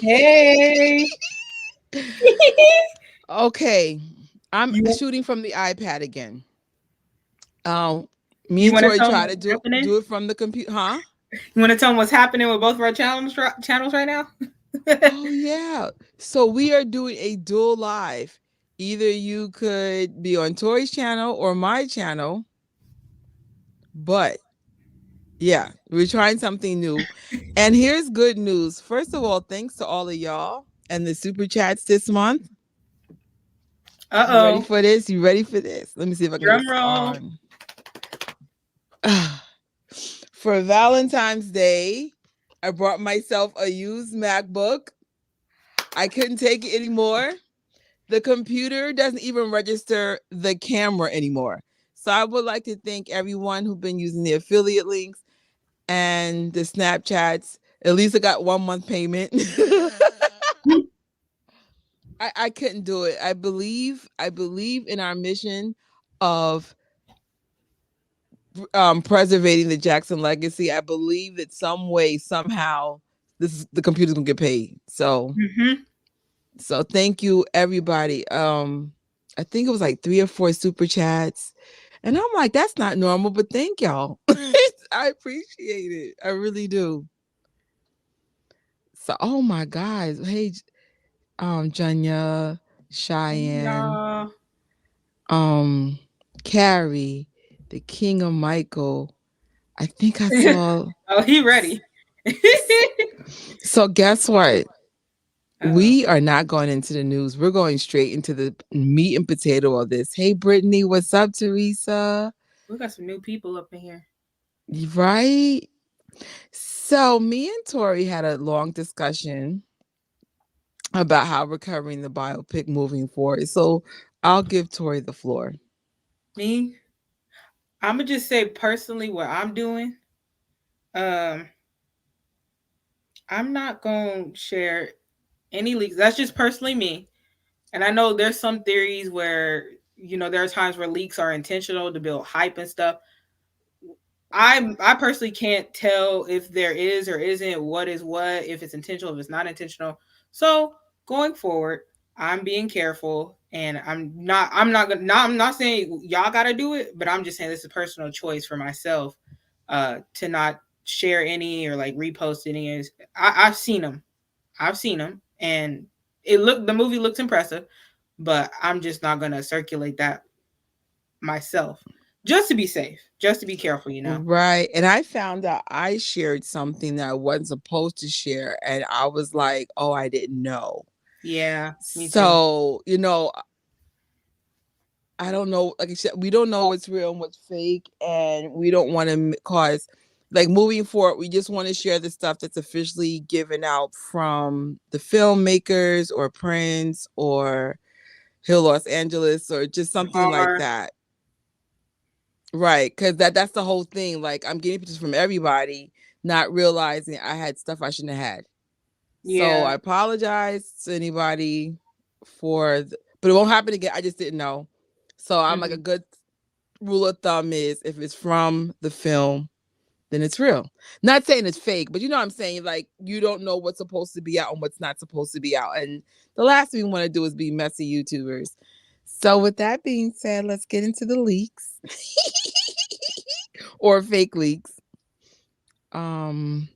Hey. Okay, I'm you shooting from the iPad again. Um, Me you and want to Tori tell them try what's to happening? do it from the computer, huh? You want to tell them what's happening with both of our channels right now? Oh yeah. So we are doing a dual live. Either you could be on Tori's channel or my channel, but yeah, we're trying something new. And here's good news. First of all, thanks to all of y'all and the super chats this month. You ready Uh-oh. for this? You ready for this? Let me see if I can get Drum this roll. on. For Valentine's Day, I brought myself a used MacBook. I couldn't take it anymore. The computer doesn't even register the camera anymore. So I would like to thank everyone who's been using the affiliate links and the Snapchats. At least I got 1 month payment. I couldn't do it. I believe in our mission of preservating the Jackson legacy. I believe that some way, somehow, the computer's gonna get paid. Mm-hmm. So thank you everybody. I think it was like 3 or 4 super chats. And I'm like, that's not normal, but thank y'all. I appreciate it. I really do. So oh my guys. Hey, Janya, Cheyenne, Y'all. um, Carrie, the King of Michael. I think I saw. Oh, he ready. So guess what? Uh-oh. We are not going into the news. We're going straight into the meat and potato of this. Hey, Brittany, what's up, Teresa? We got some new people up in here. Right? So, me and Tori had a long discussion about how we're covering the biopic moving forward. So, I'll give Tori the floor. Me, I'm gonna just say personally what I'm doing. Um, I'm not gonna share any leaks. That's just personally me. And I know there's some theories where there are times where leaks are intentional to build hype and stuff. I personally can't tell if there is or isn't what is what, if it's intentional, if it's not intentional. So going forward, I'm being careful, and I'm not gonna not I'm not saying y'all gotta do it, but I'm just saying this is a personal choice for myself, to not share any or like repost any. I've seen them, and the movie looks impressive, but I'm just not gonna circulate that myself, just to be safe, just to be careful. Right. And I found out I shared something that I wasn't supposed to share. And I was like, oh, I didn't know. Yeah, me too. So, I don't know. Like I said, we don't know what's real and what's fake, and we don't want to cause, like, moving forward. We just want to share the stuff that's officially given out from the filmmakers or Prince or Hill Los Angeles or just something like Hard. that. Right, because that's the whole thing. Like I'm getting pictures from everybody, not realizing I had stuff I shouldn't have had. So Yeah. I apologize to anybody but it won't happen again. I just didn't know. So I'm like, a Mhm. good rule of thumb is if it's from the film, then it's real. Not saying it's fake, but you know what I'm saying? Like you don't know what's supposed to be out and what's not supposed to be out. And the last thing we want to do is be messy YouTubers. So with that being said, let's get into the leaks or fake leaks. Um,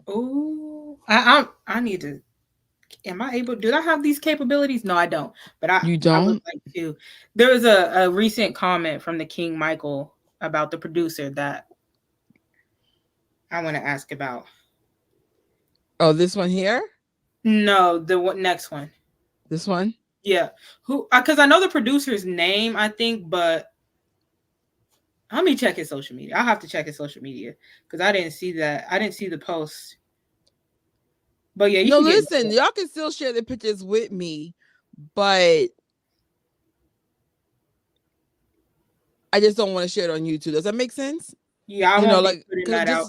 Ooh, I need to. Am I able? Do I have these capabilities? No, I don't. But you I would don't? like to. There was a recent comment from the King Michael about the producer that I want to ask about. Oh, this one here? No, next one. This one? Yeah, who? Because I know the producer's name, I think, but let me check his social media. I'll have to check his social media because I didn't see that. I didn't see the post. But yeah, you No, can get. listen, y'all can still share the pictures with me, but I just don't want to share it on YouTube. Does that make sense? Yeah, I You know, won't be like putting because that out.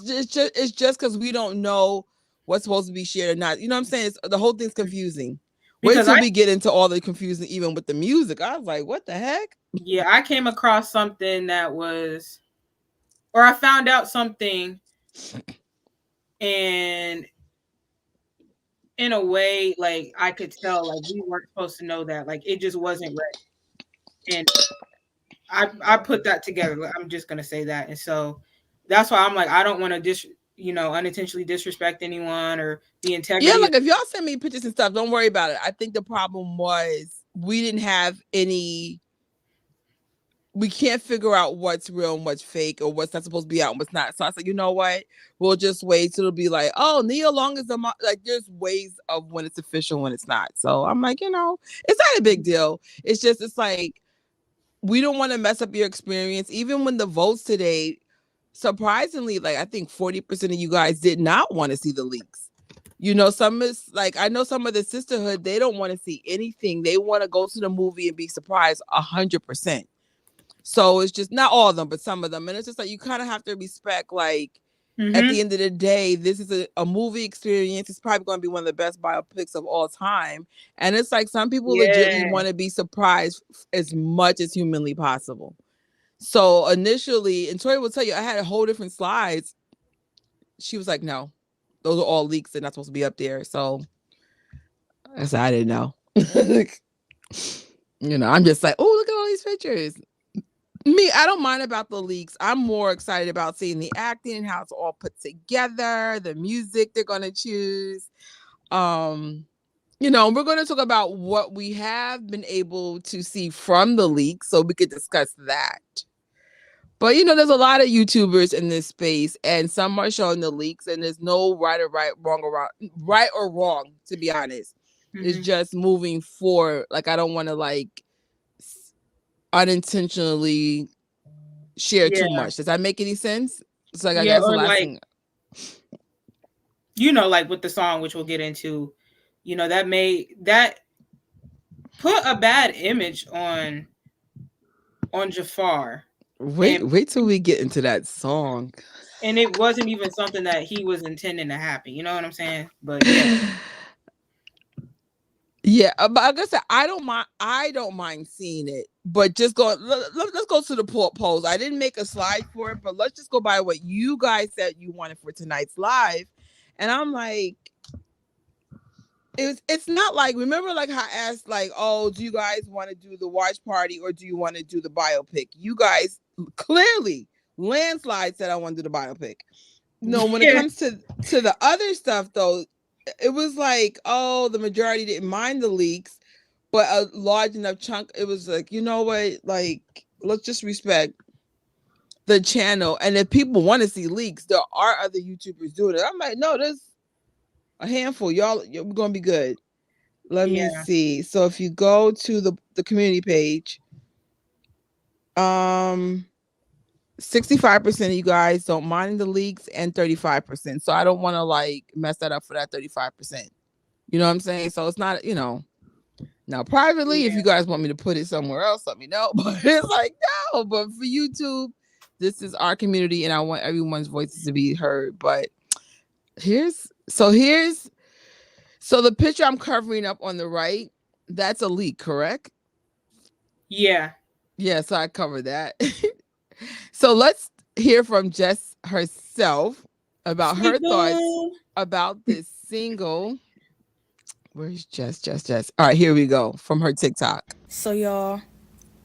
it's just because we don't know what's supposed to be shared or not. You know what I'm saying? The whole thing's confusing. Wait Because till we get into all the confusing, even with the music. I was like, what the heck? I came across something that was, or I found out something, and in a way, like I could tell, like we weren't supposed to know that. Like it just wasn't ready. And I put that together. Like, I'm just gonna say that. And so that's why I'm like, I don't want to unintentionally disrespect anyone or the Yeah, integrity of. like if y'all send me pictures and stuff, don't worry about it. I think the problem was we didn't have any. We can't figure out what's real and what's fake or what's not supposed to be out and what's not. So I said, you know what? We'll just wait till it'll be like, oh, Nia Long is like. There's ways of when it's official, when it's not. So I'm like, it's not a big deal. It's like we don't want to mess up your experience. Even when the votes today, surprisingly, like I think 40% of you guys did not want to see the leaks. Some is like I know some of the sisterhood, they don't want to see anything. They want to go to the movie and be surprised 100%. So it's just not all of them, but some of them. And it's just like you kind of have to respect, like, at the end of the day, this is a movie experience. It's probably going to be one of the best biopics of all time. And it's like some people legitimately Yeah. want to be surprised as much as humanly possible. So initially, and Tori will tell you, I had a whole different slides. She was like, no, those are all leaks. They're not supposed to be up there. So I said, I didn't know. I'm just like, oh, look at all these pictures. Me, I don't mind about the leaks. I'm more excited about seeing the acting, how it's all put together, the music they're going to choose. We're going to talk about what we have been able to see from the leaks so we could discuss that. But there's a lot of YouTubers in this space, and some are showing the leaks, and there's no right or wrong, to be honest. It's just moving forward. Like I don't want to unintentionally share too much. Does that make any sense? It's like I guess the last thing. Like with the song, which we'll get into, that put a bad image on Jaafar. Wait till we get into that song. And it wasn't even something that he was intending to happen. You know what I'm saying? But yeah. Yeah, but like I said, I don't mind seeing it. But just let's go to the polls. I didn't make a slide for it, but let's just go by what you guys said you wanted for tonight's live. And I'm like, it's not like, remember like how I asked, like, oh, do you guys want to do the watch party or do you want to do the biopic? You guys clearly landslide said I want to do the biopic. No, when it comes to the other stuff though, it was like, oh, the majority didn't mind the leaks, but a large enough chunk, it was like, you know what, like, let's just respect the channel. And if people want to see leaks, there are other YouTubers doing it. I'm like, no, there's a handful. Y'all, we're gonna be good. Let me see. So if you go to the community page, 65% of you guys don't mind the leaks and 35%. So I don't want to like mess that up for that 35%. You know what I'm saying? So it's not, now privately, if you guys want me to put it somewhere else, let me know. But it's like, no, but for YouTube, this is our community and I want everyone's voices to be heard. But here's the picture I'm covering up on the right, that's a leak, correct? Yeah. Yeah, so I covered that. So let's hear from Jess herself about her thoughts about this single. Where's Jess? All right, here we go from her TikTok. So, y'all,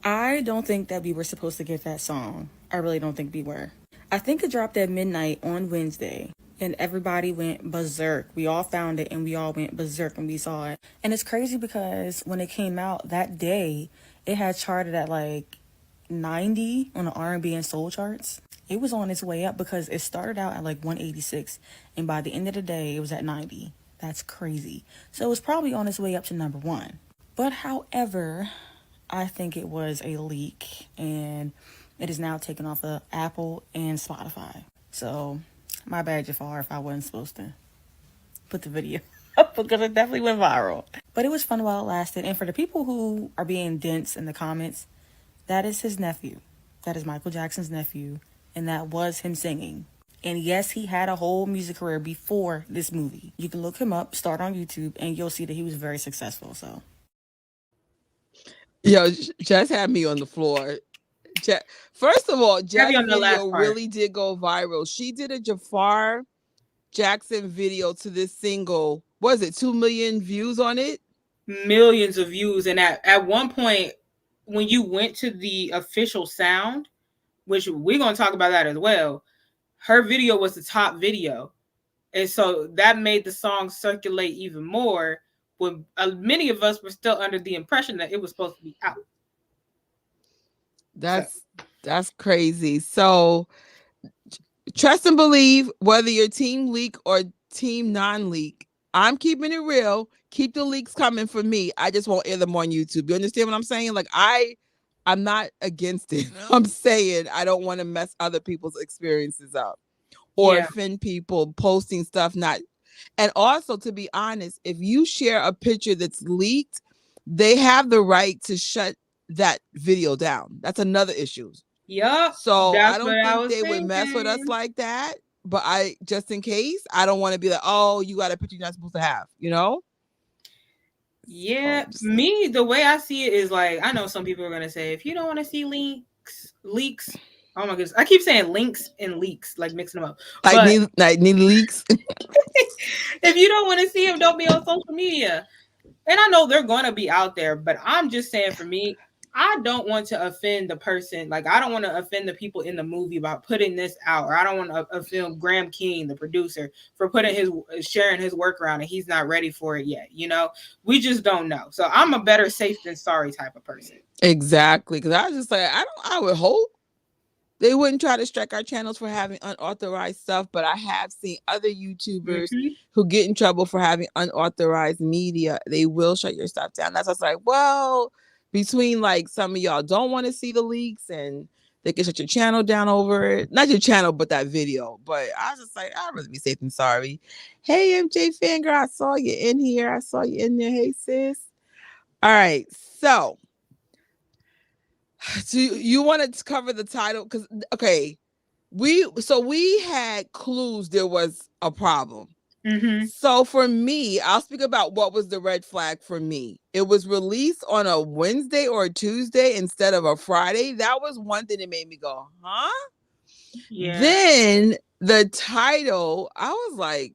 I don't think that we were supposed to get that song. I really don't think we were. I think it dropped at midnight on Wednesday, and everybody went berserk. We all found it, and we all went berserk when we saw it. And it's crazy because when it came out that day, it had charted at like 90 on the R&B and soul charts. It was on its way up because it started out at like 186, and by the end of the day, it was at 90. That's crazy. So it was probably on its way up to number one. But however, I think it was a leak, and it is now taken off of Apple and Spotify. So my bad, Jaafar, if I wasn't supposed to put the video up because it definitely went viral. But it was fun while it lasted. And for the people who are being dense in the comments, that is his nephew. That is Michael Jackson's nephew. And that was him singing. And yes, he had a whole music career before this movie. You can look him up, start on YouTube, and you'll see that he was very successful. So, yo, Jess had me on the floor. First of all, Jess' video really did go viral. She did a Jaafar Jackson video to this single, was it 2 million views on it? Millions of views. And at one point, when you went to the official sound, which we're going to talk about that as well, her video was the top video. And so that made the song circulate even more when many of us were still under the impression that it was supposed to be out. So, That's crazy. So trust and believe, whether you're team leak or team non-leak, I'm keeping it real. Keep the leaks coming for me. I just won't air them on YouTube. You understand what I'm saying? Like I'm not against it. I'm saying I don't want to mess other people's experiences up or yeah. offend people posting stuff not. And also, to be honest, if you share a picture that's leaked, they have the right to shut that video down. That's another issue. Yup. So I That's what don't I think was they would mess with us thinking. like that. But I, just in case, I don't want to be like, oh, you got a picture you're not supposed to have, you know? Yeah. Me, the way I see it is like, I know some people are going to say, if you don't want to see leaks, oh my goodness. I keep saying links and leaks, like mixing them up. Like But need leaks. if you don't want to see them, don't be on social media. And I know they're going to be out there, but I'm just saying for me, I don't want to offend the person. Like, I don't want to offend the people in the movie about putting this out, or I don't want to offend Graham King, the producer, for putting sharing his work around and he's not ready for it yet. You know, we just don't know. So I'm a better safe than sorry type of person. Exactly. Because I was just like, I would hope they wouldn't try to strike our channels for having unauthorized stuff, but I have seen other YouTubers who get in trouble for having unauthorized media. They will shut your stuff down. That's why I was like, well, between like some of y'all don't want to see the leaks and they can shut your channel down over it. Not your channel, but that video. But I was just like, I'd rather be safe than sorry. Hey, MJ Fangirl, I saw you in here. I saw you in there. Hey, sis. All right. So you want to cover the title? Because, okay, we had clues there was a problem. So for me, I'll speak about what was the red flag for me. It was released on a Wednesday or a Tuesday instead of a Friday. That was one thing that made me go, huh? Yeah. Then the title, I was like,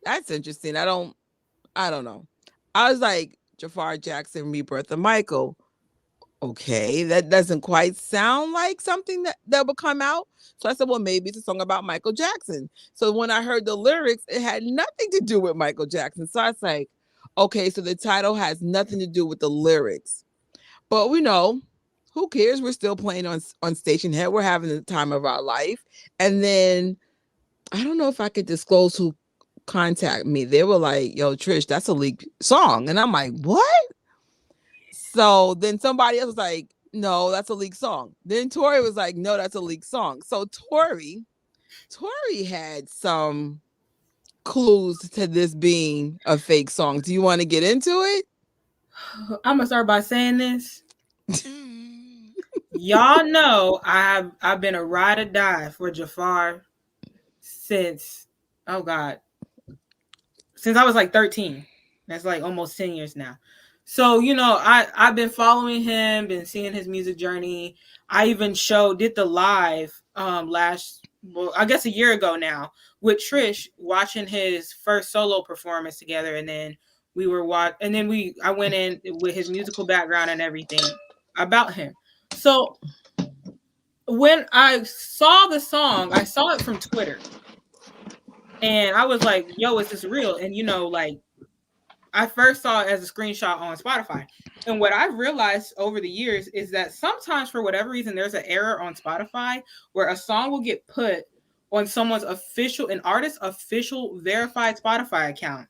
that's interesting. I don't know. I was like, Jaafar Jackson, Rebirth of Michael. Okay, that doesn't quite sound like something that would come out. So I said, well, maybe it's a song about Michael Jackson. So when I heard the lyrics, it had nothing to do with Michael Jackson. So I was like, okay, so the title has nothing to do with the lyrics. But we know, who cares? We're still playing on Station Head. We're having the time of our life. And then I don't know if I could disclose who contacted me. They were like, yo, Trish, that's a leaked song. And I'm like, what? So then somebody else was like, no, that's a leaked song. Then Tori was like, no, that's a leaked song. So Tori had some clues to this being a fake song. Do you want to get into it? I'm gonna start by saying this. Y'all know I've been a ride or die for Jaafar since, oh God, since I was like 13. That's like almost 10 years now. So, you know, I've been following him, been seeing his music journey. I even did the live I guess a year ago now with Trish, watching his first solo performance together, and then I went in with his musical background and everything about him. So when I saw the song, I saw it from Twitter. And I was like, yo, is this real? And you know, like, I first saw it as a screenshot on Spotify. And what I've realized over the years is that sometimes, for whatever reason, there's an error on Spotify where a song will get put on someone's an artist's official verified Spotify account,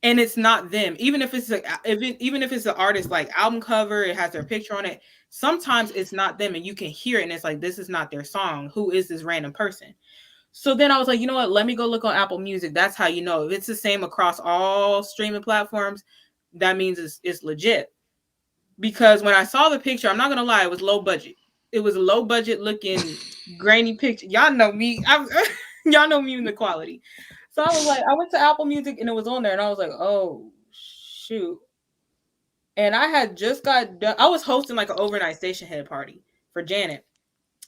and it's not them. Even if it's even if it's the artist like album cover, it has their picture on it. Sometimes it's not them, and you can hear it, and it's like, this is not their song. Who is this random person? So then I was like, you know what? Let me go look on Apple Music. That's how you know. If it's the same across all streaming platforms, that means it's legit. Because when I saw the picture, I'm not gonna lie, it was low budget. It was a low budget looking grainy picture. Y'all know me. Y'all know me in the quality. So I was like, I went to Apple Music and it was on there, and I was like, oh shoot. And I had just got done. I was hosting like an overnight station head party for Janet.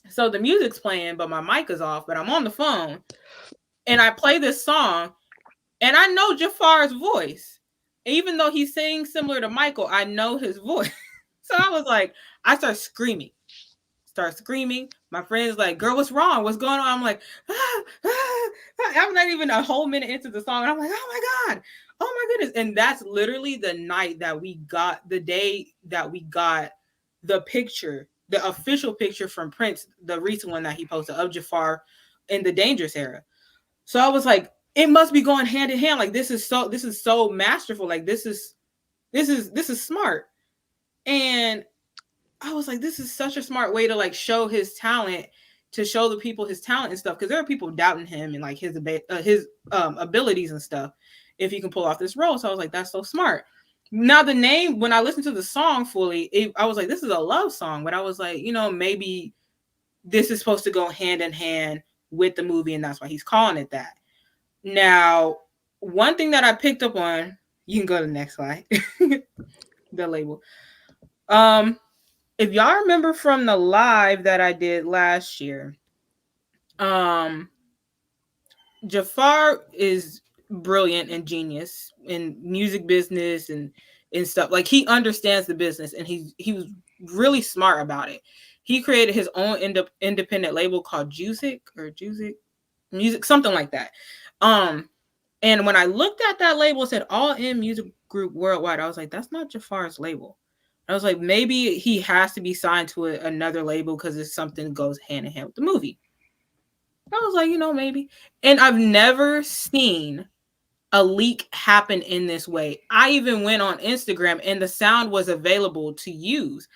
So the music's playing, but my mic is off, but I'm on the phone and I play this song and I know Jafar's voice. Even though he sings similar to Michael, I know his voice. So I was like, I start screaming. My friend's like, "Girl, what's wrong? What's going on?" I'm like, ah, ah, ah. I'm not even a whole minute into the song, and I'm like, "Oh my god, oh my goodness!" And that's literally the night that we got, the day that we got the picture, the official picture from Prince, the recent one that he posted of Jafar in the Dangerous era. So I was like, it must be going hand in hand. Like this is so masterful. Like this is smart. And I was like, this is such a smart way to like show his talent, to show the people his talent and stuff. Because there are people doubting him and like his abilities and stuff, if he can pull off this role. So I was like, that's so smart. Now the name, when I listened to the song fully, I was like, this is a love song. But I was like, maybe this is supposed to go hand in hand with the movie, and that's why he's calling it that. Now, one thing that I picked up on, you can go to the next slide, the label. If y'all remember from the live that I did last year, um, Jaafar is brilliant and genius in music business and stuff. Like he understands the business, and he was really smart about it. He created his own independent label called Juicy Music, something like that. And when I looked at that label, it said All In Music Group Worldwide. I was like, that's not Jafar's label. I was like, maybe he has to be signed to another label because it's something that goes hand in hand with the movie. I was like, maybe. And I've never seen a leak happen in this way. I even went on Instagram and the sound was available to use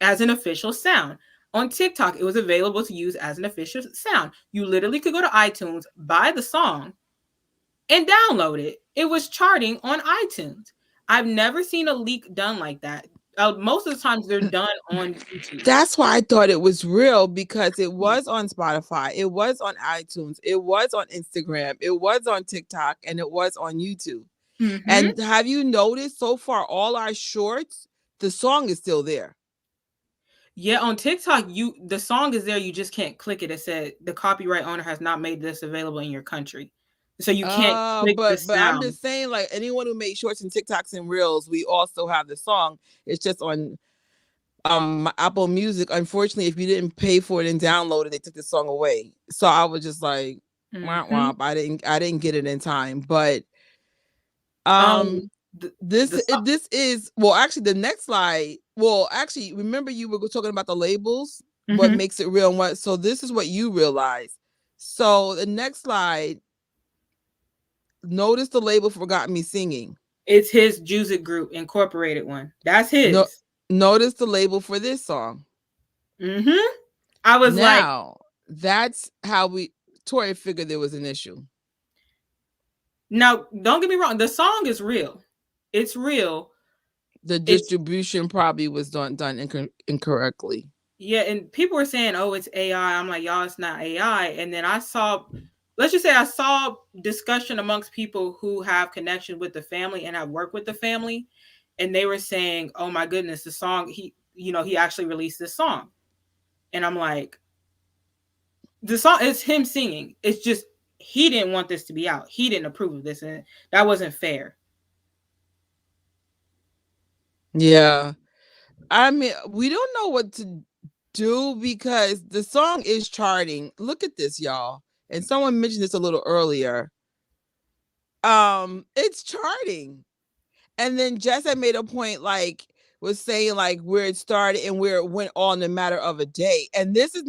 as an official sound. On TikTok, it was available to use as an official sound. You literally could go to iTunes, buy the song, and download it. It was charting on iTunes. I've never seen a leak done like that. Most of the times they're done on YouTube. That's why I thought it was real, because it was on Spotify, it was on iTunes, it was on Instagram, it was on TikTok, and it was on YouTube. Mm-hmm. And have you noticed so far all our shorts, the song is still there? Yeah, on TikTok, the song is there. You just can't click it. It said the copyright owner has not made this available in your country, so you can't click the but I'm sound. just saying, like anyone who made shorts and TikToks and reels, we also have the song. It's just on Apple Music. Unfortunately, if you didn't pay for it and download it, they took the song away. So I was just like, womp womp. I didn't get it in time. But this is, well, actually the next slide. Well, actually, remember you were talking about the labels, what makes it real and what. So this is what you realize. So the next slide. Notice the label Forgot Me Singing. It's his Juicy Group Incorporated one. That's his. Notice the label for this song. I was now, that's how Tori figured there was an issue. Now, don't get me wrong. The song is real. It's real. The distribution probably was done incorrectly. Yeah, and people were saying, "Oh, it's AI." I'm like, "Y'all, it's not AI." And then I saw discussion amongst people who have connection with the family and have worked with the family, and they were saying, "Oh my goodness, the song he actually released this song," and I'm like, the song is him singing. It's just he didn't want this to be out. He didn't approve of this, and that wasn't fair. Yeah, I mean, we don't know what to do because the song is charting. Look at this, y'all. And someone mentioned this a little earlier. It's charting. And then Jess had made a point, like, was saying like where it started and where it went on in a matter of a day. And this is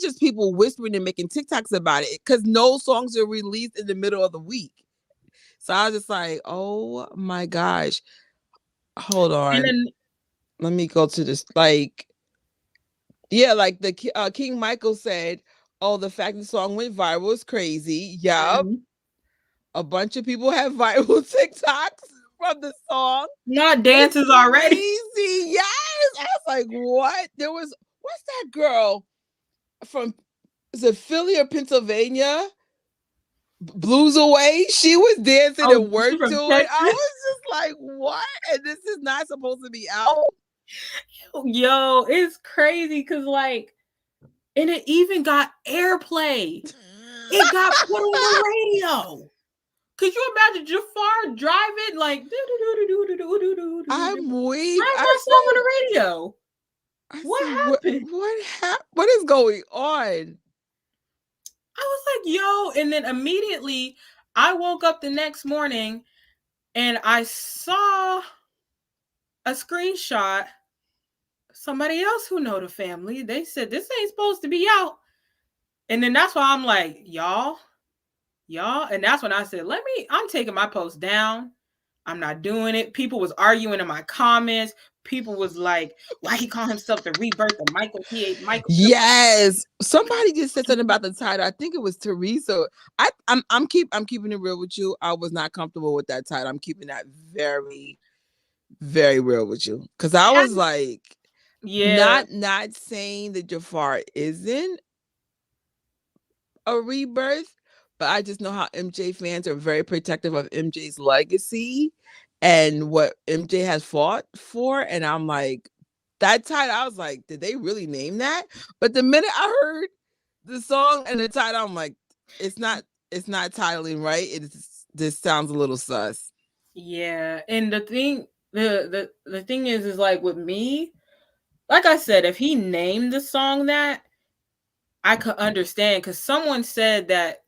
just people whispering and making TikToks about it, because no songs are released in the middle of the week. So I was just like, oh my gosh. Hold on. Let me go to this. Like, yeah, like the King Michael said, oh, the fact the song went viral is crazy. Yup. A bunch of people have viral TikToks from the song. Not dances already. Crazy. Yes. I was like, what? What's that girl from, is it Philly or Pennsylvania? Blues Away. She was dancing and worked to it. I was just like, what? And this is not supposed to be out? Yo, it's crazy because like and it even got airplay. It got put on the radio. Could you imagine Jafar driving like I'm weak. why is I that song on said, the radio? What happened? what is going on? I was like, yo, and then immediately I woke up the next morning and I saw a screenshot. Somebody else who know the family, they said this ain't supposed to be out. And then that's why I'm like, y'all. And that's when I said, I'm taking my post down. I'm not doing it. People was arguing in my comments. People was like, why he call himself the rebirth of Michael? He ain't Michael. Yes, somebody just said something about the title. I think it was Teresa. I'm keeping it real with you. I was not comfortable with that title. I'm keeping that very, very real with you, because I was like, yeah, not saying that Jafar isn't a rebirth, but I just know how MJ fans are very protective of MJ's legacy and what MJ has fought for. And I'm like, that title, I was like, did they really name that? But the minute I heard the song and the title, I'm like, it's not titling right. This sounds a little sus. yeah. And the thing is like with me, like I said, if he named the song that, I could understand, because someone said that,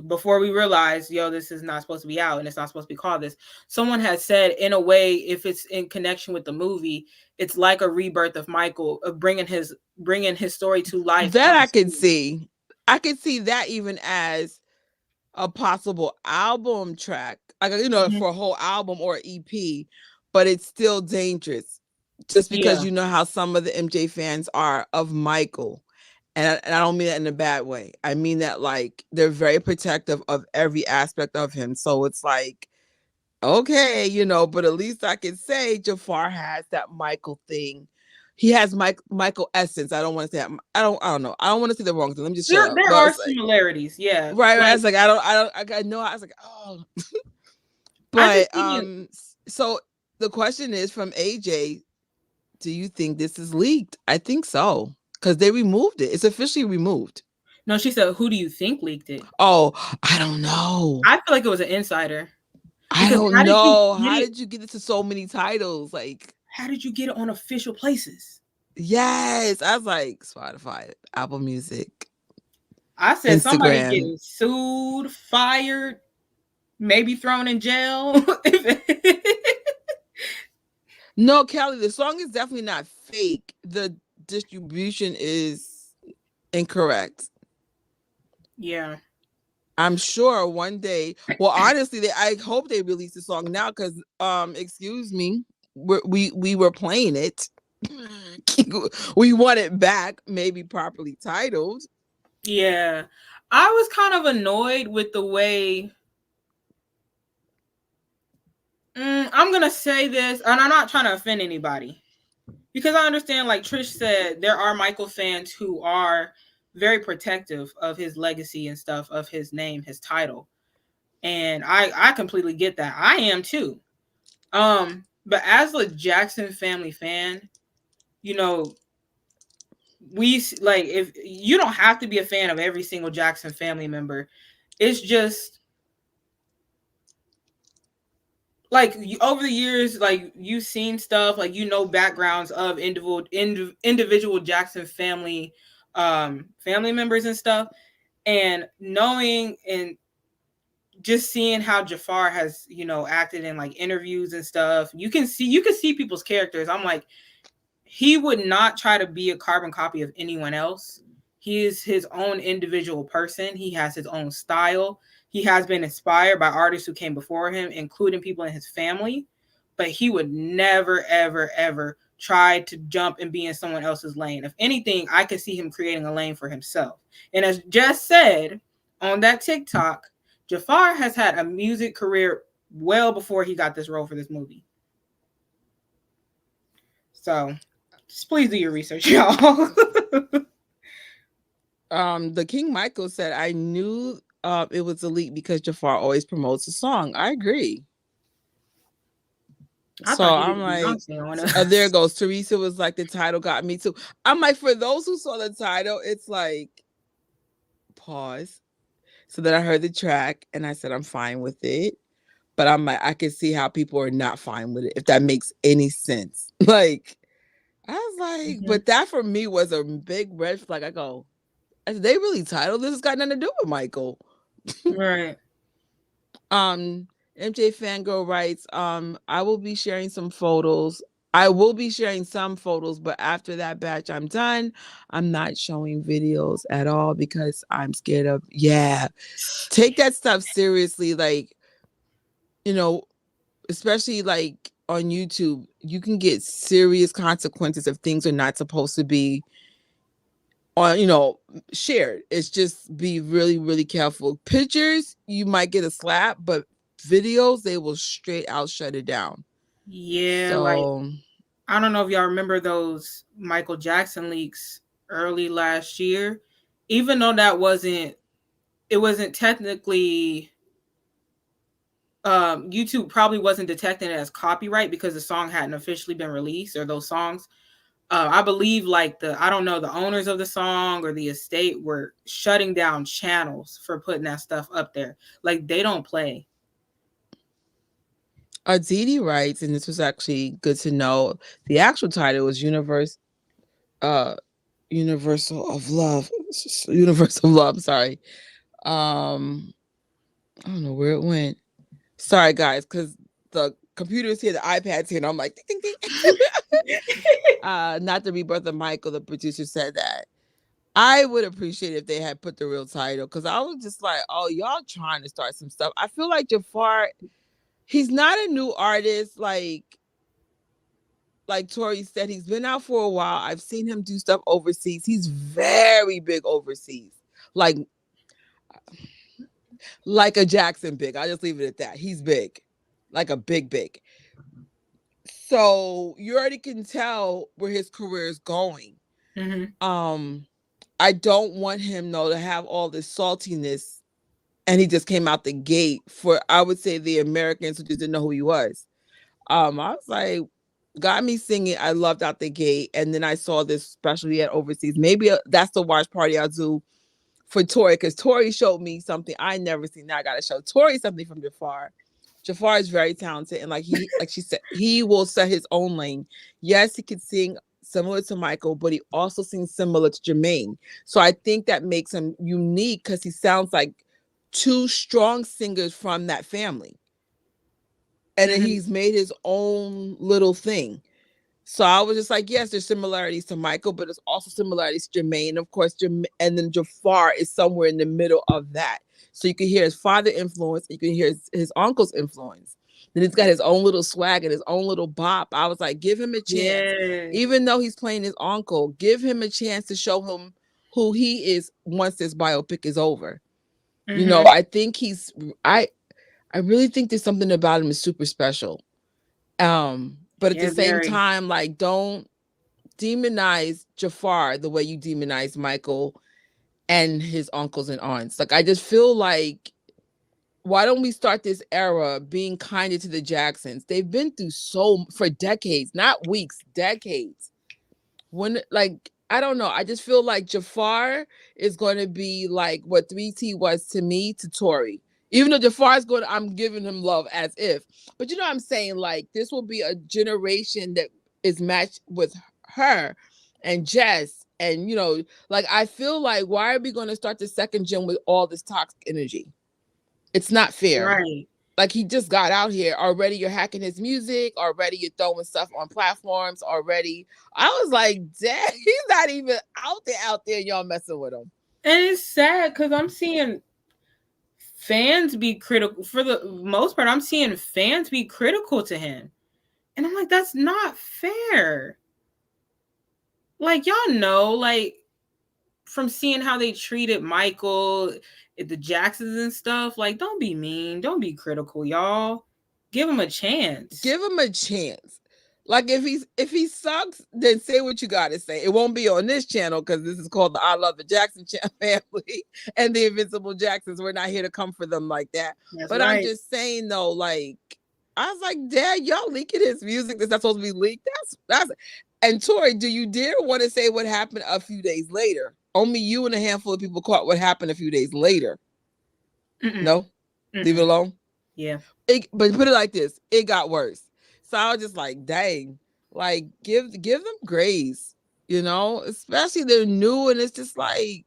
before we realized, yo, this is not supposed to be out and it's not supposed to be called this. Someone had said, in a way, if it's in connection with the movie, it's like a rebirth of Michael, of bringing his story to life. That I could see. I could see that even as a possible album track, like, for a whole album or EP, but it's still dangerous just because you know how some of the MJ fans are of Michael. And I don't mean that in a bad way. I mean that like they're very protective of every aspect of him. So it's like, okay, but at least I can say Jafar has that Michael thing. He has Michael essence. I don't want to say I don't know. I don't want to say the wrong thing. Let me just shut up. There are similarities, yeah. Right. I was like, I know. I was like, oh. But so the question is from AJ, do you think this is leaked? I think so, because they removed it. It's officially removed. No, she said, who do you think leaked it? Oh, I don't know. I feel like it was an insider. I don't know. How did you get it to so many titles? Like, how did you get it on official places? Yes. I was like, Spotify, Apple Music. I said Instagram. Somebody getting sued, fired, maybe thrown in jail. No, Kelly, the song is definitely not fake. The distribution is incorrect. Yeah. I'm sure one day. Well, honestly, I hope they release the song now, because excuse me, we were playing it. We want it back, maybe properly titled. Yeah. I was kind of annoyed with the way I'm gonna say this, and I'm not trying to offend anybody, because I understand, like Trish said, there are Michael fans who are very protective of his legacy and stuff, of his name, his title. And I completely get that. I am too. But as a Jackson family fan, we like, if you don't have to be a fan of every single Jackson family member, it's just like over the years, like you've seen stuff, like backgrounds of individual Jackson family family members and stuff, and knowing and just seeing how Jafar has acted in like interviews and stuff, you can see people's characters. I'm like, he would not try to be a carbon copy of anyone else. He is his own individual person. He has his own style. He has been inspired by artists who came before him, including people in his family. But he would never, ever, ever try to jump and be in someone else's lane. If anything, I could see him creating a lane for himself. And as Jess said on that TikTok, Jafar has had a music career well before he got this role for this movie. So just please do your research, y'all. The King Michael said, I knew it was a leak because Jafar always promotes a song. I agree. I So thought he I'm did like, Beyonce on there us. goes Teresa was like, the title got me too. I'm like, for those who saw the title, it's like, pause. So then I heard the track and I said, I'm fine with it. But I'm like, I can see how people are not fine with it, if that makes any sense. Like, I was like, Mhm. but that for me was a big red flag. I said, they really titled this has got nothing to do with Michael. Right. Um, MJ Fangirl writes, I will be sharing some photos. I will be sharing some photos, but after that batch I'm done, I'm not showing videos at all because I'm scared of, yeah. Take that stuff seriously. Like, you know, especially like on YouTube, you can get serious consequences if things are not supposed to be on, shared. It's just be really, really careful. Pictures, you might get a slap, but videos, they will straight out shut it down. Yeah, like So I don't know if y'all remember those Michael Jackson leaks early last year. Even though it wasn't technically YouTube probably wasn't detecting it as copyright because the song hadn't officially been released or those songs. I believe like I don't know, the owners of the song or the estate were shutting down channels for putting that stuff up there. Like they don't play. Aditi writes, and this was actually good to know. The actual title was uh Universal of Love. Universal of Love, sorry. I don't know where it went. Sorry, guys, because the computer's here, the iPad's here, and I'm like, ding, ding, ding. Not the rebirth of Michael. The producer said that. I would appreciate if they had put the real title because I was just like, oh, y'all trying to start some stuff. I feel like Jaafar, he's not a new artist. Like Tori said, he's been out for a while. I've seen him do stuff overseas. He's very big overseas. Like like a Jackson big. I'll just leave it at that. He's big. Like a big, big. So you already can tell where his career is going. Mm-hmm. Um, I don't want him though to have all this saltiness, and he just came out the gate for, I would say, the Americans who just didn't know who he was. I was like, got me singing. I loved out the gate, and then I saw this special he had overseas. Maybe that's the watch party I'll do for Tori, because Tori showed me something I never seen. Now I gotta show Tori something from Jaafar. Jaafar is very talented, and like she said, he will set his own lane. Yes, he could sing similar to Michael, but he also sings similar to Jermaine. So I think that makes him unique because he sounds like two strong singers from that family, and then Mm-hmm. he's made his own little thing. So I was just like, yes, there's similarities to Michael, but there's also similarities to Jermaine. Of course, and then Jaafar is somewhere in the middle of that. So you can hear his father influence, you can hear his uncle's influence. Then he's got his own little swag and his own little bop. I was like, give him a chance. Yes. Even though he's playing his uncle, give him a chance to show him who he is once this biopic is over. Mm-hmm. I think I really think there's something about him is super special. But at the Yeah, same very. time, like, don't demonize Jaafar the way you demonize Michael and his uncles and aunts. Like, I just feel like, why don't we start this era being kinder to the Jacksons? They've been through for decades, not weeks, decades. When, like, I don't know. I just feel like Jaafar is going to be like what 3T was to me to Tori. Even though Jafar is good, I'm giving him love as if. But you know what I'm saying? Like, this will be a generation that is matched with her and Jess. And, like, I feel like, why are we going to start the second gen with all this toxic energy? It's not fair. Right. Like, he just got out here. Already you're hacking his music. Already you're throwing stuff on platforms. Already. I was like, dang, he's not even out there. Y'all messing with him. And it's sad because I'm seeing fans be critical. For the most part, I'm seeing fans be critical to him. And I'm like, that's not fair. Like, y'all know, like, from seeing how they treated Michael, the Jacksons and stuff, like, don't be mean. Don't be critical, y'all. Give him a chance. Give him a chance. Like, if he sucks, then say what you gotta say. It won't be on this channel because this is called the I Love the Jackson family and the Invincible Jacksons. We're not here to come for them like that. That's But I'm right. just saying though, like, I was like, Dad, y'all leaking his music. That's not supposed to be leaked. That's. And Tori, do you dare want to say what happened a few days later? Only you and a handful of people caught what happened a few days later. Mm-mm. No, leave it Mm-mm. alone. Yeah. But put it like this: it got worse. So I was just like, dang, like give them grace, especially they're new, and it's just like,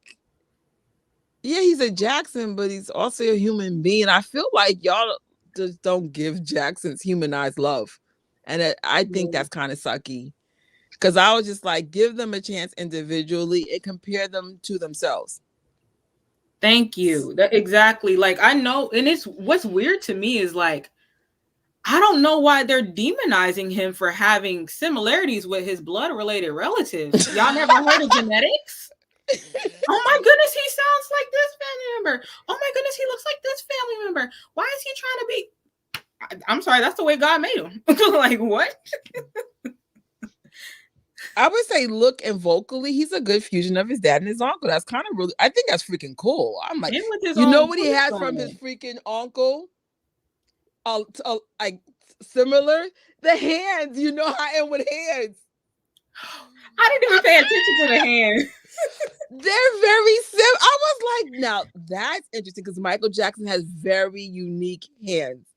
yeah, he's a Jackson, but he's also a human being. I feel like y'all just don't give Jacksons humanized love, and I think Yeah. that's kind of sucky. Because I was just like, give them a chance individually and compare them to themselves. Thank you. That exactly. Like I know, and it's what's weird to me is like I don't know why they're demonizing him for having similarities with his blood related relatives. Y'all never heard of genetics? Oh my goodness, he sounds like this family member. Oh my goodness, he looks like this family member. Why is he trying to be? I'm sorry, that's the way God made him. Like what? I would say look and vocally, he's a good fusion of his dad and his uncle. That's kind of really, I think that's freaking cool. I'm like, And with his you know own what he voice has from his on. freaking uncle? Like similar, the hands. You know how I am with hands. I didn't even pay attention to the hands. They're very sim. I was like, now that's interesting because Michael Jackson has very unique hands,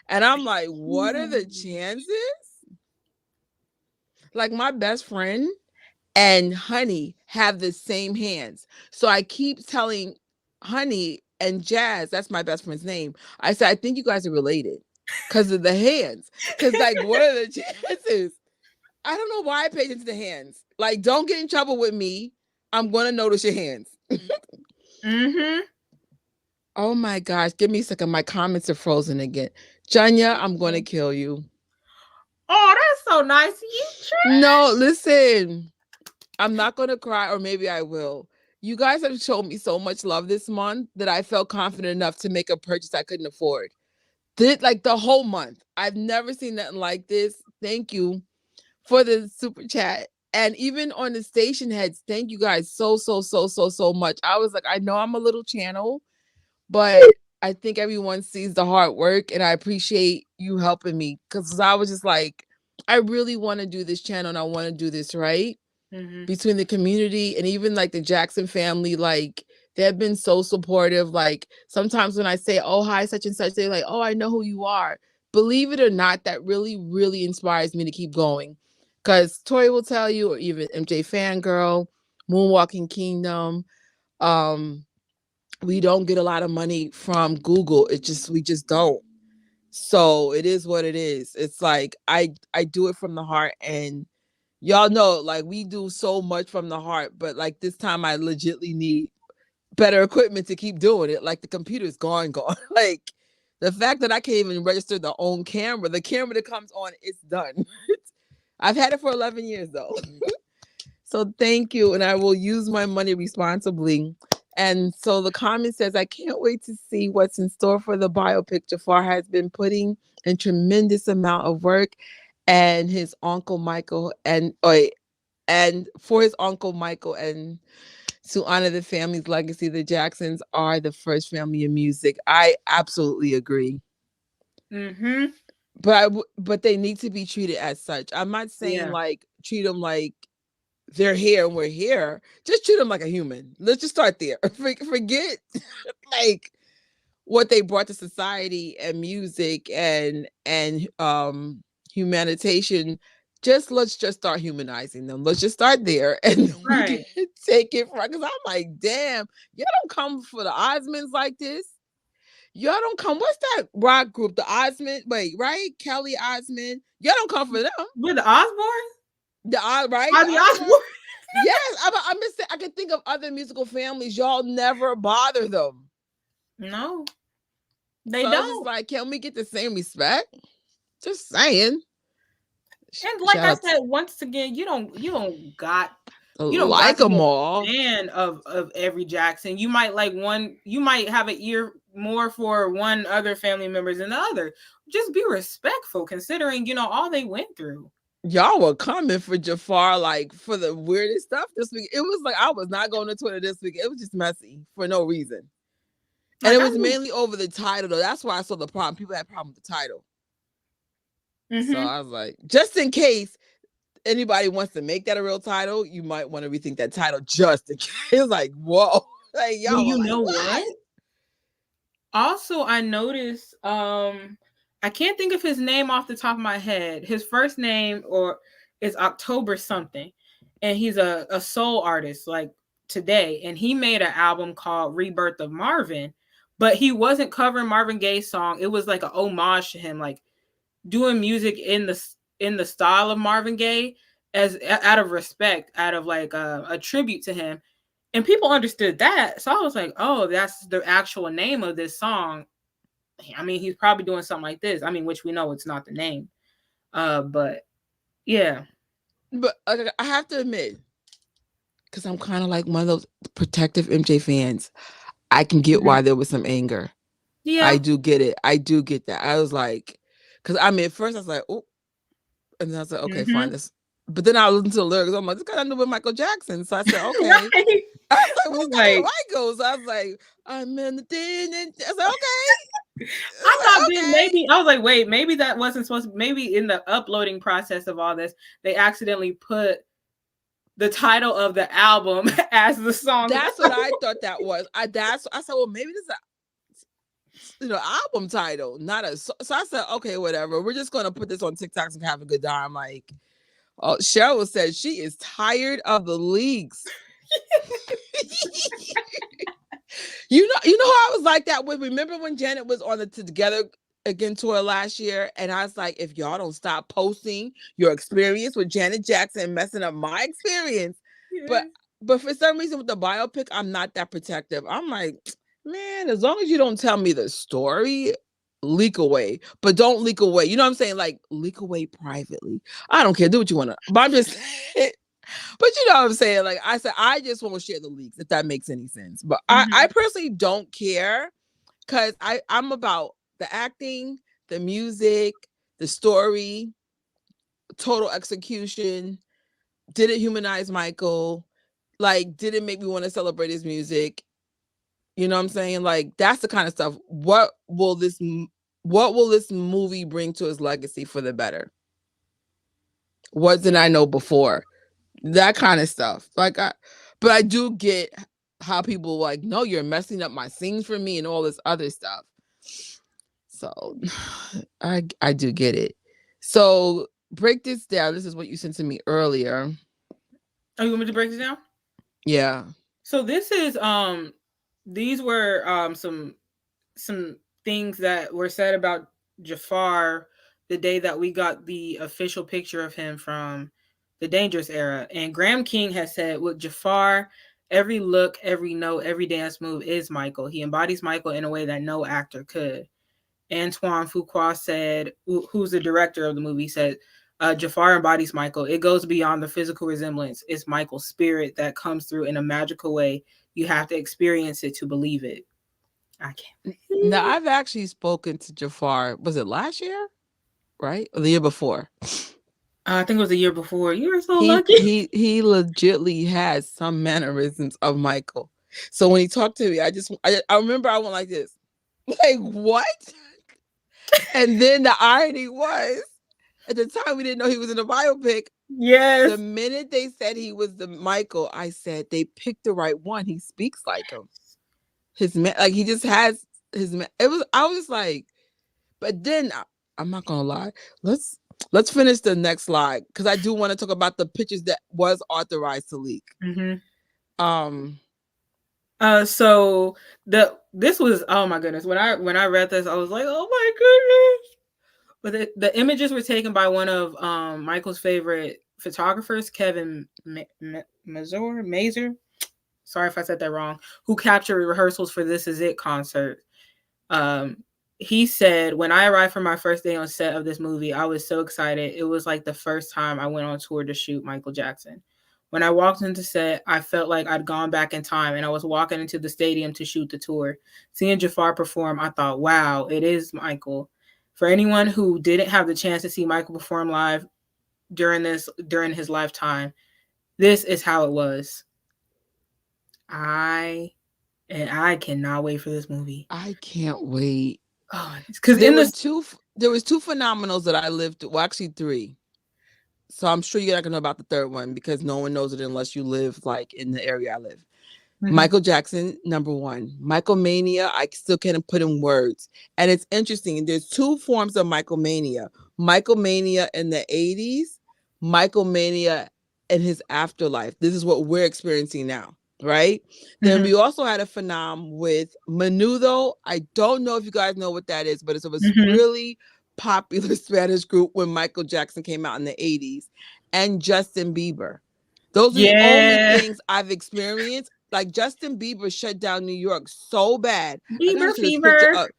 and I'm like, what are the chances? Like my best friend and Honey have the same hands. So I keep telling Honey and Jazz, that's my best friend's name. I said, I think you guys are related because of the hands. Because, like, what are the chances? I don't know why I paid attention to the hands. Like, don't get in trouble with me. I'm going to notice your hands. Mm-hmm. Oh my gosh. Give me a second. My comments are frozen again. Janya, I'm going to kill you. Oh, that's so nice of you, No, listen. I'm not going to cry, or maybe I will. You guys have shown me so much love this month that I felt confident enough to make a purchase I couldn't afford. Did like the whole month. I've never seen nothing like this. Thank you for the super chat. And even on the station heads, thank you guys so much. I was like, I know I'm a little channel, but I think everyone sees the hard work and I appreciate you helping me. Cause I was just like, I really want to do this channel and I want to do this right. Mm-hmm. Between the community and even like the Jackson family, like they have been so supportive. Like sometimes when I say, oh, hi, such and such, they're like, oh, I know who you are. Believe it or not, that really inspires me to keep going. Because Tori will tell you, or even MJ Fangirl, Moonwalking Kingdom, we don't get a lot of money from Google. We just don't. So it is what it is. It's like I do it from the heart, and y'all know, like we do so much from the heart, but like this time I legitly need better equipment to keep doing it. Like the computer's gone. Like the fact that I can't even register the own camera, the camera that comes on, it's done. I've had it for 11 years though. So thank you, and I will use my money responsibly. And so the comment says, I can't wait to see what's in store for the biopic. Jaafar has been putting in tremendous amount of work, and his uncle Michael and for his uncle Michael, and to honor the family's legacy, the Jacksons are the first family in music. I absolutely agree. Mm-hmm. But they need to be treated as such. I'm not saying Yeah. like treat them like they're here and we're here. Just treat them like a human. Let's just start there. Forget like what they brought to society and music and humanitarian. Let's just start humanizing them. Let's just start there and we can Right. take it from, because I'm like, damn, y'all don't come for the Osmonds like this. Y'all don't come. What's that rock group? The Osmond. Wait, right? Kelly Osmond. Y'all don't come for them. With the Osbourne? Right? The Ozzy Osmond. Osbourne? Yes, I'm just saying, I can think of other musical families. Y'all never bother them. No, they So it's just don't. like, can we get the same respect? Just saying. And like Shout I out said, once again, to you don't like got to be them a all. fan of every Jackson. You might like one. You might have an ear more for one other family members than the other. Just be respectful, considering all they went through. Y'all were coming for Jaafar, like for the weirdest stuff this week. It was like I was not going to Twitter this week. It was just messy for no reason. And Like it I was knew, mainly over the title, though. That's why I saw the problem. People had a problem with the title. So Mhm. I was like, just in case anybody wants to make that a real title, you might want to rethink that title just in case. It's like, whoa. Like Well, y'all were you like, know what? what? Also, I noticed I can't think of his name off the top of my head. His first name or is October something. And he's a soul artist like today, and he made an album called Rebirth of Marvin, but he wasn't covering Marvin Gaye's song. It was like a homage to him, like doing music in the style of Marvin Gaye as out of respect, out of like a tribute to him, and people understood that. So I was like, oh, that's the actual name of this song. I mean, he's probably doing something like this. I mean, which we know it's not the name. But yeah. But I have to admit, because I'm kind of like one of those protective MJ fans, I can get Mhm. why there was some anger. I Yeah. do get it. I do get that. I was like, because I mean, at first I was like, oh, and then I was like, okay, fine. Hmm. This, but then I listened to the lyrics. I'm like, this got nothing to do with Michael Jackson. So I said, okay. Right. I was like, I what's was got to do like, with Michael? So I was like, I'm in the thing. And I was like, okay. I I was thought like, then okay. maybe I was like, wait, maybe that wasn't supposed to. Maybe in the uploading process of all this, they accidentally put the title of the album as the song. That's what I thought that was. I said, well, maybe this is album title, not a. So I said, okay, whatever. We're just gonna put this on TikTok and have a good time. Like, oh, Cheryl said she is tired of the leaks. You know how I was like that with. Remember when Janet was on the Together Again tour last year, and I was like, if y'all don't stop posting your experience with Janet Jackson messing up my experience, but Yes. but for some reason with the biopic, I'm not that protective. I'm like, man, as long as you don't tell me the story, leak away, but don't leak away. You know what I'm saying? Like leak away privately. I don't care. Do what you want to. But I'm just but you know what I'm saying? Like I said, I just won't share the leaks if that makes any sense. But I Hmm. personally don't care because I'm about the acting, the music, the story, total execution. Did it humanize Michael? Like, did it make me want to celebrate his music? You know what I'm saying? Like, that's the kind of stuff. What will this movie bring to his legacy for the better? What did I know before? That kind of stuff. But I do get how people like, no, you're messing up my scenes for me and all this other stuff. So I do get it. So break this down. This is what you sent to me earlier. Oh, you want me to break this down? Yeah. So this is these were some things that were said about Jafar the day that we got the official picture of him from the Dangerous era. And Graham King has said with Jafar, every look, every note, every dance move is Michael. He embodies Michael in a way that no actor could. Antoine Fuqua said, who's the director of the movie, said, Jafar embodies Michael. It goes beyond the physical resemblance. It's Michael's spirit that comes through in a magical way. You have to experience it to believe it. I can't. Now I've actually spoken to Jafar. Was it last year? Right? Or the year before? I think it was the year before. You were so He lucky. he he legitly has some mannerisms of Michael. So when he talked to me, I remember I went like this. Like what? And then the irony was at the time we didn't know he was in the biopic. The Yes. minute they said he was the Michael, I said they picked the right one. He speaks like him. His man, like he just has his man. It was. I was like, but then I'm not gonna lie. Let's finish the next slide because I do want to talk about the pictures that was authorized to leak. Mm-hmm. Um, So this was, oh my goodness, when I read this I was like, oh my goodness. But the images were taken by one of Michael's favorite photographers, Kevin Mazer. Sorry if I said that wrong. Who captured rehearsals for This Is It concert. Um, he said, when I arrived for my first day on set of this movie, I was so excited. It was like the first time I went on tour to shoot Michael Jackson. When I walked into set, I felt like I'd gone back in time and I was walking into the stadium to shoot the tour. Seeing Jafar perform, I thought, wow, it is Michael. For anyone who didn't have the chance to see Michael perform live during his lifetime, this is how it was. I cannot wait for this movie. I can't wait. Oh, because There in were this, two. there was two phenomenals that I lived. Well, actually three. So I'm sure you're not gonna know about the third one because no one knows it unless you live like in the area I live. Mhm. Michael Jackson, number one. Michael Mania, I still can't put in words. And it's interesting. There's two forms of Michael Mania. Michael Mania in the 80s, Michael Mania in his afterlife. This is what we're experiencing now, right? Then Mhm. we also had a phenom with Menudo. I don't know if you guys know what that is, but it was Mhm. really popular Spanish group when Michael Jackson came out in the 80s, and Justin Bieber. Those are the only Yeah. things I've experienced. Like Justin Bieber shut down New York so bad. I gotta Bieber show this picture fever. up.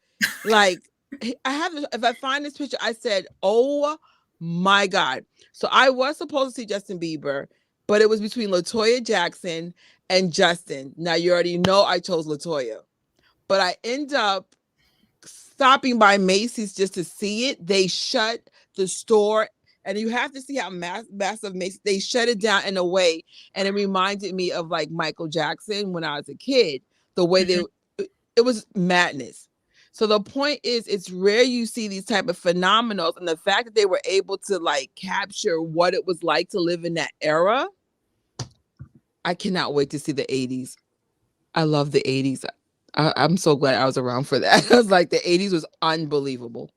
Like I have, if I find this picture, I said, "Oh my god!" So I was supposed to see Justin Bieber, but it was between Latoya Jackson and Justin. Now you already know I chose Latoya, but I end up stopping by Macy's just to see it. They shut the store, and you have to see how massive Macy's. They shut it down in a way, and it reminded me of like Michael Jackson when I was a kid. The way Mhm. it was madness. So the point is, it's rare you see these type of phenomenals, and the fact that they were able to like capture what it was like to live in that era. I cannot wait to see the 80s. I love the 80s. I'm so glad I was around for that. I was like, the 80s was unbelievable.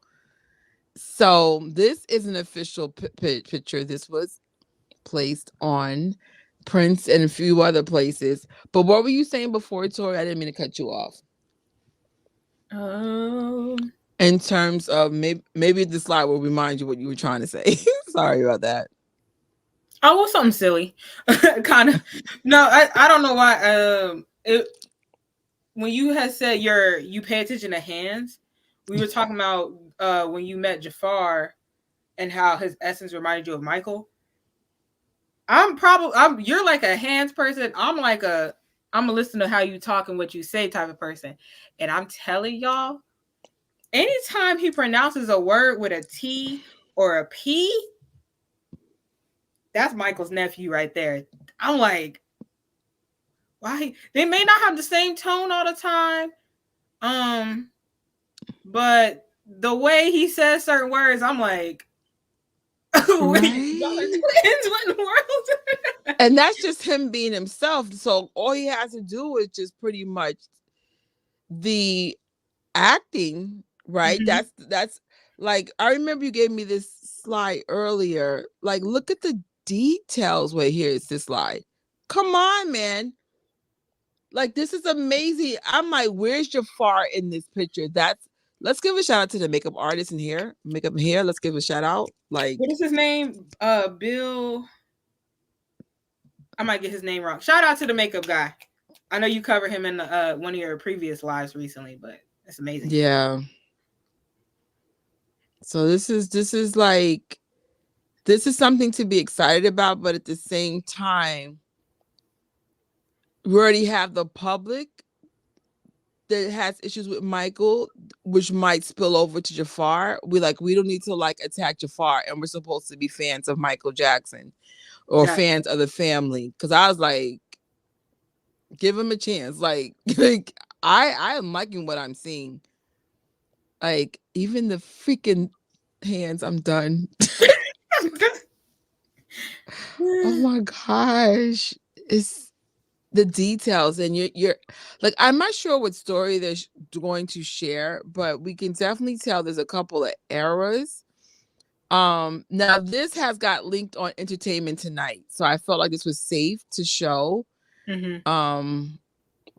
So this is an official picture. This was placed on Prince and a few other places. But what were you saying before, Tori? I didn't mean to cut you off. Um. In terms of maybe the slide will remind you what you were trying to say. Sorry about that. Oh, well, something silly. Kind of. No, I don't know why. When you had said you pay attention to hands, we were talking about when you met Jafar and how his essence reminded you of Michael. You're like a hands person. I'm a listen to how you talk and what you say type of person. And I'm telling y'all, anytime he pronounces a word with a T or a P, that's Michael's nephew right there. I'm like, why? They may not have the same tone all the time. Um, but the way he says certain words, I'm like, wait, y'all are Right? twins? What in the world? And that's just him being himself. So all he has to do is just pretty much the acting, right? Mhm. That's like, I remember you gave me this slide earlier. Like, look at the details. Wait, here is this slide. Come on, man. Like, this is amazing. I'm like, where's Jafar in this picture? That's Let's give a shout out to the makeup artist in here. Makeup in here. Let's give a shout out. Like, What is his name? Bill. I might get his name wrong. Shout out to the makeup guy. I know you covered him in one of your previous lives recently, but it's amazing. yeah. So like, this is something to be excited about, but at the same time, we already have the public that has issues with Michael, which might spill over to Jafar. We don't need to like attack Jafar, and we're supposed to be fans of Michael Jackson or Gotcha. fans of the family. Because I was like, give him a chance. Like I am liking what I'm seeing. Like even the freaking hands, I'm done. Oh my gosh, it's the details, and you're like, I'm not sure what story they're going to share, but we can definitely tell there's a couple of eras. Now this has got linked on Entertainment Tonight, so I felt like this was safe to show. Mm-hmm. um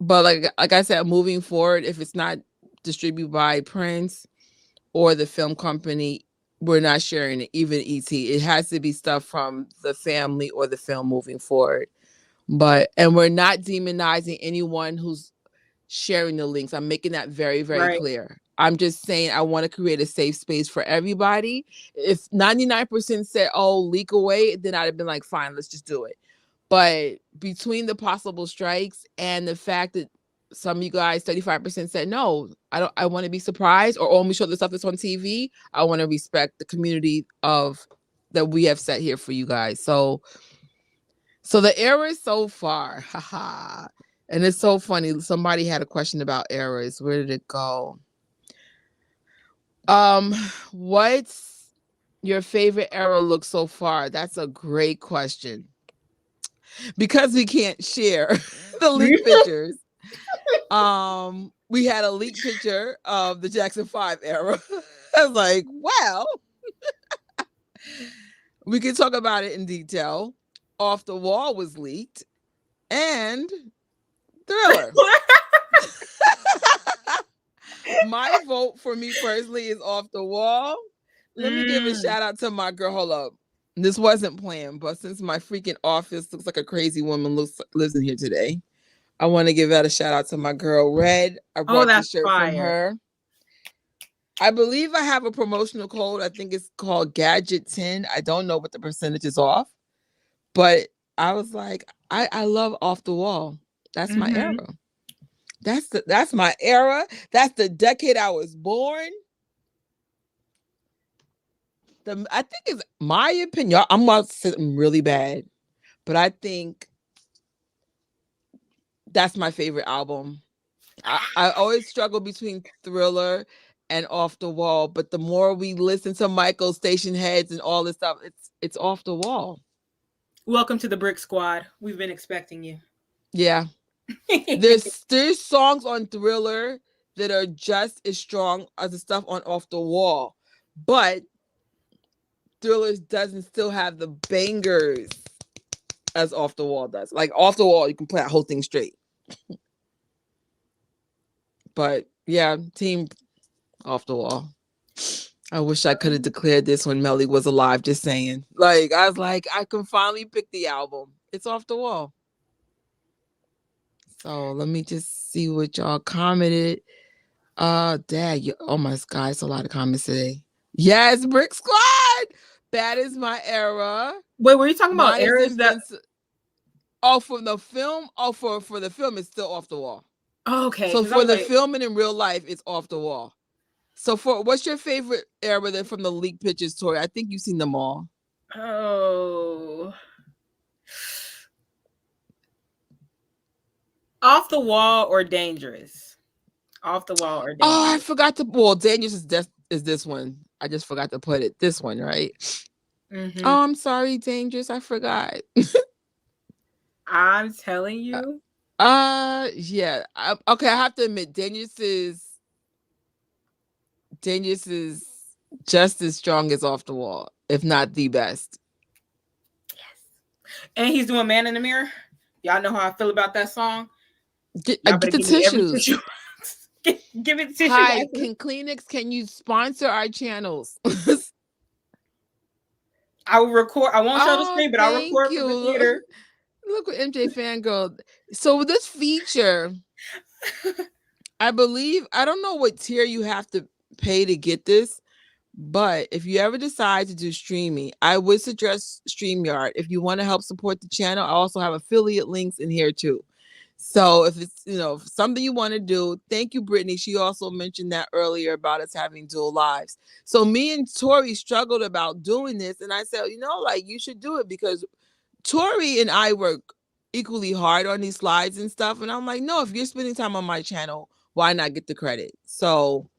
but like I said, moving forward, if it's not distributed by Prince or the film company, we're not sharing it. Even ET, it has to be stuff from the family or the film moving forward. And we're not demonizing anyone who's sharing the links. I'm making that very, very Right. clear. I'm just saying I want to create a safe space for everybody. If 99% said, oh, leak away, then I'd have been like, fine, let's just do it. But between the possible strikes and the fact that some of you guys, 35% said no, I want to be surprised or only show the stuff that's on TV. I want to respect the community of that we have set here for you guys. So the errors so far, haha. And it's so funny. Somebody had a question about errors. Where did it go? Um, what's your favorite era look so far? That's a great question. Because we can't share the leak pictures. We had a leak picture of the Jackson 5 era. I was like, wow. We can talk about it in detail. Off the Wall was leaked, and Thriller. My vote for me personally is Off the Wall. Let me give a shout out to my girl. Hold up. This wasn't planned, but since my freaking office looks like a crazy woman lives in here today, I want to give that a shout out to my girl Red. I Oh, bought this that's shirt from fire. her. I believe I have a promotional code. I think it's called Gadget 10. I don't know what the percentage is off, but I was like, I love Off the Wall. That's my Mm-hmm. era. That's my era. That's the decade I was born. I think it's my opinion. I'm about to say something really bad, but I think that's my favorite album. I always struggle between Thriller and Off the Wall, but the more we listen to Michael Station Heads and all this stuff, it's Off the Wall. Welcome to the Brick Squad. We've been expecting you. Yeah. There's songs on Thriller that are just as strong as the stuff on Off the Wall. But Thriller doesn't still have the bangers as Off the Wall does. Like Off the Wall, you can play that whole thing straight. But yeah, team Off the Wall. I wish I could have declared this when Melly was alive, just saying. Like, I was like, I can finally pick the album. It's Off the Wall. So let me just see what y'all commented. Dad, oh my God, it's a lot of comments today. Yes, Brick Squad. That is my era. Wait, were you talking about Mine is eras that? Oh, from the film. Oh, for the film, it's still Off the Wall. Oh, okay, So because I for was the like, film and in real life, it's Off the Wall. So for what's your favorite era then from the leaked pictures, Tori? I think you've seen them all. oh, Off the Wall or Dangerous? Off the Wall or Oh, I Dangerous? forgot to. Well, Dangerous is this one. I just forgot to put it. This one, right? Mm-hmm. Oh, I'm sorry, Dangerous. I forgot. I'm telling you. Yeah. Okay, I have to admit, Dangerous is just as strong as Off the Wall, if not the best. And he's doing Man in the Mirror. Y'all know how I feel about that song. Get, Y'all better get the give me every tissues. tissue. Give me the tissue Hi, box. can Kleenex? Can you sponsor our channels? I will record. I won't show the Oh, screen, but I'll thank record from the you. theater. Look what MJ fangirl. So with this feature, I believe I don't know what tier you have to pay to get this, but if you ever decide to do streaming, I would suggest StreamYard. If you want to help support the channel, I also have affiliate links in here too. So if it's something you want to do, thank you, Brittany. She also mentioned that earlier about us having dual lives. So me and Tori struggled about doing this, and I said, like you should do it because Tori and I work equally hard on these slides and stuff. And I'm like, no, if you're spending time on my channel, why not get the credit? So,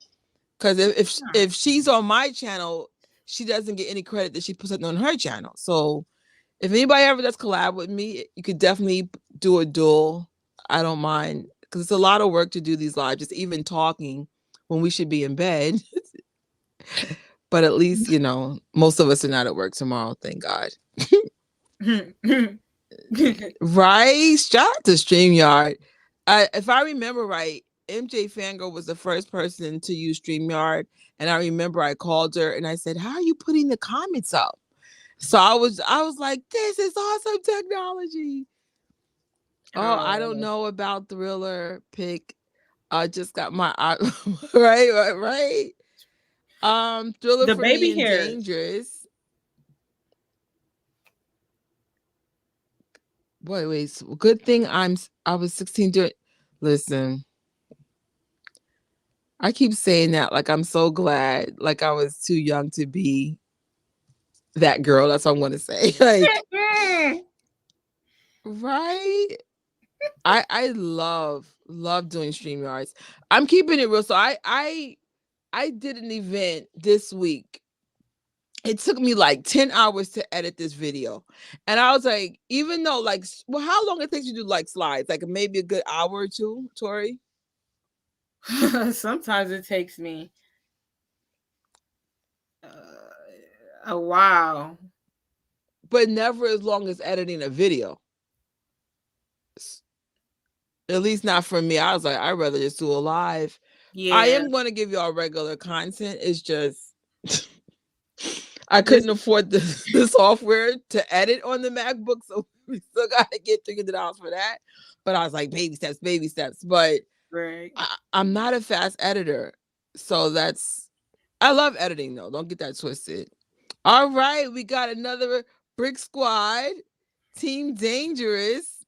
because if she's on my channel, she doesn't get any credit that she puts on her channel. So, if anybody ever does collab with me, you could definitely do a duel. I don't mind because it's a lot of work to do these lives, just even talking when we should be in bed. But at least, most of us are not at work tomorrow, thank God. Right? Shout out to StreamYard. If I remember right, MJ Fangirl was the first person to use StreamYard. And I remember I called her and I said, how are you putting the comments up? So I was like, this is awesome technology. Oh, I don't know about Thriller pick. I just got my right. Thriller The for me baby and hairs. Dangerous. Wait. So good thing I was 16 doing. Listen, I keep saying that like I'm so glad, like I was too young to be that girl. That's what I'm gonna say. Like, right? I love doing StreamYards. I'm keeping it real. So I I did an event this week. It took me like 10 hours to edit this video. And I was like, even though like, well, how long it takes you to do like slides? Like maybe a good hour or two, Tori? Sometimes it takes me a while. But never as long as editing a video. At least not for me. I was like, I'd rather just do a live. Yeah. I am going to give y'all regular content. It's just I This- couldn't afford the software to edit on the MacBook, so we still got to get $300 for that. But I was like, baby steps, baby steps. But right. I'm not a fast editor, so I love editing though. Don't get that twisted. All right, we got another Brick Squad, Team Dangerous.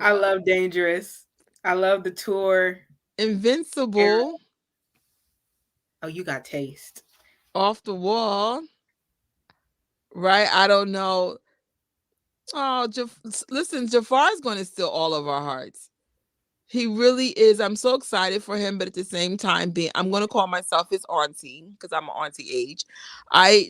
I love Dangerous. I love the tour. Invincible. Oh, you got taste. Off the Wall. Right? I don't know. Oh, listen, Jafar's going to steal all of our hearts. He really is. I'm so excited for him, but at the same time, I'm going to call myself his auntie because I'm an auntie age.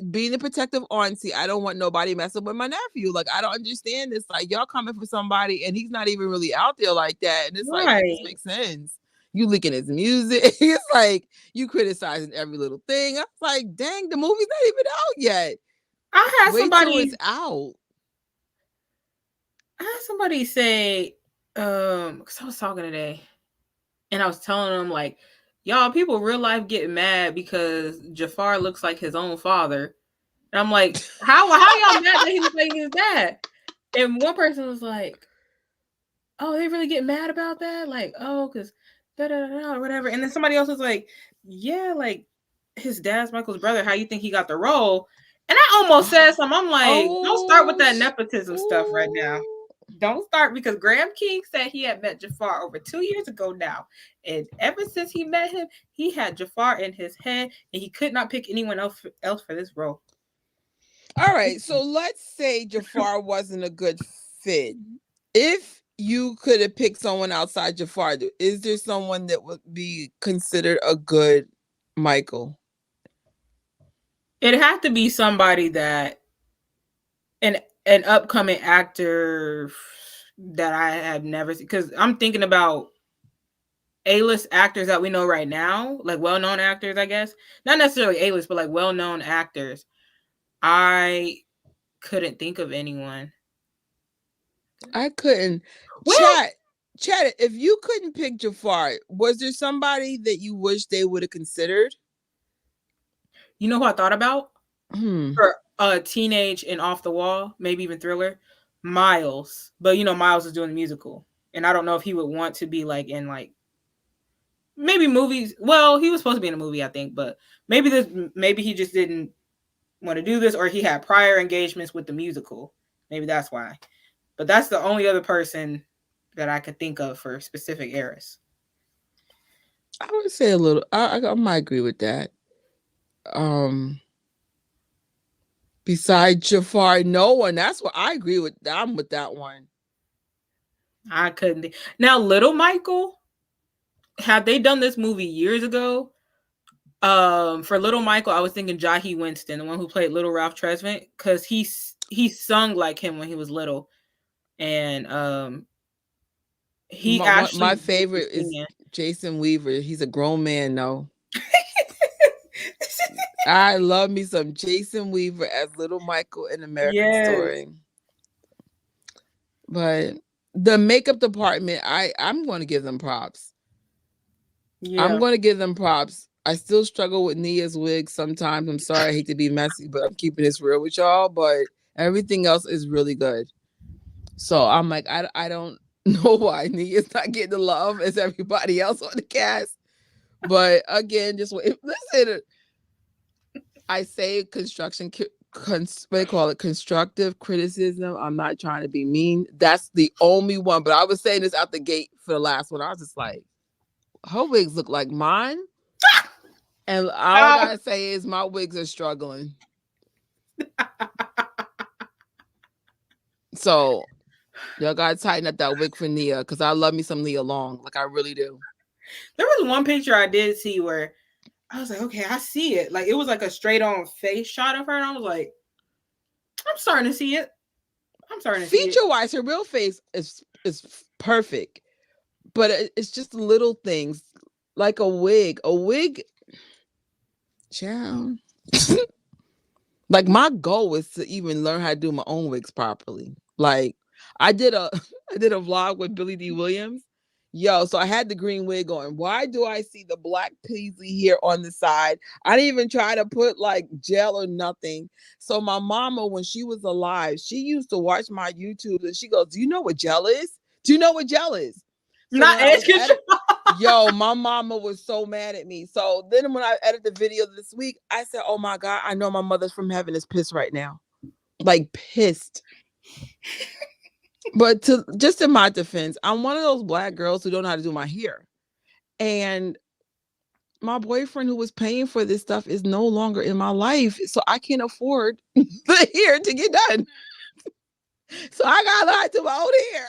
Being the protective auntie, I don't want nobody messing with my nephew. Like, I don't understand this. Like, y'all coming for somebody and he's not even really out there like that. And it's like, this makes sense. You leaking his music. It's like you criticizing every little thing. I'm like, dang, the movie's not even out yet. I had Wait somebody. till it's out. I had somebody say, because I was talking today, and I was telling them like, y'all, people real life get mad because Jaafar looks like his own father, and I'm like, how y'all mad that he looks like his dad? And one person was like, oh, they really get mad about that, like, oh, because da da da or whatever. And then somebody else was like, yeah, like his dad's Michael's brother. How you think he got the role? And I almost said something. I'm like, don't start with that nepotism stuff right now. Don't start, because Graham King said he had met Jaafar over 2 years ago now. And ever since he met him, he had Jaafar in his head and he could not pick anyone else for this role. All right. So let's say Jaafar wasn't a good fit. If you could have picked someone outside Jaafar, is there someone that would be considered a good Michael? It had to be somebody that an upcoming actor that I have never seen, because I'm thinking about A-list actors that we know right now, like well-known actors, I guess. Not necessarily A-list, but like well-known actors. I couldn't think of anyone. I couldn't. Chat, if you couldn't pick Jaafar, was there somebody that you wish they would have considered? You know who I thought about? For Teenage and Off the Wall, maybe even Thriller? Miles. But you know, Miles is doing the musical. And I don't know if he would want to be like in like maybe movies. Well, he was supposed to be in a movie, I think, but maybe he just didn't want to do this, or he had prior engagements with the musical. Maybe that's why. But that's the only other person that I could think of for specific eras. I would say a little. I might agree with that. Besides Jaafar, no one. That's what I agree with. I'm with that one. I couldn't. Now, Little Michael, had they done this movie years ago, for Little Michael, I was thinking Jahi Winston, the one who played Little Ralph Tresvant, because he sung like him when he was little, and he my favorite is Jason Weaver. He's a grown man, though. I love me some Jason Weaver as Little Michael in American Story. But the makeup department, I'm going to give them props. Yeah. I'm going to give them props. I still struggle with Nia's wig sometimes. I'm sorry, I hate to be messy, but I'm keeping this real with y'all. But everything else is really good. So I'm like, I don't know why Nia's not getting the love as everybody else on the cast. But again, just listen. I say constructive criticism. I'm not trying to be mean. That's the only one. But I was saying this out the gate for the last one. I was just like, her wigs look like mine. And all I gotta say is my wigs are struggling. So y'all gotta tighten up that wig for Nia, because I love me some Nia Long. Like, I really do. There was one picture I did see where I was like, okay, I see it. Like it was like a straight on face shot of her, and I was like, I'm starting to see it. I'm starting to see it. Feature wise, her real face is perfect, but it's just little things like a wig. A wig, child. Like my goal is to even learn how to do my own wigs properly. Like I did a I did a vlog with Billy D. Williams. Yo, so I had the green wig on. Why do I see the black paisley here on the side? I didn't even try to put like gel or nothing. So my mama, when she was alive, she used to watch my YouTube and she goes, "Do you know what gel is? Do you know what gel is?" So Not when I was edge control. yo, my mama was so mad at me. So then when I edited the video this week, I said, "Oh my God, I know my mother's from heaven is pissed right now." Like pissed. But to just in my defense, I'm one of those black girls who don't know how to do my hair. And my boyfriend who was paying for this stuff is no longer in my life. So I can't afford the hair to get done. So I got to lie to my own hair.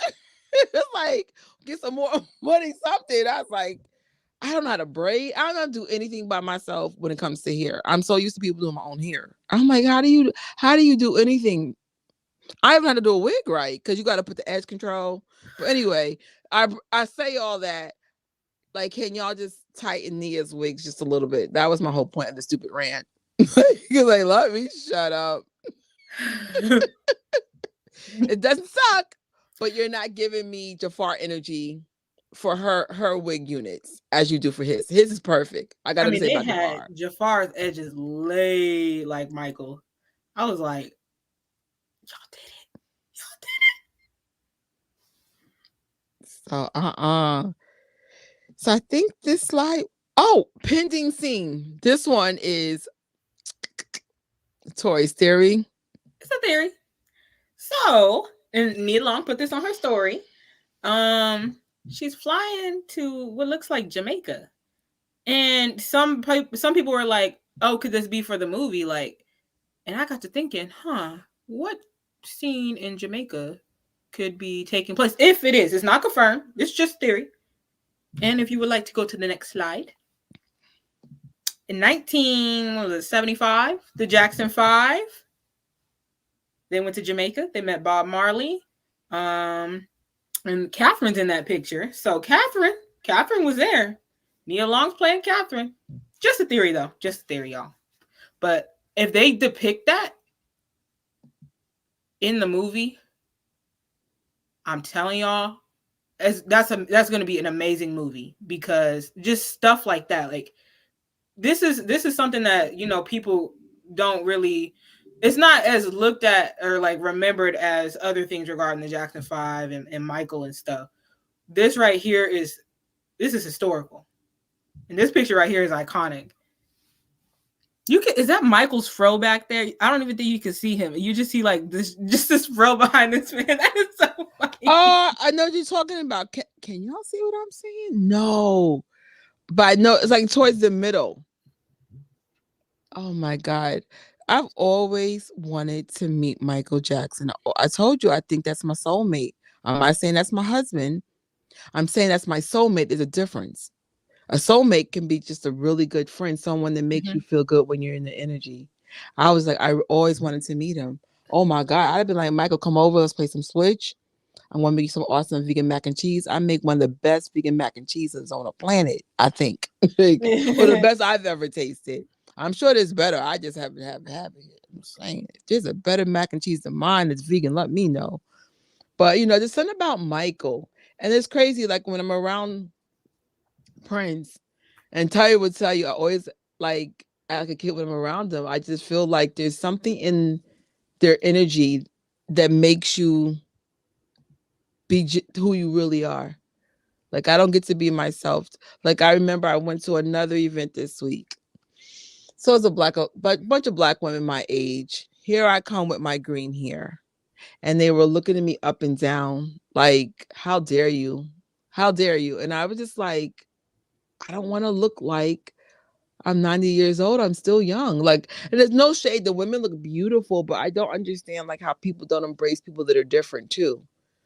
It's like, get some more money, something. I was like, I don't know how to braid. I don't know how to do anything by myself when it comes to hair. I'm so used to people doing my own hair. I'm like, how do you do anything? I haven't had to do a wig right because you got to put the edge control. But anyway, I say all that. Like, can y'all just tighten Nia's wigs just a little bit? That was my whole point of the stupid rant. Because like, let me shut up. It doesn't suck, but you're not giving me Jafar energy for her wig units as you do for his. His is perfect. I got I to mean, say they about had Jafar. Jafar's edges laid like Michael. I was like, y'all did it. So So I think this slide. Oh, pending scene. This one is Tori's theory. It's a theory. So, and Nia Long put this on her story. She's flying to what looks like Jamaica, and some people were like, "Oh, could this be for the movie?" Like, and I got to thinking, what scene in Jamaica could be taking place? If it is, it's not confirmed. It's just theory. And if you would like to go to the next slide, in 1975, the Jackson Five, they went to Jamaica. They met Bob Marley. And Catherine's in that picture. So Catherine was there. Nia Long's playing Catherine. Just a theory, though. Just a theory, y'all. But if they depict that in the movie, I'm telling y'all, that's going to be an amazing movie because just stuff like that. Like this is something that people don't really. It's not as looked at or like remembered as other things regarding the Jackson Five and Michael and stuff. This right here is historical, and this picture right here is iconic. Is that Michael's fro back there? I don't even think you can see him. You just see like this fro behind this man. That is so funny. I know what you're talking about. Can y'all see what I'm saying? No, but no, it's like towards the middle. Oh my God. I've always wanted to meet Michael Jackson. I told you I think that's my soulmate. I'm not saying that's my husband. I'm saying that's my soulmate. There's a difference. A soulmate can be just a really good friend, someone that makes you feel good when you're in the energy. I was like, I always wanted to meet him. Oh my God. I'd have been like, Michael, come over. Let's play some Switch. I want to make some awesome vegan mac and cheese. I make one of the best vegan mac and cheeses on the planet, I think. Or the best I've ever tasted. I'm sure there's better. I just haven't it. I'm saying if there's a better mac and cheese than mine that's vegan, let me know. But there's something about Michael. And it's crazy, like when I'm around Prince, and Ty would tell you, I always like act a kid when I'm around them. I just feel like there's something in their energy that makes you be who you really are. Like I don't get to be myself. Like I remember I went to another event this week. So it's a bunch of black women my age. Here I come with my green hair. And they were looking at me up and down like, how dare you? How dare you? And I was just like, I don't want to look like I'm 90 years old. I'm still young. Like, and there's no shade. The women look beautiful, but I don't understand like how people don't embrace people that are different too.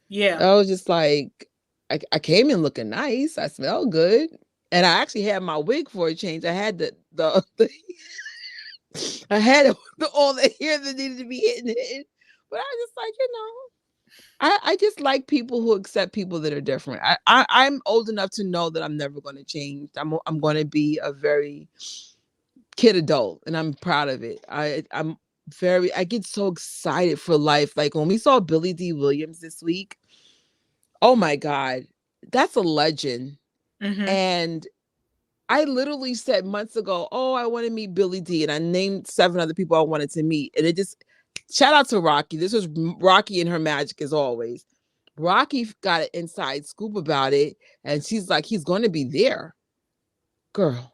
Yeah. I was just like, I came in looking nice. I smell good. And I actually had my wig for a change. I had the ahead of all the hair that needed to be hidden. But I just like, I just like people who accept people that are different. I'm old enough to know that I'm never going to change. I'm going to be a very kid adult, and I'm proud of it. I get so excited for life. Like when we saw Billy D. Williams this week, oh my God, that's a legend. Mm-hmm. And I literally said months ago, oh, I want to meet Billy D. And I named 7 other people I wanted to meet. And it just, shout out to Rocky. This was Rocky and her magic as always. Rocky got an inside scoop about it. And she's like, he's going to be there. Girl.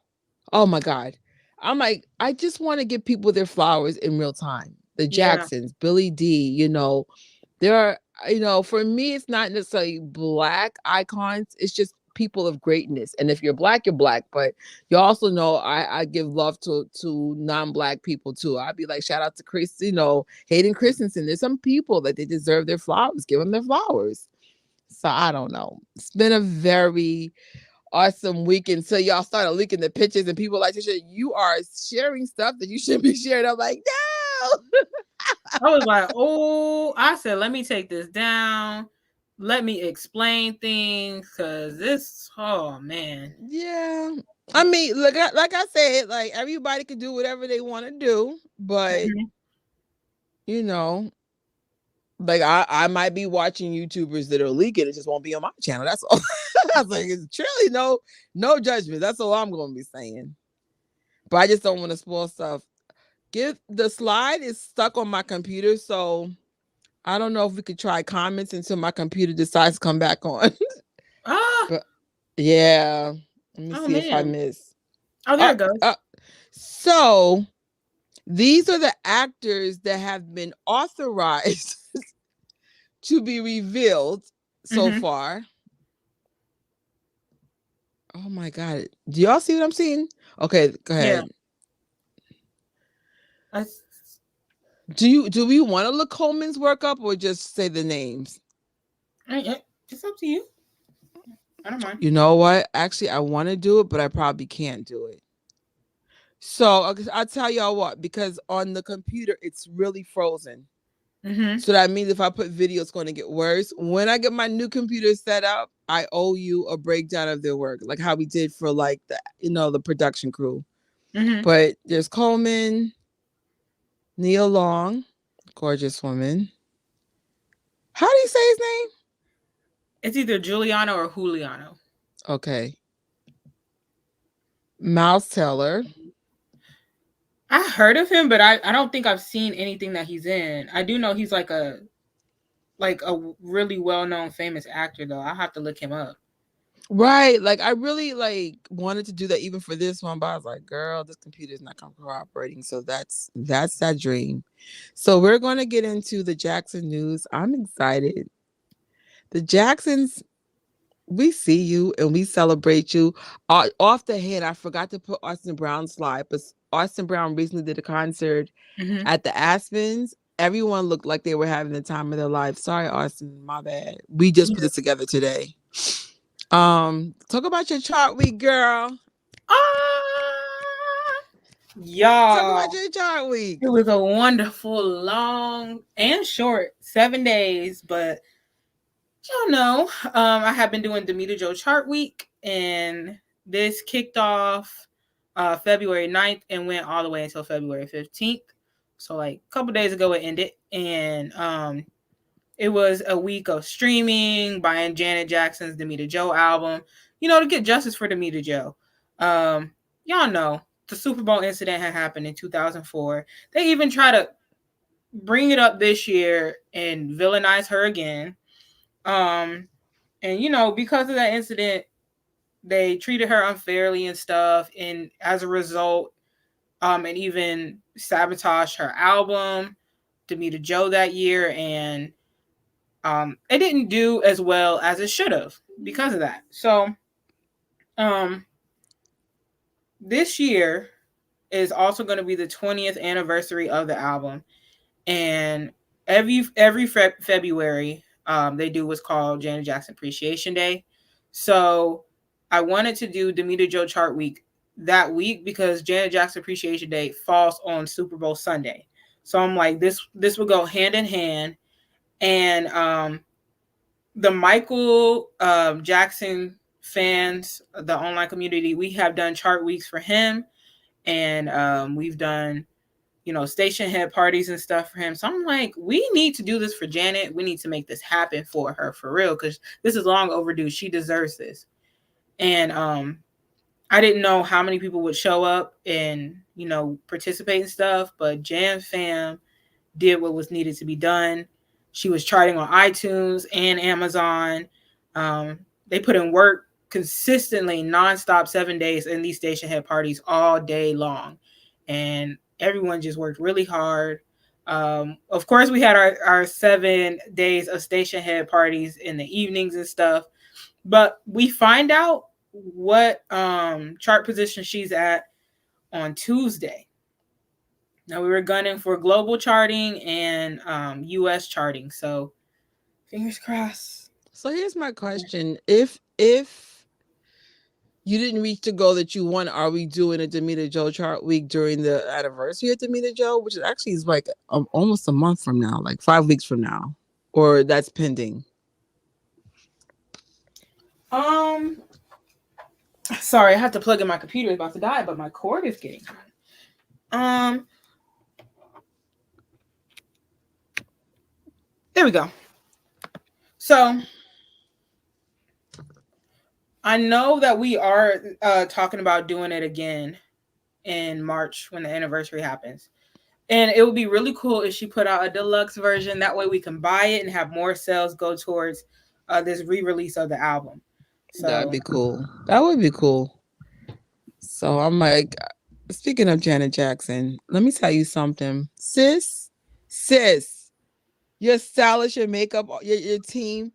Oh my God. I'm like, I just want to give people their flowers in real time. The Yeah. Jacksons, Billy D, there are, for me, it's not necessarily Black icons. It's just people of greatness. And if you're Black, you're Black. But you also know I give love to non-Black people too. I'd be like, shout out to Chris, Hayden Christensen. There's some people that they deserve their flowers. Give them their flowers. So I don't know. It's been a very awesome weekend. So y'all started leaking the pictures and people like to share. You are sharing stuff that you shouldn't be sharing. I'm like, no. I was like, oh, I said, let me take this down. Let me explain things because this, oh man. Yeah. I mean, like I said, like everybody can do whatever they want to do, but Mhm. you know, like I might be watching YouTubers that are leaking. It just won't be on my channel. That's all. I was like, it's truly no judgment. That's all I'm gonna be saying. But I just don't want to spoil stuff. The slide is stuck on my computer, so I don't know if we could try comments until my computer decides to come back on. Ah, But yeah, let me oh see if I man. miss. Oh, there it goes. So these are the actors that have been authorized to be revealed so Mm-hmm. far. Oh my God. Do y'all see what I'm seeing? Okay, go Yeah. ahead. I, Do we want to look Coleman's work up or just say the names? it's up to you. I don't mind. You know what? Actually, I want to do it, but I probably can't do it. So I'll tell y'all what, because on the computer, it's really frozen. Mm-hmm. So that means if I put video, it's going to get worse. When I get my new computer set up, I owe you a breakdown of their work, like how we did for like the production crew. Mm-hmm. But there's Coleman, Neil Long, gorgeous woman. How do you say his name? It's either Giuliano or Juliano. Okay. Miles Teller. I heard of him, but I don't think I've seen anything that he's in. I do know he's like a really well known famous actor though. I'll have to look him up. Right. Like I really like wanted to do that even for this one, but I was like, girl, this computer is not cooperating. So that's that dream. So we're gonna get into the Jackson news. I'm excited. The Jacksons, we see you and we celebrate you. Off the head, I forgot to put Austin Brown's slide, but Austin Brown recently did a concert Mm-hmm. at the Aspens. Everyone looked like they were having the time of their life. Sorry, Austin, my bad. We just put this together today. Talk about your chart week, girl. Talk Y'all, about your chart week. it was a wonderful, long and short 7 days, but y'all know, I have been doing Demita Joe Chart Week, and this kicked off February 9th and went all the way until February 15th. So like a couple days ago it ended, and it was a week of streaming, buying Janet Jackson's Demita Joe album, to get justice for Demita Joe. Y'all know the Super Bowl incident had happened in 2004. They even try to bring it up this year and villainize her again. Um, and because of that incident, they treated her unfairly and stuff. And as a result, and even sabotaged her album, Demita Joe, that year. And it didn't do as well as it should have because of that. So, um, this year is also going to be the 20th anniversary of the album, and every February, they do what's called Janet Jackson Appreciation Day. So, I wanted to do Demita Joe Chart Week that week because Janet Jackson Appreciation Day falls on Super Bowl Sunday. So I'm like, this will go hand in hand. And the Michael Jackson fans, the online community, we have done chart weeks for him, and we've done, station head parties and stuff for him. So I'm like, we need to do this for Janet. We need to make this happen for her for real because this is long overdue. She deserves this. And I didn't know how many people would show up and participate and stuff, but Jan Fam did what was needed to be done. She was charting on iTunes and Amazon. They put in work consistently, nonstop, 7 days in these station head parties all day long, and everyone just worked really hard. Of course, we had our 7 days of station head parties in the evenings and stuff, but we find out what chart position she's at on Tuesday. Now we were gunning for global charting and US charting. So fingers crossed. So here's my question. If you didn't reach the goal that you want, are we doing a Damita Joe chart week during the anniversary of Damita Joe, which is like almost a month from now, like 5 weeks from now, or that's pending? Sorry, I have to plug in my computer. It's about to die, but my cord is getting hot. There we go. So I know that we are talking about doing it again in March when the anniversary happens. And it would be really cool if she put out a deluxe version. That way we can buy it and have more sales go towards this re-release of the album. So that'd be cool. That would be cool. So I'm like, speaking of Janet Jackson, let me tell you something. Sis, your stylist, your makeup, your team.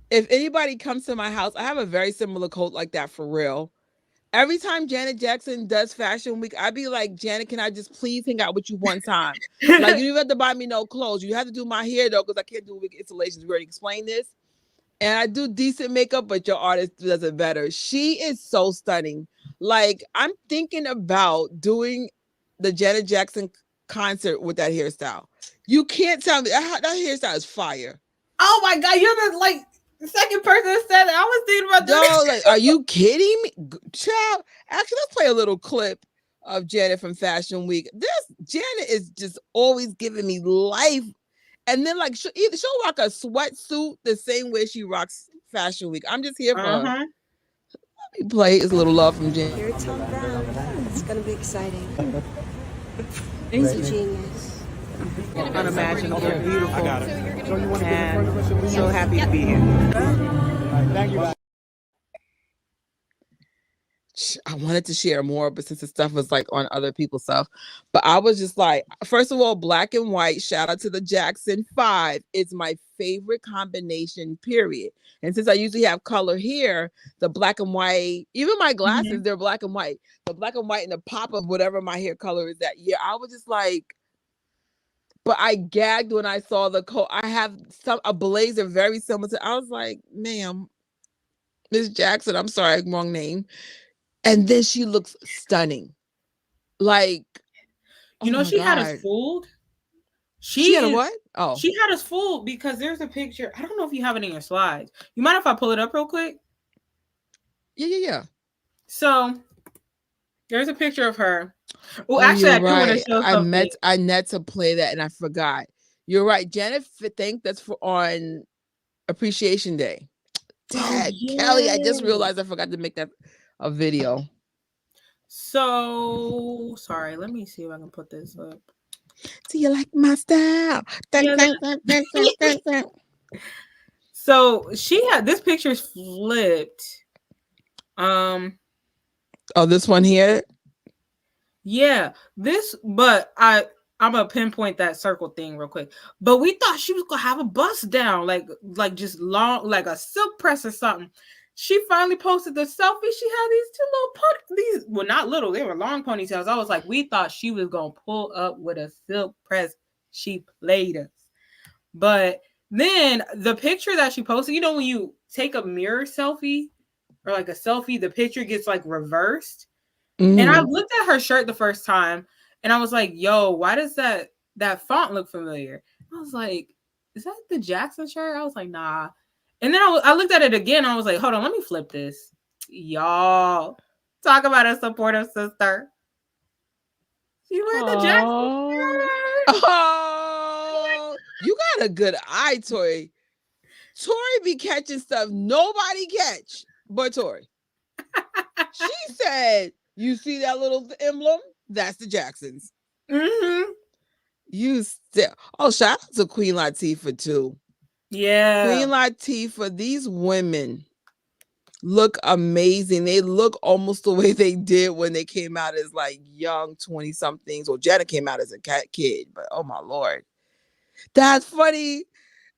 If anybody comes to my house, I have a very similar coat like that for real. Every time Janet Jackson does Fashion Week, I'd be like, Janet, can I just please hang out with you one time? Like, you don't have to buy me no clothes. You have to do my hair, though, because I can't do wig installations. We already explained this. And I do decent makeup, but your artist does it better. She is so stunning. Like, I'm thinking about doing the Janet Jackson concert with that hairstyle. You can't tell me. That hairstyle is fire. Oh, my God. You're the second person that said it. I was thinking about this. No, like, are you kidding me? Child, actually, let's play a little clip of Janet from Fashion Week. Janet is just always giving me life. And then, like, she'll rock a sweatsuit the same way she rocks Fashion Week. I'm just here for her. Let me play It's a Little Love from Janet. Here at Tom Brown. It's going to be exciting. It's a genius. Unimaginable, beautiful. I got it. And so happy to be here. Thank you. I wanted to share more, but since the stuff was like on other people's stuff, but I was just like, first of all, black and white, shout out to the Jackson 5. It's my favorite combination, period. And since I usually have color here, the black and white, even my glasses, they're black and white. The black and white and the pop of whatever my hair color is that year. I was just like, but I gagged when I saw the coat. I have a blazer very similar to, I was like, ma'am, Miss Jackson, I'm sorry, wrong name. And then she looks stunning. Like, she had us fooled. She had a what? Oh. She had us fooled because there's a picture. I don't know if you have it in your slides. You mind if I pull it up real quick? Yeah. So there's a picture of her. Well, actually, I do want to show something. I meant to play that and I forgot. You're right. Janet, think that's on Appreciation Day. Dad, Kelly, I just realized I forgot to make that a video. So sorry. Let me see if I can put this up. Do you like my style? So she had this picture's flipped. Oh, this one here. Yeah, but I'm gonna pinpoint that circle thing real quick. But we thought she was gonna have a bust down, like just long, like a silk press or something. She finally posted the selfie. She had these two little well, not little, they were long ponytails. I was like, we thought she was gonna pull up with a silk press. She played us. But then the picture that she posted, when you take a mirror selfie or like a selfie, the picture gets like reversed. And I Mhm. looked at her shirt the first time, and I was like, "Yo, why does that font look familiar?" I was like, "Is that the Jackson shirt?" I was like, "Nah." And then I looked at it again. I was like, "Hold on, let me flip this." Y'all, talk about a supportive sister. She wearing the Jackson Oh. shirt. Oh, you got a good eye, Tori. Tori be catching stuff nobody catch but Tori. She said, "You see that little emblem? That's the Jacksons." Mm-hmm. You still. Oh, shout out to Queen Latifah too. Yeah. Queen Latifah. These women look amazing. They look almost the way they did when they came out as like young 20 somethings. Well, Janet came out as a kid, but oh my Lord. That's funny.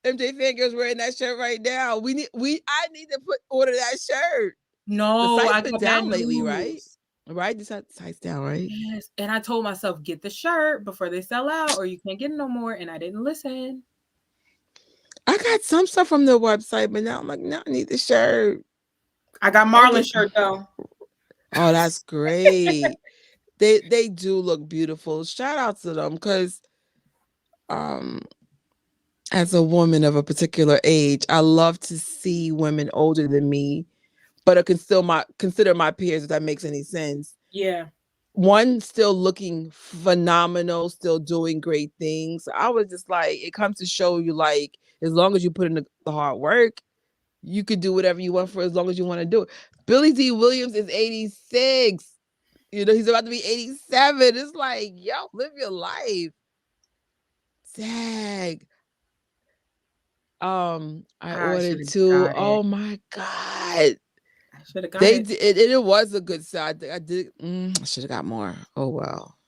MJ Fangirl's wearing that shirt right now. I need to order that shirt. The No, site's I been got bad down lately, right? news. Right? The site's down, right? Yes. And I told myself, get the shirt before they sell out, or you can't get it no more. And I didn't listen. I got some stuff from the website, but now I'm like, no, I need the shirt. I got Marlon's shirt though. Oh, that's great. They do look beautiful. Shout out to them because um as a woman of a particular age, I love to see women older than me, but can still consider my peers, if that makes any sense. Yeah. One still looking phenomenal, still doing great things. I was just like, it comes to show you, like, as long as you put in the hard work, you could do whatever you want for as long as you want to do it. Billy D. Williams is 86. He's about to be 87. It's like, yo, live your life. Dag. I I should ordered have 2. got it. Oh my God. I should have got They it. did it was a good side. I did I should have got more. Oh well.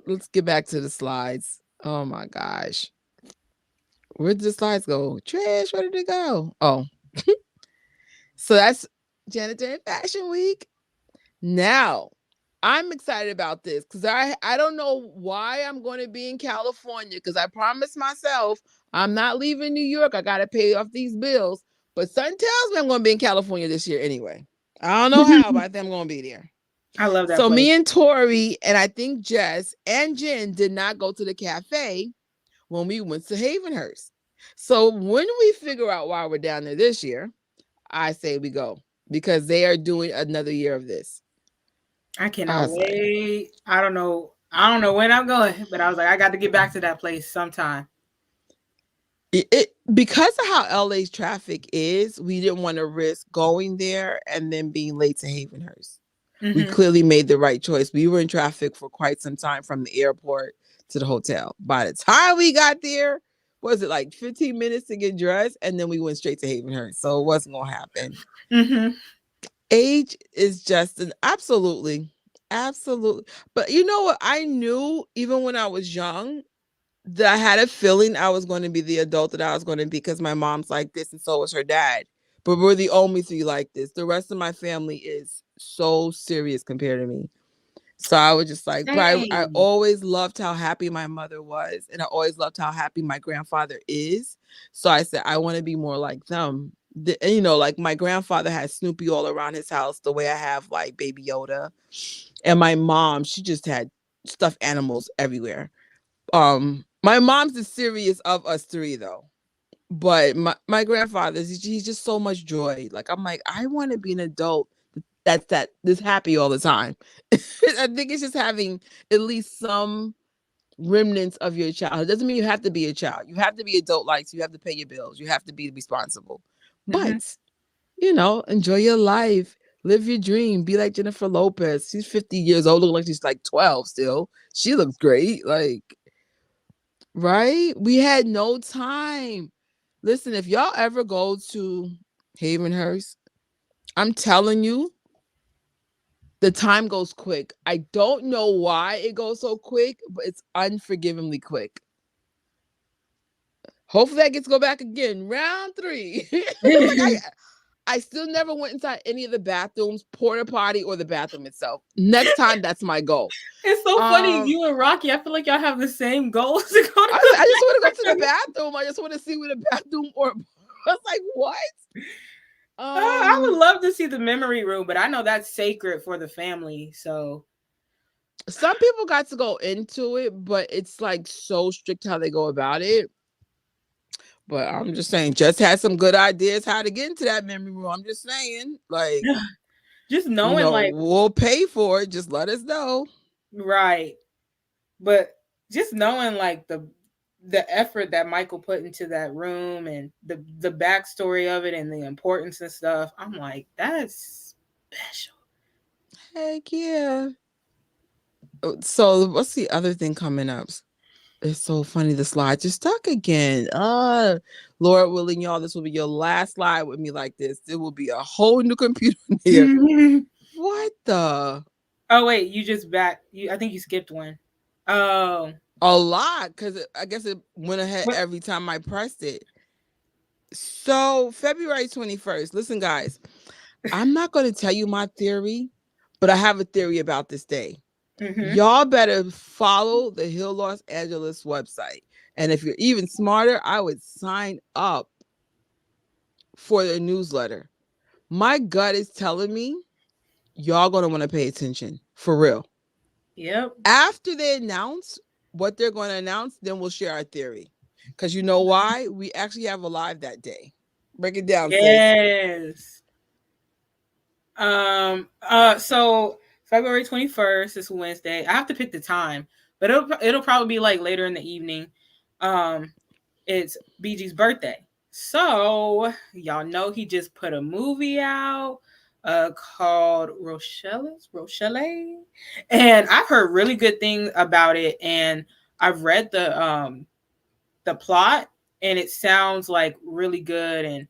Let's get back to the slides. Oh my gosh. Where did the slides go? Trish, where did it go? Oh. So that's Janitor Fashion Week. Now, I'm excited about this because I don't know why I'm going to be in California because I promised myself I'm not leaving New York. I got to pay off these bills. But something tells me I'm going to be in California this year anyway. I don't know how, but I think I'm going to be there. I love that So place. me and Tori and I think Jess and Jen did not go to the cafe when we went to Havenhurst. So when we figure out why we're down there this year, I say we go because they are doing another year of this. I cannot wait. I don't know when I'm going, but I was like, I got to get back to that place sometime. Because of how LA's traffic is, we didn't want to risk going there and then being late to Havenhurst. Mm-hmm. We clearly made the right choice. We were in traffic for quite some time from the airport to the hotel. By the time we got there, was it like 15 minutes to get dressed? And then we went straight to Havenhurst. So it wasn't going to happen. Mm-hmm. Age is just an absolutely. But you know what? I knew even when I was young that I had a feeling I was going to be the adult that I was going to be because my mom's like this and so was her dad. But we're the only 3 like this. The rest of my family is so serious compared to me. So I was just like, but I always loved how happy my mother was. And I always loved how happy my grandfather is. So I said, I want to be more like them. Like my grandfather had Snoopy all around his house the way I have like Baby Yoda. And my mom, she just had stuffed animals everywhere. My mom's the serious of us 3 though. But my grandfather, he's just so much joy. Like I'm like, I want to be an adult that's happy all the time. I think it's just having at least some remnants of your childhood. It doesn't mean you have to be a child. You have to be adult like, so you have to pay your bills. You have to be responsible. Mm-hmm. But enjoy your life. Live your dream. Be like Jennifer Lopez. She's 50 years old, looking like she's like 12 still. She looks great. Like, right? We had no time. Listen, if y'all ever go to Havenhurst, I'm telling you, the time goes quick. I don't know why it goes so quick, but it's unforgivingly quick. Hopefully I get to go back again. Round 3. I still never went inside any of the bathrooms, porta potty, or the bathroom itself. Next time, that's my goal. It's so funny. You and Rocky, I feel like y'all have the same goals to go to. I just want to go to the bathroom. I just want to see where the bathroom or I was like, what? I would love to see the memory room, but I know that's sacred for the family. So Some people got to go into it, but it's like so strict how they go about it. But I'm just saying, just had some good ideas how to get into that memory room. I'm just saying, like, just knowing, like, we'll pay for it. Just let us know. right. But just knowing, like, the effort that Michael put into that room and the backstory of it and the importance and stuff, I'm like, that's special. Heck yeah. So what's the other thing coming up? It's so funny. The slides are stuck again. Lord willing, y'all, this will be your last slide with me like this. There will be a whole new computer here. What the? Oh wait, you just back. I think you skipped one. Oh, a lot, because I guess it went ahead every time I pressed it. So February 21st. Listen, guys, I'm not going to tell you my theory, but I have a theory about this day. Y'all better follow the Hill Los Angeles website. And if you're even smarter, I would sign up for their newsletter. My gut is telling me y'all going to want to pay attention for real. Yep. After they announce what they're going to announce, then we'll share our theory. Because you know why? We actually have a live that day. Break it down, yes. So February 21st is Wednesday. I have to pick the time, but it'll probably be like later in the evening. It's BG's birthday. So y'all know he just put a movie out called Rochelle, and I've heard really good things about it, and I've read the plot, and it sounds like really good. And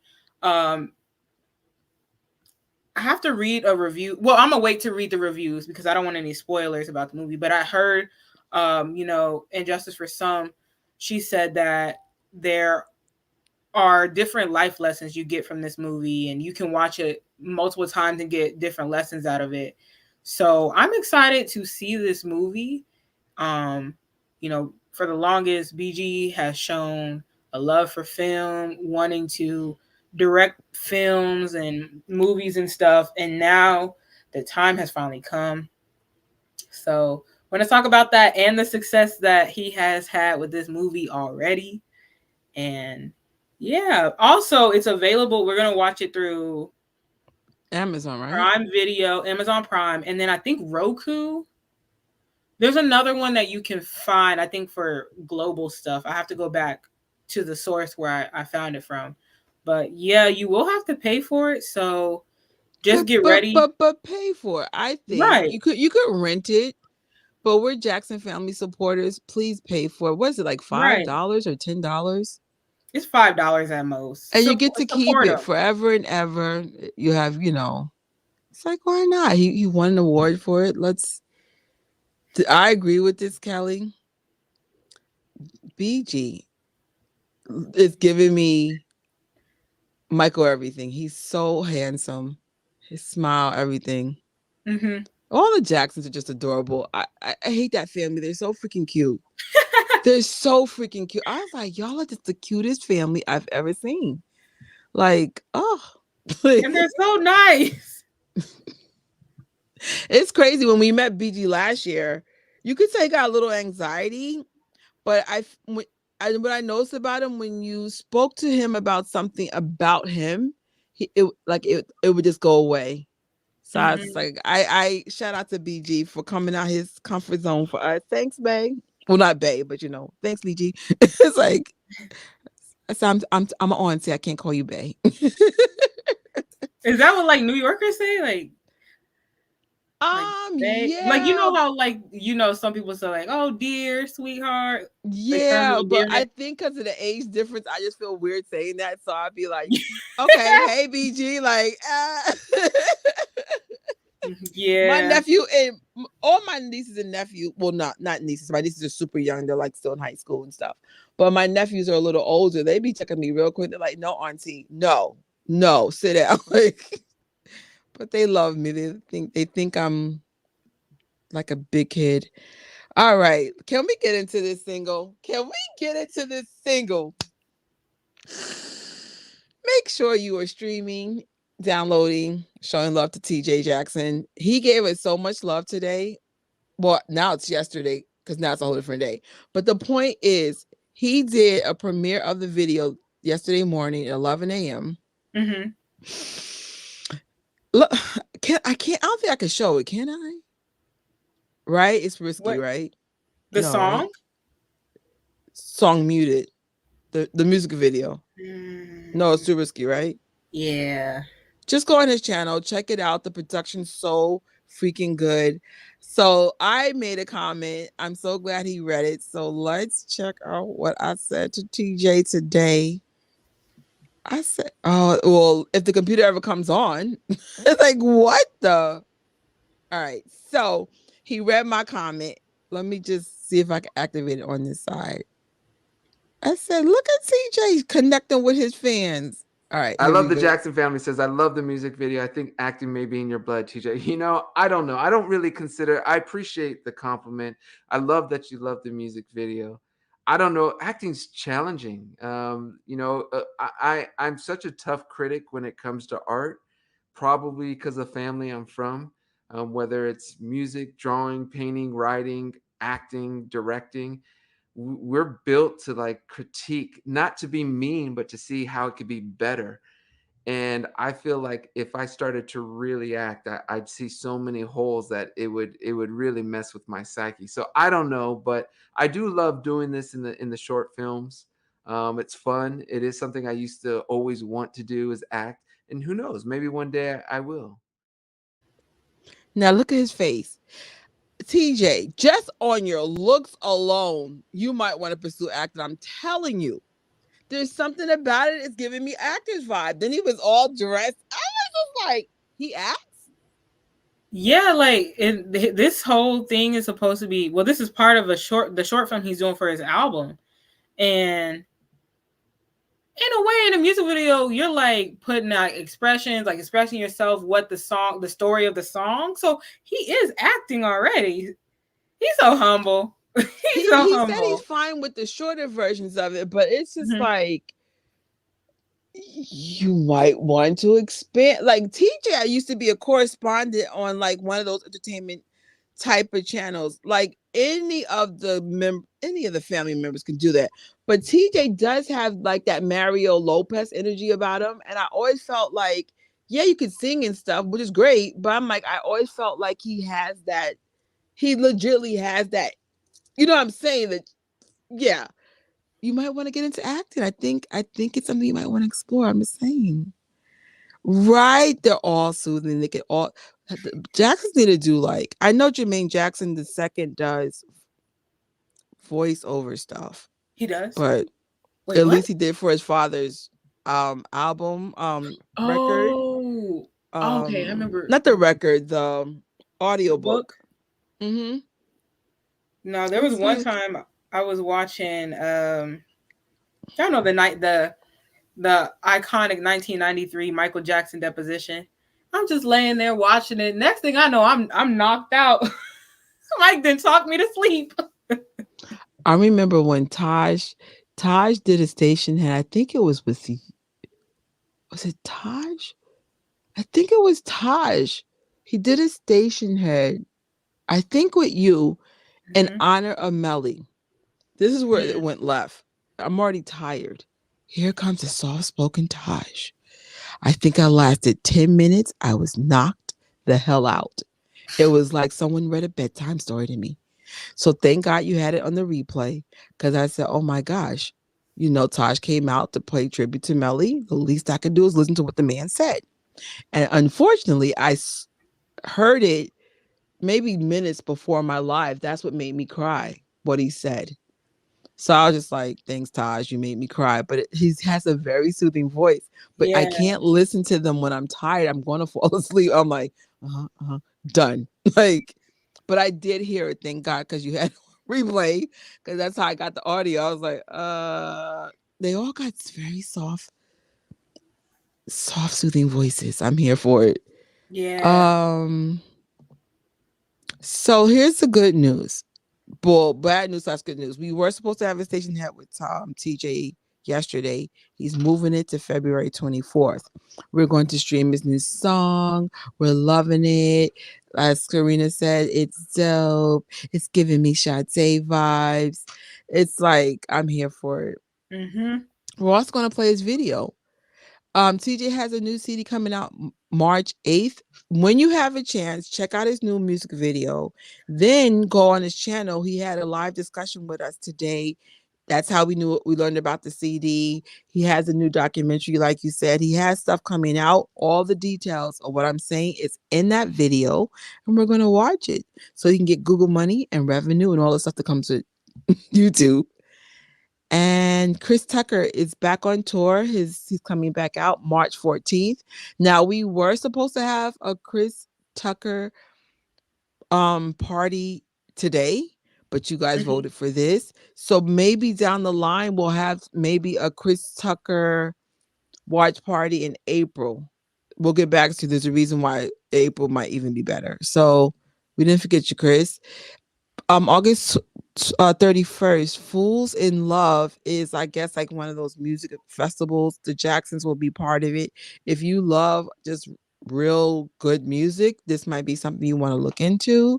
I have to read a review. Well, I'm gonna wait to read the reviews because I don't want any spoilers about the movie. But I heard, in Justice for Some, she said that there are different life lessons you get from this movie, and you can watch it multiple times and get different lessons out of it. So I'm excited to see this movie. For the longest, BG has shown a love for film, wanting to direct films and movies and stuff, and now the time has finally come. So we're going to talk about that and the success that he has had with this movie already. And yeah, also it's available. We're going to watch it through Amazon, right? Prime Video, Amazon Prime, and then I think Roku. There's another one that you can find, I think, for global stuff. I have to go back to the source where I found it from. But yeah, you will have to pay for it. So just get ready. But pay for it. I think right. You could rent it, but we're Jackson family supporters. Please pay for it. What is it, like $5 or $10? It's $5 at most. And you get to keep it forever and ever. You have, it's like, why not? He won an award for it. I agree with this, Kelly. BG is giving me Michael everything. He's so handsome. His smile, everything. All the Jacksons are just adorable. I hate that family. They're so freaking cute. They're so freaking cute. I was like, y'all are just the cutest family I've ever seen. Like, oh. And they're so nice. It's crazy. When we met BG last year, you could say he got a little anxiety, but what I noticed about him, when you spoke to him about something about him, it would just go away. So I was like, I shout out to BG for coming out his comfort zone for us. Thanks, babe. Well, not babe, but thanks, BG. It's like, I'm an auntie. I can't call you babe. Is that what like New Yorkers say? Like yeah. Like how some people say like, oh dear, sweetheart. Yeah, but I think because of the age difference, I just feel weird saying that. So I'd be like, okay, hey BG, like yeah. My nephew and all my nieces and nephews, well, not nieces, my nieces are super young, they're like still in high school and stuff. But my nephews are a little older. They be checking me real quick. They're like, no, auntie, no, sit down. Like, but they love me. They think I'm like a big kid. All right. Can we get into this single? Make sure you are streaming downloading, showing love to TJ Jackson. He gave us so much love today. Well, now it's yesterday because now it's a whole different day. But the point is, he did a premiere of the video yesterday morning at 11 a.m. Mm-hmm. Look, I don't think I can show it, can I? Right? It's risky, What, right? the No, right? song? Song muted. The music video. No, it's too risky, right? Yeah. Just go on his channel, check it out. The production's so freaking good. So I made a comment. I'm so glad he read it. So let's check out what I said to TJ today. I said, oh, well, if the computer ever comes on, it's like, what the? All right. So he read my comment. Let me just see if I can activate it on this side. I said, look at TJ connecting with his fans. All right. I love the Jackson family says, I love the music video. I think acting may be in your blood, TJ. You know, I don't know. I don't really consider, I appreciate the compliment. I love that you love the music video. I don't know. Acting's challenging. I'm such a tough critic when it comes to art, probably because of the family I'm from, whether it's music, drawing, painting, writing, acting, directing. We're built to like critique, not to be mean, but to see how it could be better. And I feel like if I started to really act, I'd see so many holes that it would really mess with my psyche. So I don't know, but I do love doing this in the short films. It's fun. It is something I used to always want to do, is act. And who knows, maybe one day I will. Now look at his face. TJ, just on your looks alone, you might want to pursue acting. I'm telling you. There's something about it. It's giving me actor's vibe. Then he was all dressed. I was just like, he acts? Yeah, like this whole thing is supposed to be, well, this is part of the short film he's doing for his album. And in a way, in a music video, you're like putting out expressions, like expressing yourself, what the story of the song. So he is acting already. He's so humble. He said he's fine with the shorter versions of it, but it's just like, you might want to expand. Like TJ, I used to be a correspondent on like one of those entertainment type of channels. Like any of the family members can do that, but TJ does have like that Mario Lopez energy about him, and I always felt like, yeah, you could sing and stuff, which is great, but I'm like, I always felt like he legitimately has that. You know what I'm saying? That, yeah, you might want to get into acting. I think it's something you might want to explore. I'm just saying. Right? They're all soothing. They can all. Jacksons need to do like, I know Jermaine Jackson II does voiceover stuff. He does? But at least he did for his father's album record. Oh, okay, I remember. Not the record, the audiobook. Mm-hmm. No, there was one time I was watching I don't know, the iconic 1993 Michael Jackson deposition. I'm just laying there watching it. Next thing I know, I'm knocked out. Mike then talked me to sleep. I remember when Taj did a station head. I think it was with was it Taj? I think it was Taj. He did a station head, I think with you, in honor of Melly. This is where it went left. I'm already tired. Here comes a soft-spoken Taj. I think I lasted 10 minutes. I was knocked the hell out. It was like someone read a bedtime story to me. So thank God you had it on the replay, because I said, oh my gosh, Taj came out to play tribute to Melly. The least I could do is listen to what the man said. And unfortunately, I heard it maybe minutes before my live. That's what made me cry, what he said. So I was just like, thanks, Taj, you made me cry. But he has a very soothing voice. But I can't listen to them when I'm tired. I'm going to fall asleep. I'm like, done. Like, but I did hear it, thank God, because you had replay, because that's how I got the audio. I was like, they all got very soft, soothing voices. I'm here for it. Yeah. So here's the good news. Well, bad news, that's good news. We were supposed to have a station head with TJ yesterday. He's moving it to February 24th. We're going to stream his new song. We're loving it. As Karina said, it's dope. It's giving me Sade vibes. It's like I'm here for it. Mhm. We're also going to play his video. TJ has a new CD coming out March 8th. When you have a chance, check out his new music video. Then go on his channel. He had a live discussion with us today. That's how we learned about the CD. He has a new documentary, like you said. He has stuff coming out. All the details of what I'm saying is in that video, and we're gonna watch it so you can get Google money and revenue and all the stuff that comes with YouTube. And Chris Tucker is back on tour. He's coming back out March 14th. Now we were supposed to have a Chris Tucker party today, but you guys Mhm. voted for this. So maybe down the line we'll have maybe a Chris Tucker watch party in April. We'll get back to there's a reason why April might even be better. So we didn't forget you, Chris. August 31st, Fools in Love is, I guess, like one of those music festivals. The Jacksons will be part of it. If you love just real good music, this might be something you want to look into.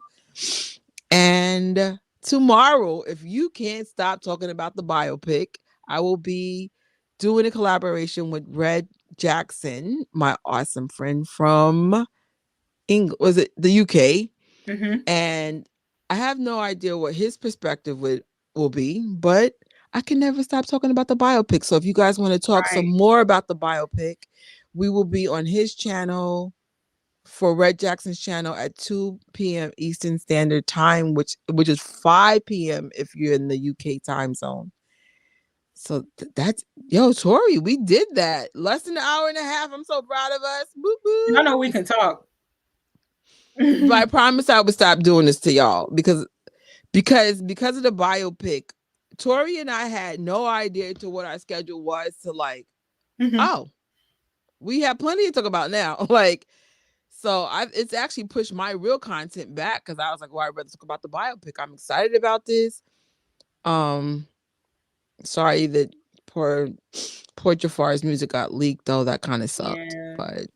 And tomorrow, if you can't stop talking about the biopic, I will be doing a collaboration with Red Jackson, my awesome friend from was it the UK? Mhm. And I have no idea what his perspective will be, but I can never stop talking about the biopic. So if you guys want to talk some Right. more about the biopic, we will be on his channel for Red Jackson's channel at 2 p.m. Eastern Standard Time, which is 5 p.m. if you're in the UK time zone. So that's Tori, we did that. Less than an hour and a half. I'm so proud of us. Boop I know boop. we can talk. But I promise I would stop doing this to y'all because of the biopic. Tori and I had no idea to what our schedule was to like, Mhm. oh, we have plenty to talk about now. Like, so it's actually pushed my real content back because I was like, well, I'd rather talk about the biopic. I'm excited about this. Um, sorry that poor Jafar's music got leaked though. That kind of sucked. Yeah. But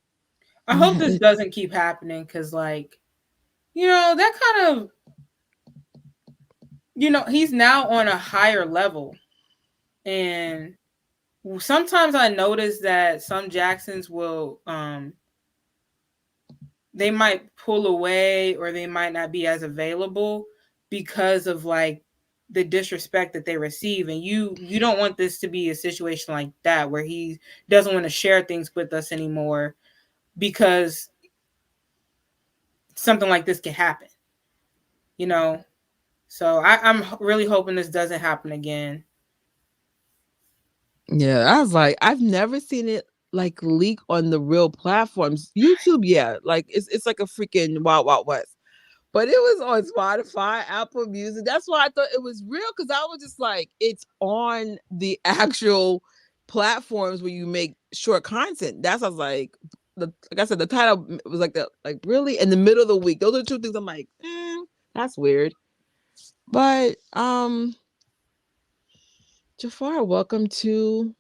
I hope this doesn't keep happening because, like, that kind of, he's now on a higher level. And sometimes I notice that some Jacksons will, they might pull away or they might not be as available because of like the disrespect that they receive. And you don't want this to be a situation like that where he doesn't want to share things with us anymore because something like this can happen, you know. So I'm really hoping this doesn't happen again. yeah, I was like, I've never seen it like leak on the real platforms. YouTube, yeah, like it's like a freaking wild wild west. But it was on Spotify, Apple Music. That's why I thought it was real because I was just like, it's on the actual platforms where you make short content. That's I was like, like I said, the title was like really in the middle of the week. Those are two things I'm like, that's weird. But Jafar, welcome to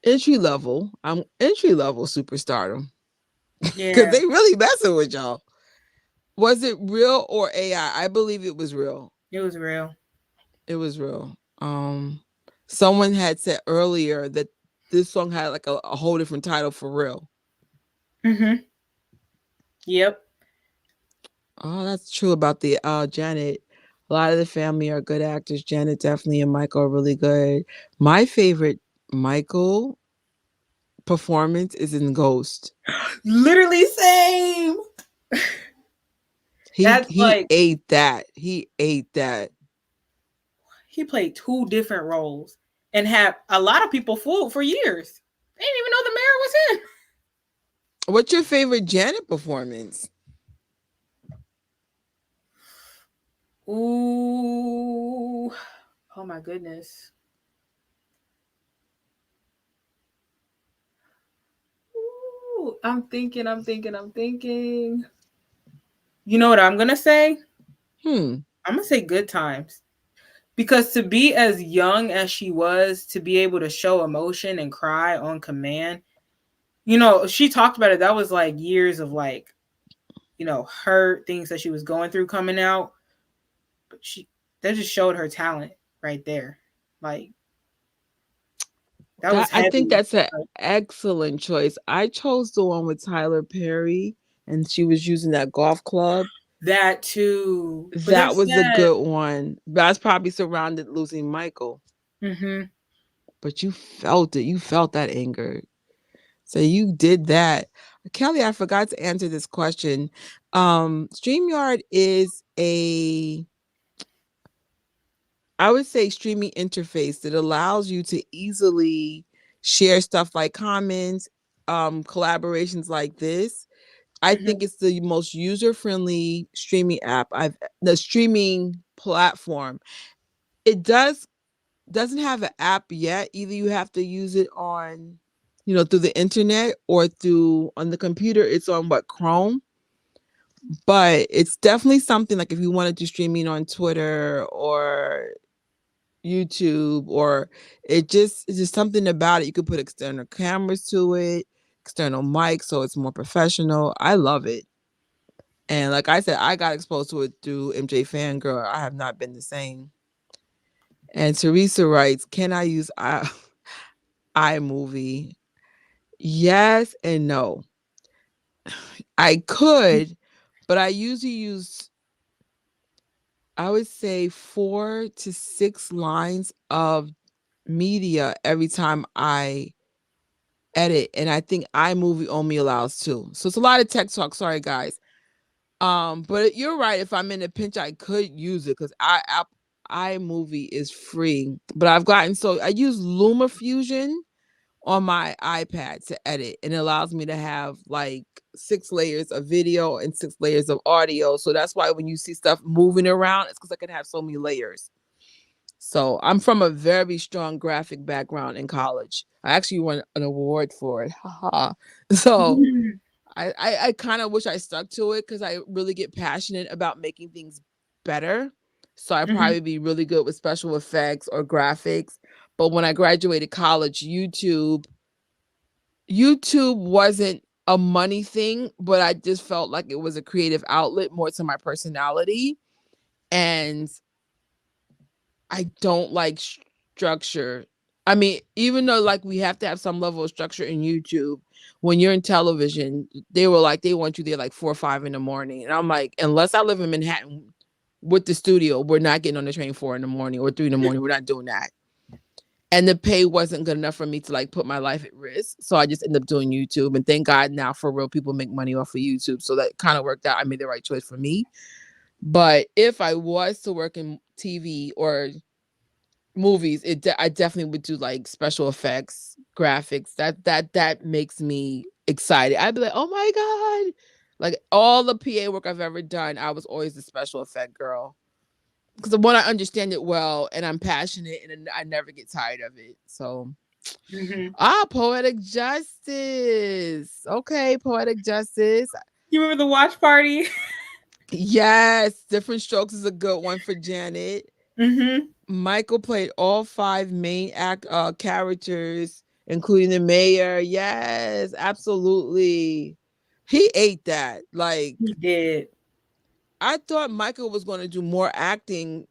entry level superstardom because Yeah, they really messing with y'all. Was it real or AI? I believe it was real. it was real. It was real. Someone had said earlier that this song had like a whole different title for real. Mhm. Yep. Oh, that's true about the Janet. A lot of the family are good actors. Janet definitely and Michael are really good. My favorite Michael performance is in Ghost. Literally same. He That's he like ate that. He ate that. he played two different roles and had a lot of people fooled for years. They didn't even know the mayor was him. What's your favorite Janet performance? Ooh. Oh my goodness. Ooh, I'm thinking. You know what I'm gonna say? Hmm. I'm gonna say Good Times. because to be as young as she was, to be able to show emotion and cry on command, she talked about it. That was like years of like, her things that she was going through coming out. But that just showed her talent right there. Like, that was I think heavy. that's an excellent choice. I chose the one with Tyler Perry, and she was using that golf club. That too. But That that's was a sad. good one. That's probably surrounded losing Michael, Mm-hmm. but you felt it. You felt that anger. So you did that. Kelly, I forgot to answer this question. StreamYard is I would say, streaming interface that allows you to easily share stuff like comments, collaborations like this. I Mm-hmm. think it's the most user-friendly streaming the streaming platform. It doesn't have an app yet. Either you have to use it on, through the internet or through on the computer. It's on Chrome. But it's definitely something like if you want to do streaming on Twitter or YouTube, or it's just something about it. You could put external cameras to it, external mics, so it's more professional. I love it. And like I said, I got exposed to it through MJ Fangirl. I have not been the same. And Teresa writes, can I use iMovie? Yes and no. I could, but I usually use, I would say, 4 to 6 lines of media every time I edit, and I think iMovie only allows 2. So it's a lot of tech talk. Sorry, guys. But you're right. If I'm in a pinch, I could use it because iMovie is free. But I use LumaFusion on my iPad to edit, and it allows me to have like 6 layers of video and 6 layers of audio. So that's why when you see stuff moving around, it's because I can have so many layers. So I'm from a very strong graphic background in college. I actually won an award for it. Haha. So I kind of wish I stuck to it because I really get passionate about making things better. So I'd Mm-hmm. probably be really good with special effects or graphics. But when I graduated college, YouTube wasn't a money thing, but I just felt like it was a creative outlet more to my personality. And I don't like structure. I mean, even though like we have to have some level of structure in YouTube, when you're in television, they were like they want you there like 4 or 5 in the morning, and I'm like, unless I live in Manhattan with the studio, we're not getting on the train 4 in the morning or 3 in the morning. We're not doing that. And the pay wasn't good enough for me to like put my life at risk, so I just ended up doing YouTube. And thank God now for real, people make money off of YouTube, so that kind of worked out. I made the right choice for me. But if I was to work in TV or movies, I definitely would do like special effects, graphics. That makes me excited. I'd be like, oh my god, like all the PA work I've ever done, I was always the special effect girl because the one I understand it well and I'm passionate and I never get tired of it. So Mm-hmm. poetic justice. Okay, poetic justice. You remember the watch party? Yes, different strokes is a good one for Janet. Mm-hmm. Michael played all 5 main characters, including the mayor. Yes, absolutely. He ate that. Like, He did. I thought Michael was going to do more acting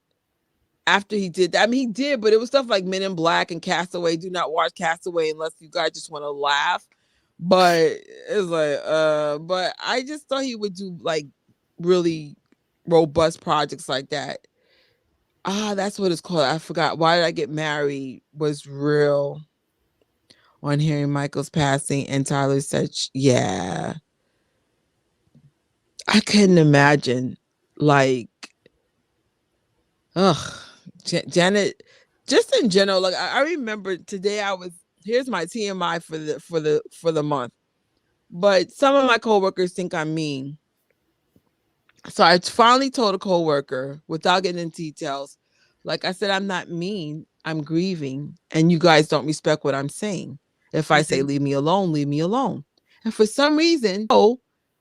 after he did that. I mean, he did, but it was stuff like Men in Black and Castaway. Do not watch Castaway unless you guys just want to laugh. But it's like, but I just thought he would do like really robust projects like that. That's what it's called. I forgot. Why Did I Get Married was real on hearing Michael's passing, and Tyler said, yeah. I couldn't imagine. Like, ugh, Janet, just in general, like I remember today here's my TMI for the month. But some of my coworkers think I'm mean. So I finally told a coworker, without getting into details, like I said, I'm not mean. I'm grieving, and you guys don't respect what I'm saying. If I say leave me alone, leave me alone. And for some reason,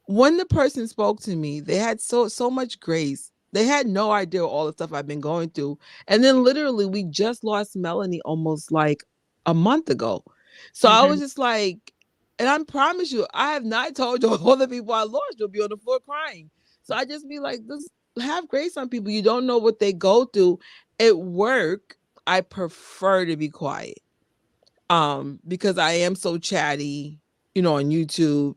when the person spoke to me, they had so much grace They had no idea all the stuff I've been going through. And then literally we just lost Melanie almost like a month ago. So I was Mhm. just like, and I promise you, I have not told you all the people I lost. You'll be on the floor crying. So I just be like, this, have grace on people. You don't know what they go through. At work, I prefer to be quiet. Because I am so chatty, on YouTube,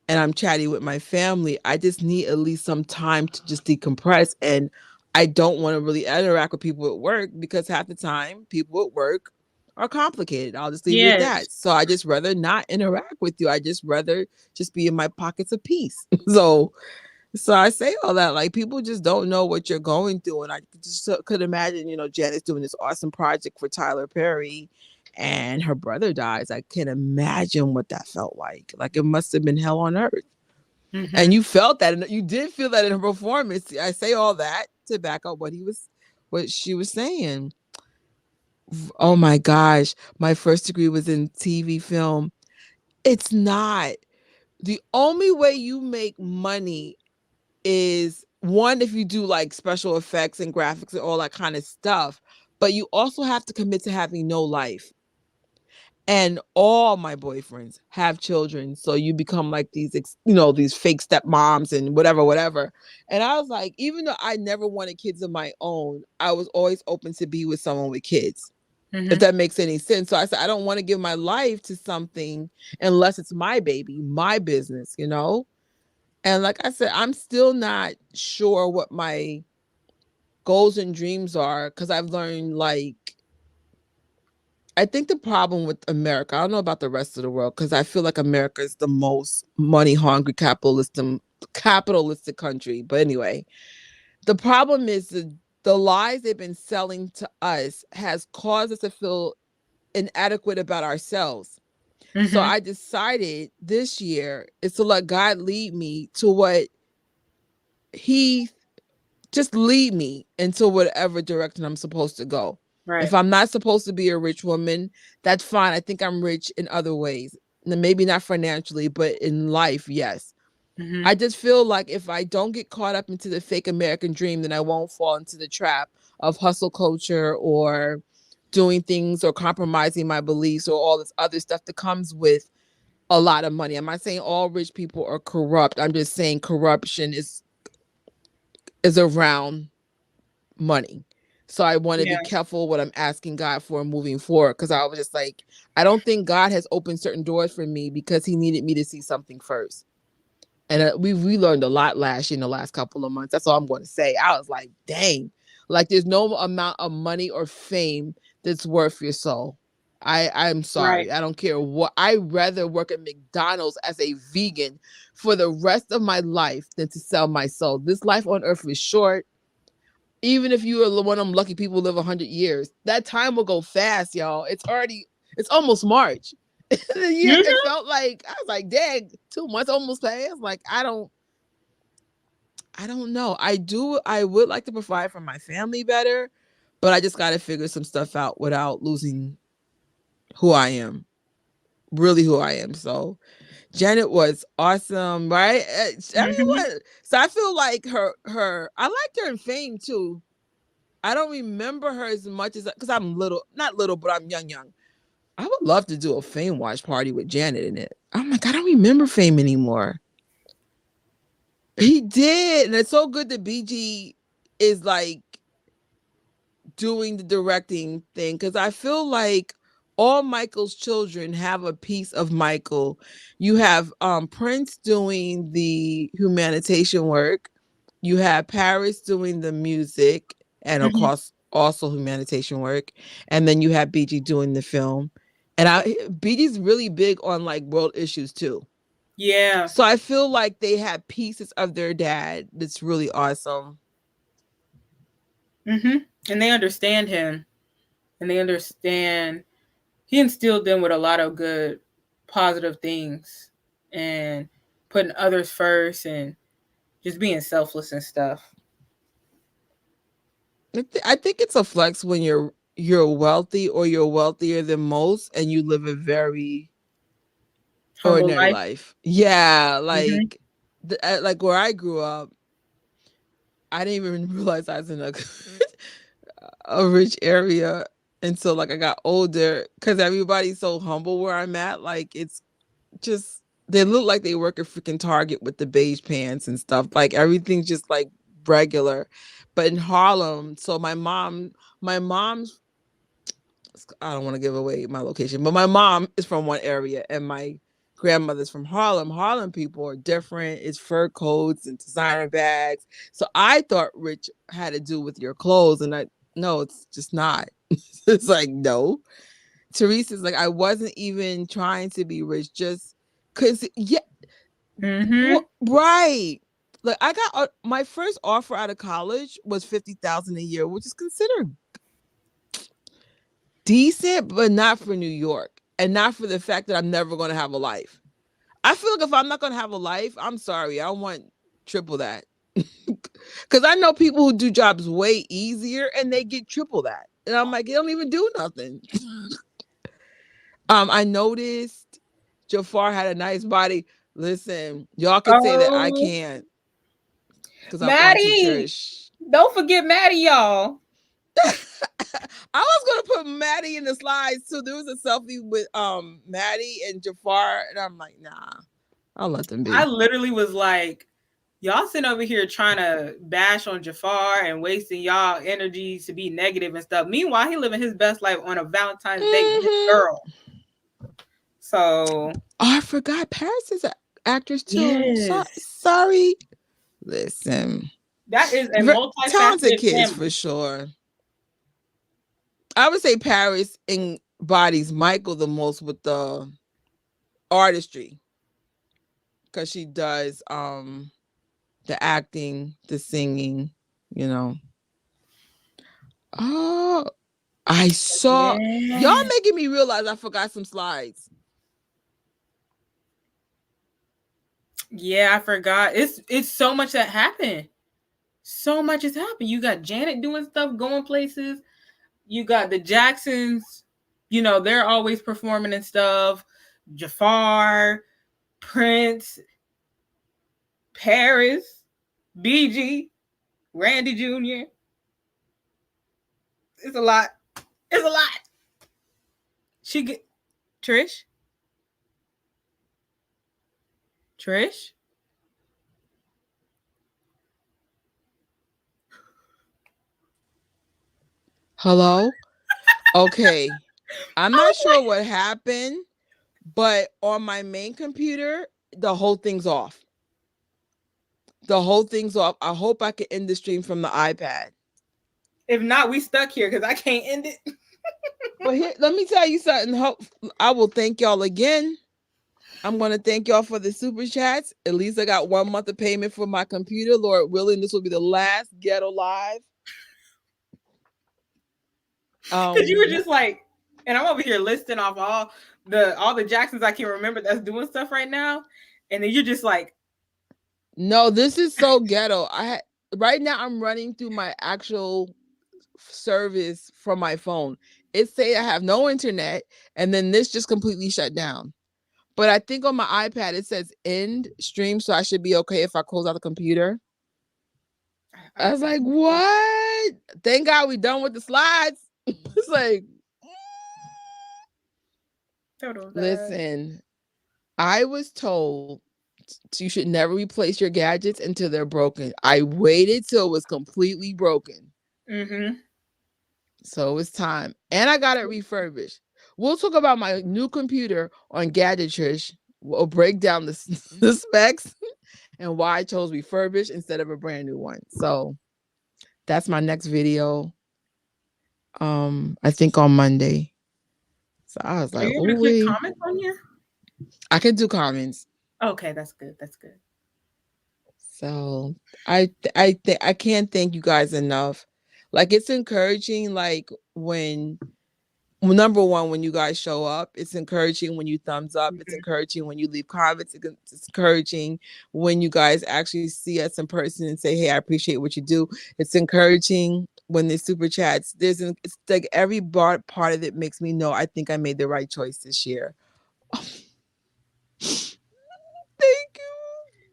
and I'm chatty with my family. I just need at least some time to just decompress. And I don't want to really interact with people at work because half the time people at work are complicated. I'll just leave it at Yes. that. So I just rather not interact with you. I just rather just be in my pockets of peace. So I say all that, like, people just don't know what you're going through. And I just could imagine, Janet's doing this awesome project for Tyler Perry and her brother dies. I can imagine what that felt like. Like, it must have been hell on earth. And Mhm. you felt that, and you did feel that in her performance. I say all that to back up what she was saying. Oh my gosh, my first degree was in TV film. It's not. The only way you make money is, one, if you do like special effects and graphics and all that kind of stuff, but you also have to commit to having no life. And all my boyfriends have children, so you become like these fake stepmoms and whatever. And I was like, even though I never wanted kids of my own, I was always open to be with someone with kids, if Mhm. that makes any sense. So I said, I don't want to give my life to something unless it's my baby, my business. And like I said, I'm still not sure what my goals and dreams are, because I've learned, like, I think the problem with America, I don't know about the rest of the world, because I feel like America is the most money hungry capitalistic country. But anyway, the problem is the lies they've been selling to us has caused us to feel inadequate about ourselves. So Mhm. I decided this year is to let God lead me to what he just lead me into whatever direction I'm supposed to go. If Right. I'm not supposed to be a rich woman, that's fine. I think I'm rich in other ways. Maybe not financially, but in life, yes. Mhm. I just feel like if I don't get caught up into the fake American dream, then I won't fall into the trap of hustle culture or doing things or compromising my beliefs or all this other stuff that comes with a lot of money. I'm not saying all rich people are corrupt. I'm just saying corruption is around money. So I want to be Yeah. careful what I'm asking God for moving forward, because I was just like, I don't think God has opened certain doors for me because he needed me to see something first. And we learned a lot last year, in the last couple of months. That's all I'm going to say. I was like, dang, like, there's no amount of money or fame that's worth your soul. I'm Right. sorry. I don't care what. I'd rather work at McDonald's as a vegan for the rest of my life than to sell my soul. This life on earth is short. Even if you are one of them lucky people who live 100 years, that time will go fast, y'all. It's almost March. The year, it Mhm. felt like, I was like, dang, 2 months almost passed. Like, I don't know. I would like to provide for my family better, but I just got to figure some stuff out without losing who I am, really who I am. So Janet was awesome, right? Mhm. Everyone. So I feel like I liked her in Fame too. I don't remember her as much as, because I'm little, not little, but I'm young. I would love to do a Fame watch party with Janet in it. I'm like, I don't remember Fame anymore. He did, and it's so good that BG is like doing the directing thing, because I feel like all Michael's children have a piece of Michael. You have Prince doing the humanitarian work. You have Paris doing the music and of Mhm. course also humanitarian work, and then you have BG doing the film. And BG's really big on like world issues too. Yeah. So I feel like they have pieces of their dad that's really awesome. Mhm. And they understand him, and they understand he instilled them with a lot of good, positive things, and putting others first, and just being selfless and stuff. I think it's a flex when you're wealthy or you're wealthier than most and you live a very Humble ordinary life. life. Yeah, Mhm. like like where I grew up, I didn't even realize I was in a rich area until like I got older, because everybody's so humble where I'm at. Like it's just, they look like they work at freaking Target with the beige pants and stuff. Like everything's just like regular. But in Harlem, so my mom's, I don't want to give away my location, but my mom is from one area and my grandmother's from Harlem. Harlem people are different. It's fur coats and designer bags. So I thought rich had to do with your clothes, and I no, it's just not. It's like no. Teresa's like, I wasn't even trying to be rich, just cause yeah, Mm-hmm. right. Like I got my first offer out of college was 50,000 a year, which is considered decent, but not for New York, and not for the fact that I'm never going to have a life. I feel like if I'm not going to have a life, I'm sorry, I want triple that. Because I know people who do jobs way easier and they get triple that, and I'm like, they don't even do nothing. I noticed Jafar had a nice body. Listen, y'all can say that I Oh, can't, because I'm Auntie Maddie. Trish. Don't forget Maddie, y'all. I was gonna put Maddie in the slides too. There was a selfie with Maddie and Jafar, and I'm like, nah, I'll let them I be. literally was like, y'all sitting over here trying to bash on Jafar and wasting y'all energy to be negative and stuff. Meanwhile, he living his best life on a Valentine's date with his Hmm. girl. So Oh, I forgot Paris is an actress too. yes, Sorry. Listen, that is a talented multifaceted kids for family. sure. I would say Paris embodies Michael the most with the artistry, because she does the acting, the singing, you know. Oh, I saw y'all Yeah, making me realize I forgot some slides. yeah, I forgot. It's so much that happened. So much has happened. You got Janet doing stuff, going places. You got the Jacksons. You know they're always performing and stuff. Jafar, Prince, Paris, BG, Randy Jr. It's a lot. It's a lot. She get Trish. Trish. Hello? Okay. I'm I not was sure what happened, but on my main computer, the whole thing's off. The whole thing's off. I hope I can end the stream from the iPad. if not, we stuck here because I can't end it. But here, let me tell you something. I will thank y'all again. I'm going to thank y'all for the super chats. At least I got 1 month of payment for my computer. Lord willing, this will be the last ghetto live. Because you were just like, and I'm over here listing off all the Jacksons I can remember that's doing stuff right now, and then you're just like, No, this is so ghetto. Right now I'm running through my actual service from my phone. It say I have no internet, and then this just completely shut down. But I think on my iPad it says end stream, so I should be okay if I close out the computer. I was like, what? Thank God we done with the slides. It's like, listen, I was told you should never replace your gadgets until they're broken. I waited till it was completely broken. mm-hmm. So it's time. And I got it refurbished. We'll talk about my new computer on Gadgetrish. We'll break down the specs and why I chose refurbished instead of a brand new one. So that's my next video. I think on Monday. So I was Are like, you able oh to click wait. comments on here? I can do comments. Okay, that's good. That's good. So I can't thank you guys enough. Like it's encouraging, like when number one, when you guys show up, it's encouraging when you thumbs up, it's encouraging when you leave comments, it's encouraging when you guys actually see us in person and say, hey, I appreciate what you do. It's encouraging when there's super chats. It's like every part of it makes me know I think I made the right choice this year. Thank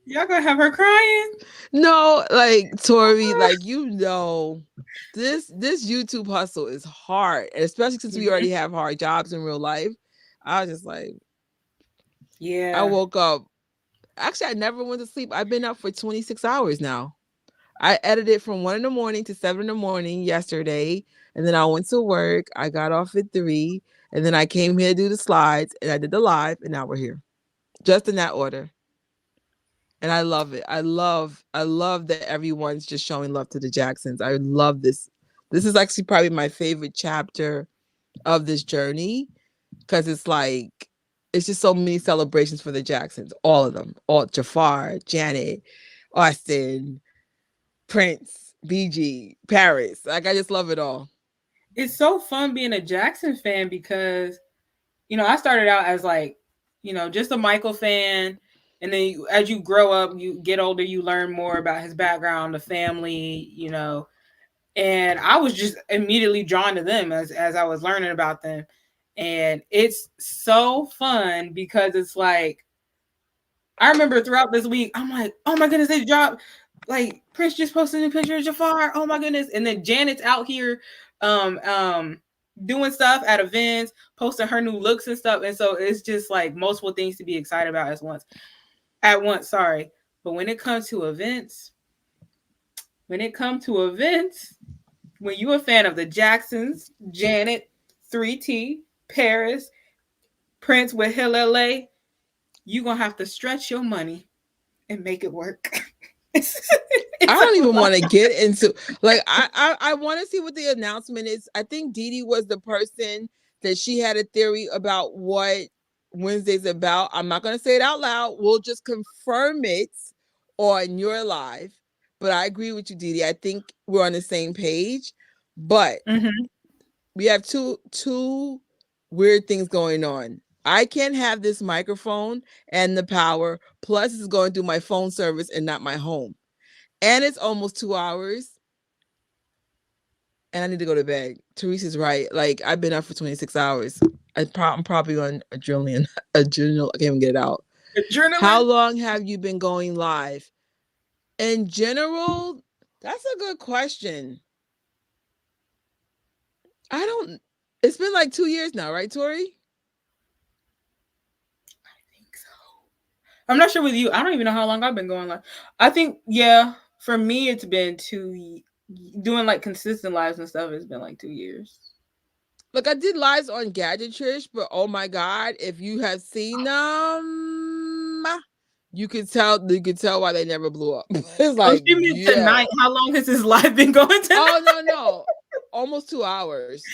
you. Y'all gonna have her crying? No, like Tori, like this YouTube hustle is hard, and especially since we already have hard jobs in real life. I was just like, I Yeah. woke up. Actually, I never went to sleep. I've been up for 26 hours now. I edited from 1 in the morning to 7 in the morning yesterday, and then I went to work. I got off at 3, and then I came here to do the slides, and I did the live, and now we're here, just in that order. And I love it. I love that everyone's just showing love to the Jacksons. I love this. This is actually probably my favorite chapter of this journey, because it's just so many celebrations for the Jacksons. All of them. All Jaafar, Janet, Austin, Prince, BG, Paris. Like, I just love it all. It's so fun being a Jackson fan because, I started out as like, just a Michael fan. And then as you grow up, you get older, you learn more about his background, the family, and I was just immediately drawn to them as I was learning about them. And it's so fun because it's like, I remember throughout this week, I'm like, oh my goodness, they dropped, like, Prince just posted a new picture of Jaafar. Oh my goodness. And then Janet's out here um um doing stuff at events, posting her new looks and stuff. And so it's just like multiple things to be excited about at once, sorry. But when it comes to events, when you're a fan of the Jacksons, Janet, 3T, Paris, Prince with Hill LA, you're gonna have to stretch your money and make it work. I don't even want to get into, like, I want to see what the announcement is. I think Dee Dee was the person that she had a theory about what Wednesday's about. I'm not going to say it out loud. We'll just confirm it on your live. But I agree with you, Dee Dee. I think we're on the same page. But we have two weird things going on. I can't have this microphone and the power, plus it's going through my phone service and not my home. And it's almost 2 hours. And I need to go to bed. Teresa's right. Like, I've been up for 26 hours. I'm probably on adrenaline. I can't even get it out. Adrenaline? How long have you been going live? In general, that's a good question. It's been like 2 years now, right, Tori? I think so. I'm not sure with you. I don't even know how long I've been going live. I think, yeah, for me, it's been doing like consistent lives and stuff. It's been like 2 years. Look, I did lives on Gadgetrish, but oh my God, if you have seen them, you could tell why they never blew up. It's like, tonight. How long has this live been going tonight? Oh, no. Almost 2 hours.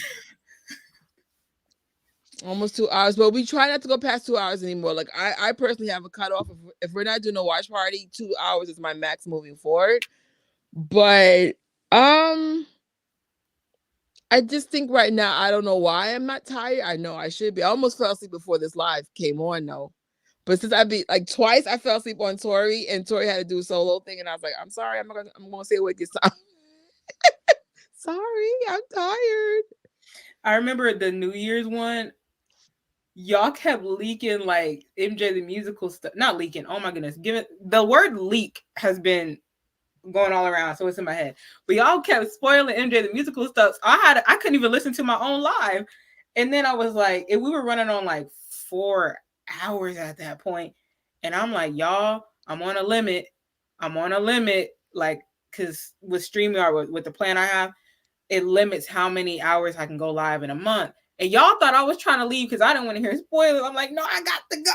Almost 2 hours, but we try not to go past 2 hours anymore. Like, I personally have a cutoff. If we're not doing a watch party, 2 hours is my max moving forward. But I just think right now, I don't know why I'm not tired. I know I should be. I almost fell asleep before this live came on, though. But since like twice, I fell asleep on Tori, and Tori had to do a solo thing, and I was like, I'm sorry, I'm gonna stay awake this time. Sorry, I'm tired. I remember the New Year's one. Y'all kept leaking like MJ the musical stuff. Not leaking. Oh my goodness. The word leak has been going all around, so it's in my head. But y'all kept spoiling MJ the musical stuff. So I couldn't even listen to my own live. And then I was like, we were running on like 4 hours at that point. And I'm like, y'all, I'm on a limit. Like, because with StreamYard, with the plan I have, it limits how many hours I can go live in a month. And y'all thought I was trying to leave because I didn't want to hear spoilers. I'm like, no, I got to go.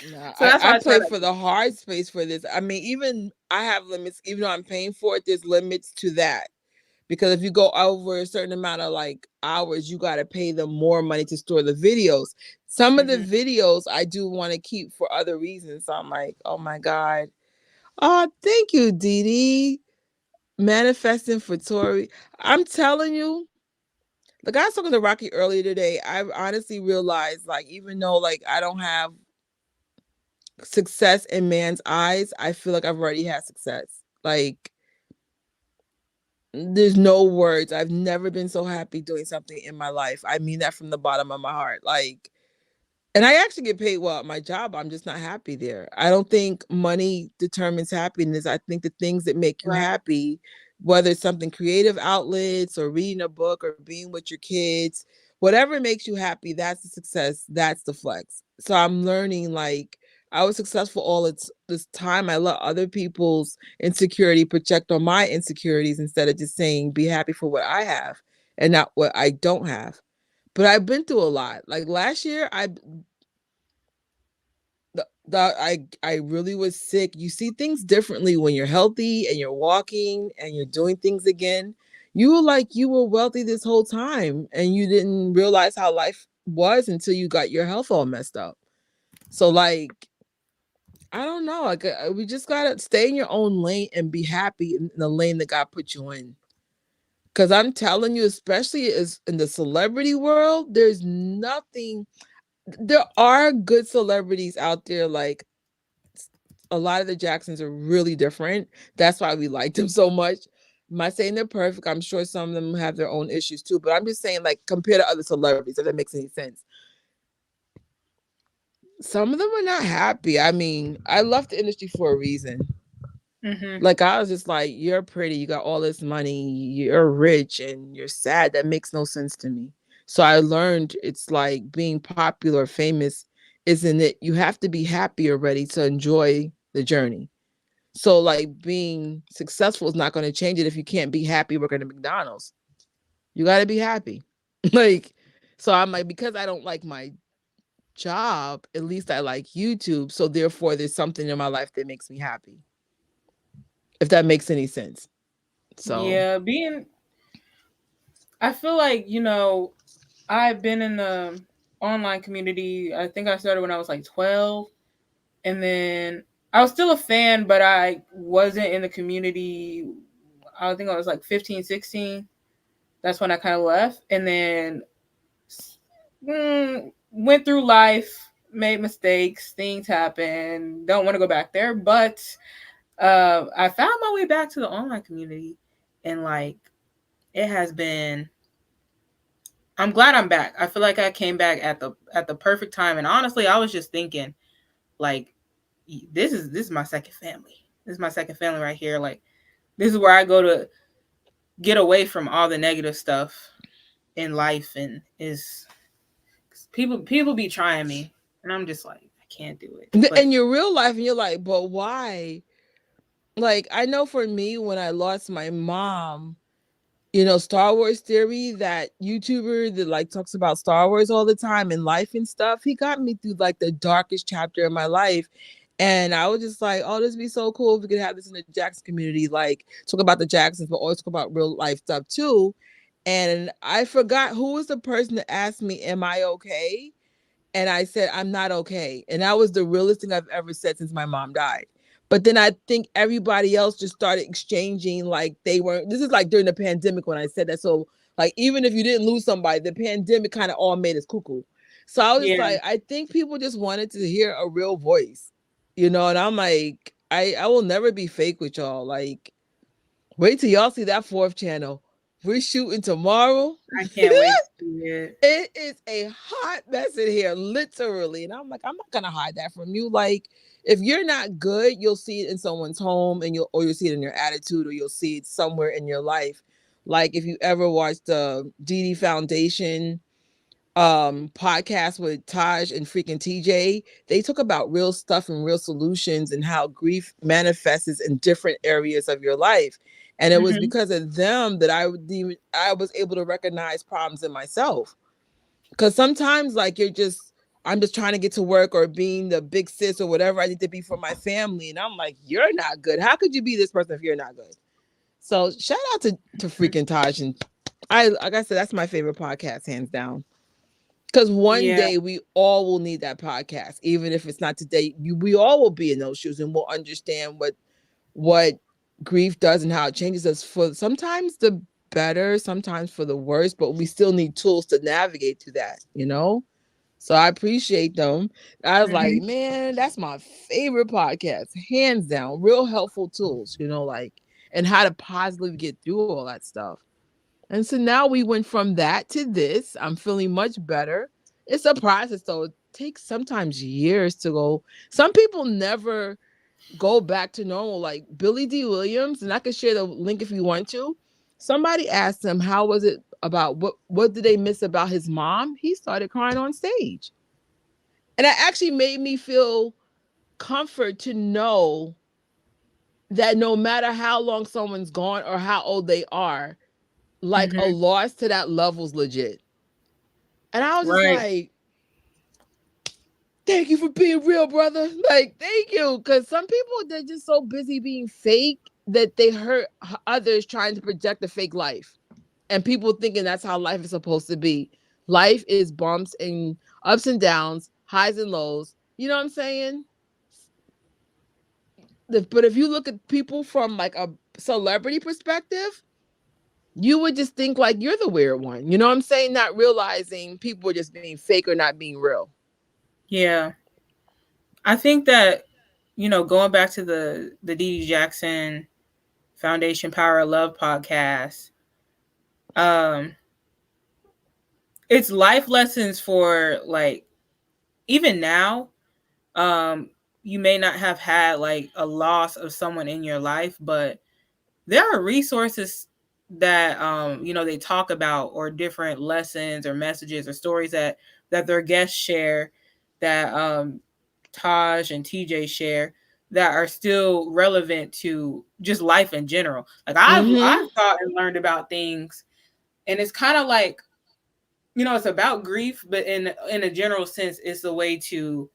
Yeah, so I play for the hard space for this. I mean, even I have limits, even though I'm paying for it, there's limits to that. Because if you go over a certain amount of like hours, you got to pay them more money to store the videos. Some of the videos I do want to keep for other reasons. So I'm like, oh my God. Oh, thank you, Dee Dee. Manifesting for Tori. I'm telling you, like, I was talking to Rocky earlier today. I honestly realized, like, even though like I don't have success in man's eyes, I feel like I've already had success. Like, there's no words. I've never been so happy doing something in my life. I mean that from the bottom of my heart. Like, And I actually get paid well at my job. I'm just not happy there. I don't think money determines happiness. I think the things that make you Right. happy, whether it's something creative outlets or reading a book or being with your kids, whatever makes you happy, that's the success. That's the flex. So I'm learning, like, I was successful all this time. I let other people's insecurity project on my insecurities instead of just saying, be happy for what I have and not what I don't have. But I've been through a lot. Like last year, I really was sick. You see things differently when you're healthy and you're walking and you're doing things again. You were like you were wealthy this whole time and you didn't realize how life was until you got your health all messed up. So like I don't know. Like we just gotta stay in your own lane and be happy in the lane that God put you in. Cause I'm telling you, especially as in the celebrity world, there's nothing. There are good celebrities out there, like a lot of the Jacksons are really different. That's why we liked them so much. I'm not saying they're perfect. I'm sure some of them have their own issues too, but I'm just saying, like, compared to other celebrities, if that makes any sense. Some of them are not happy. I mean, I left the industry for a reason. Mhm. Like, I was just like, you're pretty, you got all this money, you're rich, and you're sad. That makes no sense to me. So I learned it's like being popular, famous, isn't it? You have to be happy already to enjoy the journey. So like being successful is not going to change it if you can't be happy working at McDonald's. You got to be happy. Like, so I'm like, because I don't like my job, at least I like YouTube. So therefore, there's something in my life that makes me happy. If that makes any sense. So, Yeah, being I feel like, I've been in the online community. I think I started when I was like 12, and then I was still a fan, but I wasn't in the community. I think I was like 15, 16. That's when I kind of left, and then went through life, made mistakes, things happen. Don't want to go back there, but I found my way back to the online community, and like it has been. I'm glad I'm back. I feel like I came back at the perfect time, and honestly, I was just thinking, like, this is my second family. This is my second family right here. Like, this is where I go to get away from all the negative stuff in life, and is people be trying me, and I'm just like, I can't do it. But in your real life, and you're like, but why? Like, I know for me, when I lost my mom, Star Wars Theory, that YouTuber that like talks about Star Wars all the time and life and stuff, he got me through like the darkest chapter in my life. And I was just like, oh, this would be so cool if we could have this in the Jackson community, like talk about the Jacksons, but always talk about real life stuff too. And I forgot who was the person that asked me, am I okay? And I said, I'm not okay. And that was the realest thing I've ever said since my mom died. But then I think everybody else just started exchanging like they weren't. This is like during the pandemic when I said that. So, like, even if you didn't lose somebody, the pandemic kind of all made us cuckoo. So I was just yeah, like, I think people just wanted to hear a real voice, and I'm like, I will never be fake with y'all. Like, wait till y'all see that fourth channel. We're shooting tomorrow. I can't wait to see it. It is a hot mess in here, literally. And I'm like, I'm not gonna hide that from you. Like, if you're not good, you'll see it in someone's home, and you'll see it in your attitude, or you'll see it somewhere in your life. Like if you ever watched the DD Foundation podcast with Taj and freaking TJ, they talk about real stuff and real solutions and how grief manifests in different areas of your life. And it was Hmm. because of them that I was able to recognize problems in myself. Because sometimes, like, I'm just trying to get to work or being the big sis or whatever I need to be for my family. And I'm like, you're not good. How could you be this person if you're not good? So shout out to freaking Taj. And like I said, that's my favorite podcast, hands down. Because one Yeah. day we all will need that podcast, even if it's not today. We all will be in those shoes, and we'll understand what grief does and how it changes us for sometimes the better, sometimes for the worse, but we still need tools to navigate through that. So I appreciate them. I was like, Hmm. man, that's my favorite podcast, hands down. Real helpful tools, like, and how to positively get through all that stuff. And so now we went from that to this. I'm feeling much better. It's a process though. takes sometimes years to go. Some people never go back to normal, like Billy D. Williams, and I can share the link if you want to. Somebody asked him how was it about what did they miss about his mom? He started crying on stage. And that actually made me feel comfort to know that no matter how long someone's gone or how old they are, like a Mhm. loss to that level's legit. And I was just Right. like, thank you for being real, brother. Like, thank you. Because some people, they're just so busy being fake that they hurt others trying to project a fake life. And people thinking that's how life is supposed to be. Life is bumps and ups and downs, highs and lows. You know what I'm saying? But if you look at people from like a celebrity perspective, you would just think like you're the weird one. You know what I'm saying? Not realizing people are just being fake or not being real. Yeah. I think that, going back to the Dee Dee Jackson Foundation Power of Love podcast, um, it's life lessons for like even now. Um, you may not have had like a loss of someone in your life, but there are resources that they talk about, or different lessons or messages or stories that their guests share, that Taj and TJ share, that are still relevant to just life in general. Like I've Mm-hmm. thought and learned about things, and it's kind of like, it's about grief, but in a general sense, it's a way to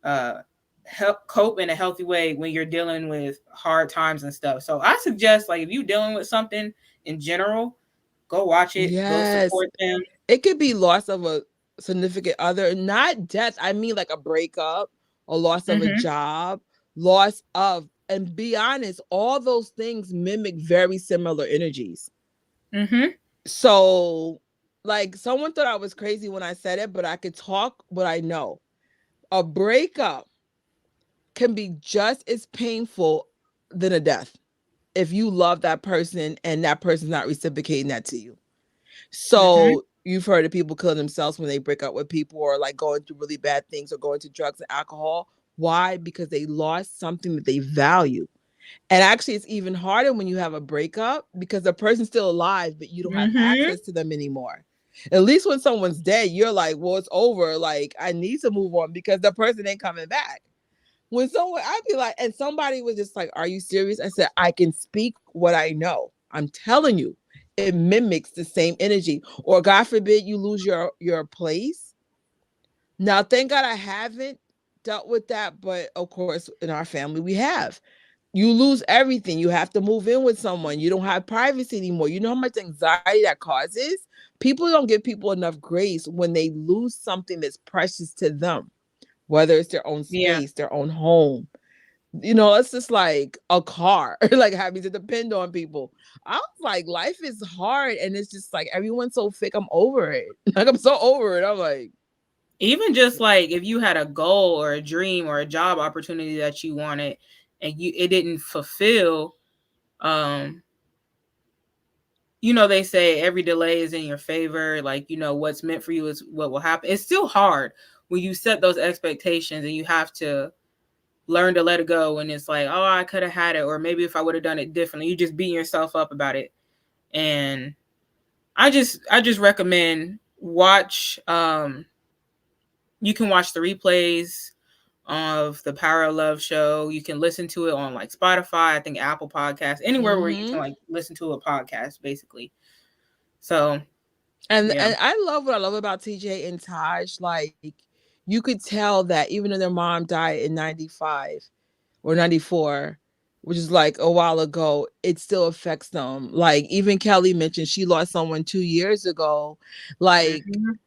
uh help cope in a healthy way when you're dealing with hard times and stuff. So I suggest, like, if you're dealing with something in general, go watch it, go Yes. support them. It could be loss of a significant other, not death. I mean, like a breakup, a loss of a Mhm. job, loss of, and be honest, all those things mimic very similar energies. Mhm. So, like, someone thought I was crazy when I said it, but I could talk what I know. A breakup can be just as painful than a death if you love that person and that person's not reciprocating that to you. Mhm. So you've heard of people killing themselves when they break up with people, or like going through really bad things, or going to drugs and alcohol. Why? Because they lost something that they value. And actually, it's even harder when you have a breakup because the person's still alive, but you don't have Mhm. access to them anymore. At least when someone's dead, you're like, well, it's over. Like, I need to move on because the person ain't coming back. When someone, I'd be like, and somebody was just like, are you serious? I said, I can speak what I know. I'm telling you, it mimics the same energy. Or God forbid you lose your place. Now, thank God I haven't dealt with that, but of course, in our family, we have. You lose everything. You have to move in with someone. You don't have privacy anymore. You know how much anxiety that causes? People don't give people enough grace when they lose something that's precious to them, whether it's their own Yeah. space, their own home. It's just like a car, like having to depend on people. I was like, life is hard, and it's just like everyone's so fake. I'm over it. Like, I'm so over it. I'm like, Even just like if you had a goal or a dream or a job opportunity that you wanted, and it didn't fulfill, um they say every delay is in your favor. Like, what's meant for you is what will happen. It's still hard when you set those expectations, and you have to learn to let it go. And it's like, oh, I could have had it, or maybe if I would have done it differently. You just beating yourself up about it. And I just recommend watch. You can watch the replays of the Power of Love show. You can listen to it on like Spotify, I think Apple Podcasts, anywhere where you can mm-hmm. like listen to a podcast, basically. So yeah. And I love what I love about TJ and Taj. Like, you could tell that even though their mom died in 95 or 94, which is like a while ago, it still affects them. Like, even Kelly mentioned she lost someone 2 years ago. Like, Mhm.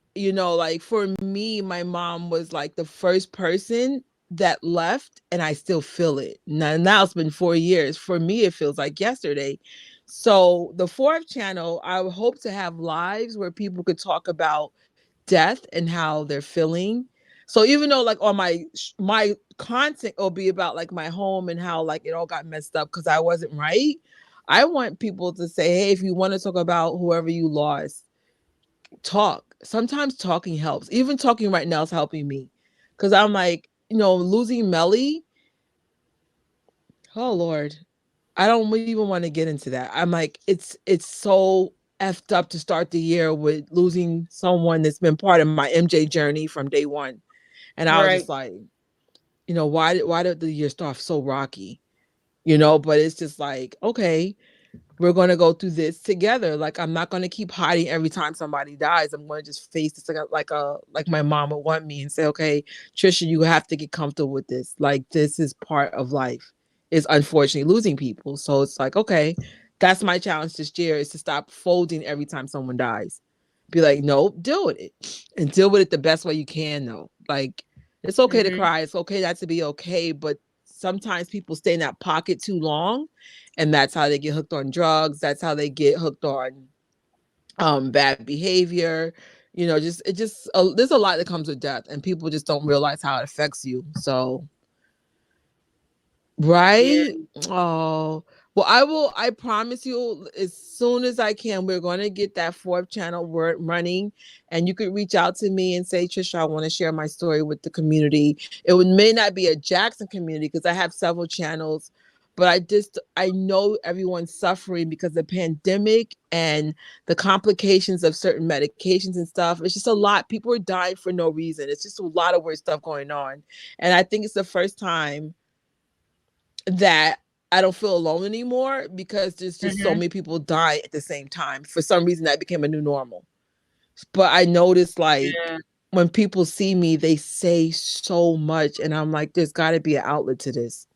like for me, my mom was like the first person that left, and I still feel it. Now it's been 4 years. For me, it feels like yesterday. So the fourth channel, I would hope to have lives where people could talk about death and how they're feeling. So even though like on my content will be about like my home and how like it all got messed up because I wasn't right, I want people to say, hey, if you want to talk about whoever you lost, talk. Sometimes talking helps. Even talking right now is helping me. Because I'm like, losing Melly. Oh Lord, I don't even want to get into that. I'm like, it's so effed up to start the year with losing someone that's been part of my MJ journey from day one. And I was just Right. like, why did the year start so rocky? But it's just like, okay, we're going to go through this together. Like, I'm not going to keep hiding every time somebody dies. I'm going to just face this like my mom would want me and say, okay, Trisha, you have to get comfortable with this. Like, this is part of life, is unfortunately losing people. So it's like, okay, that's my challenge this year, is to stop folding every time someone dies. Be like, no, deal with it, and deal with it the best way you can, though. Like, it's okay to Mhm. cry. It's okay not to be okay, but sometimes people stay in that pocket too long, and that's how they get hooked on drugs. That's how they get hooked on bad behavior. There's a lot that comes with death, and people just don't realize how it affects you. So, Yeah. right? Oh, well, I promise you, as soon as I can, we're going to get that fourth channel word running. And you could reach out to me and say, Trisha, I want to share my story with the community. May not be a Jackson community, because I have several channels, but I know everyone's suffering because of the pandemic and the complications of certain medications and stuff. It's just a lot. People are dying for no reason. It's just a lot of weird stuff going on. And I think it's the first time that I don't feel alone anymore, because there's just so Mhm. many people dying at the same time. For some reason, that became a new normal. But I noticed, like, Yeah. when people see me, they say so much, and I'm like, there's got to be an outlet to this.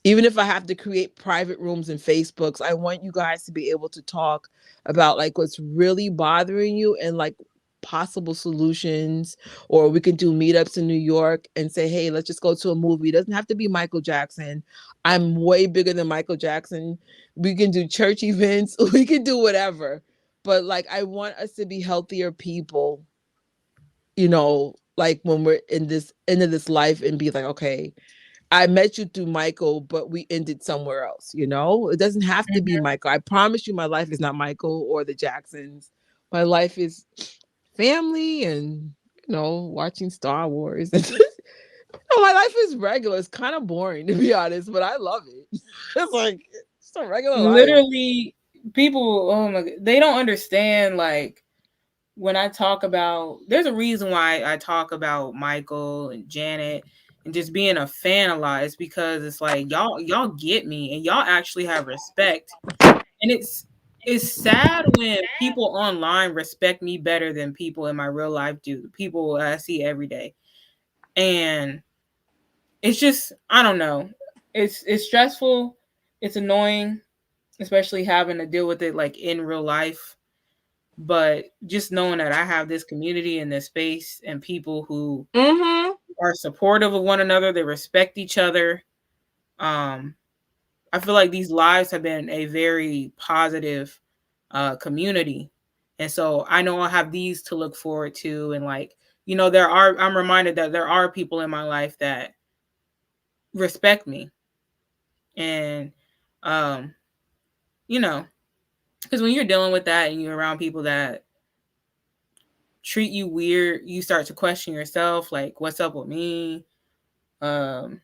Even if I have to create private rooms and Facebooks, I want you guys to be able to talk about, like, what's really bothering you, and like possible solutions. Or we can do meetups in New York and say, hey, let's just go to a movie. It doesn't have to be Michael Jackson. I'm way bigger than Michael Jackson. We can do church events. We can do whatever. But like, I want us to be healthier people, like when we're in this end of this life, and be like, okay, I met you through Michael, but we ended somewhere else. It doesn't have to be Mhm. Michael. I promise you, my life is not Michael or the Jacksons. My life is family, and watching Star Wars. My life is regular. It's kind of boring, to be honest, but I love it. It's like, it's a regular life. Literally, people. Oh my! They don't understand. Like, when I talk about, there's a reason why I talk about Michael and Janet and just being a fan a lot. It's because it's like y'all get me, and y'all actually have respect. And it's sad when people online respect me better than people in my real life do. People I see every day. And it's just, I don't know. It's stressful. It's annoying, especially having to deal with it like in real life. But just knowing that I have this community and this space and people who Mm-hmm. are supportive of one another, they respect each other. Um, I feel like these lives have been a very positive community. And so I know I'll have these to look forward to. And like, I'm reminded that there are people in my life that respect me. And, um, you know, because when you're dealing with that and you're around people that treat you weird, you start to question yourself, like, what's up with me? Um,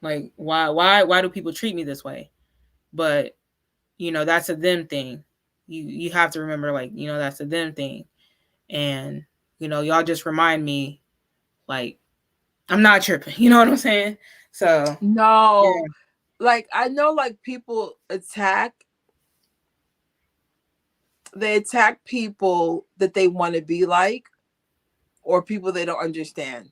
like, why do people treat me this way? But that's a them thing. You have to remember, like, that's a them thing. And y'all just remind me, like, I'm not tripping. You know what I'm saying? So No, yeah. like, I know, like, people they attack people that they want to be like, or people they don't understand.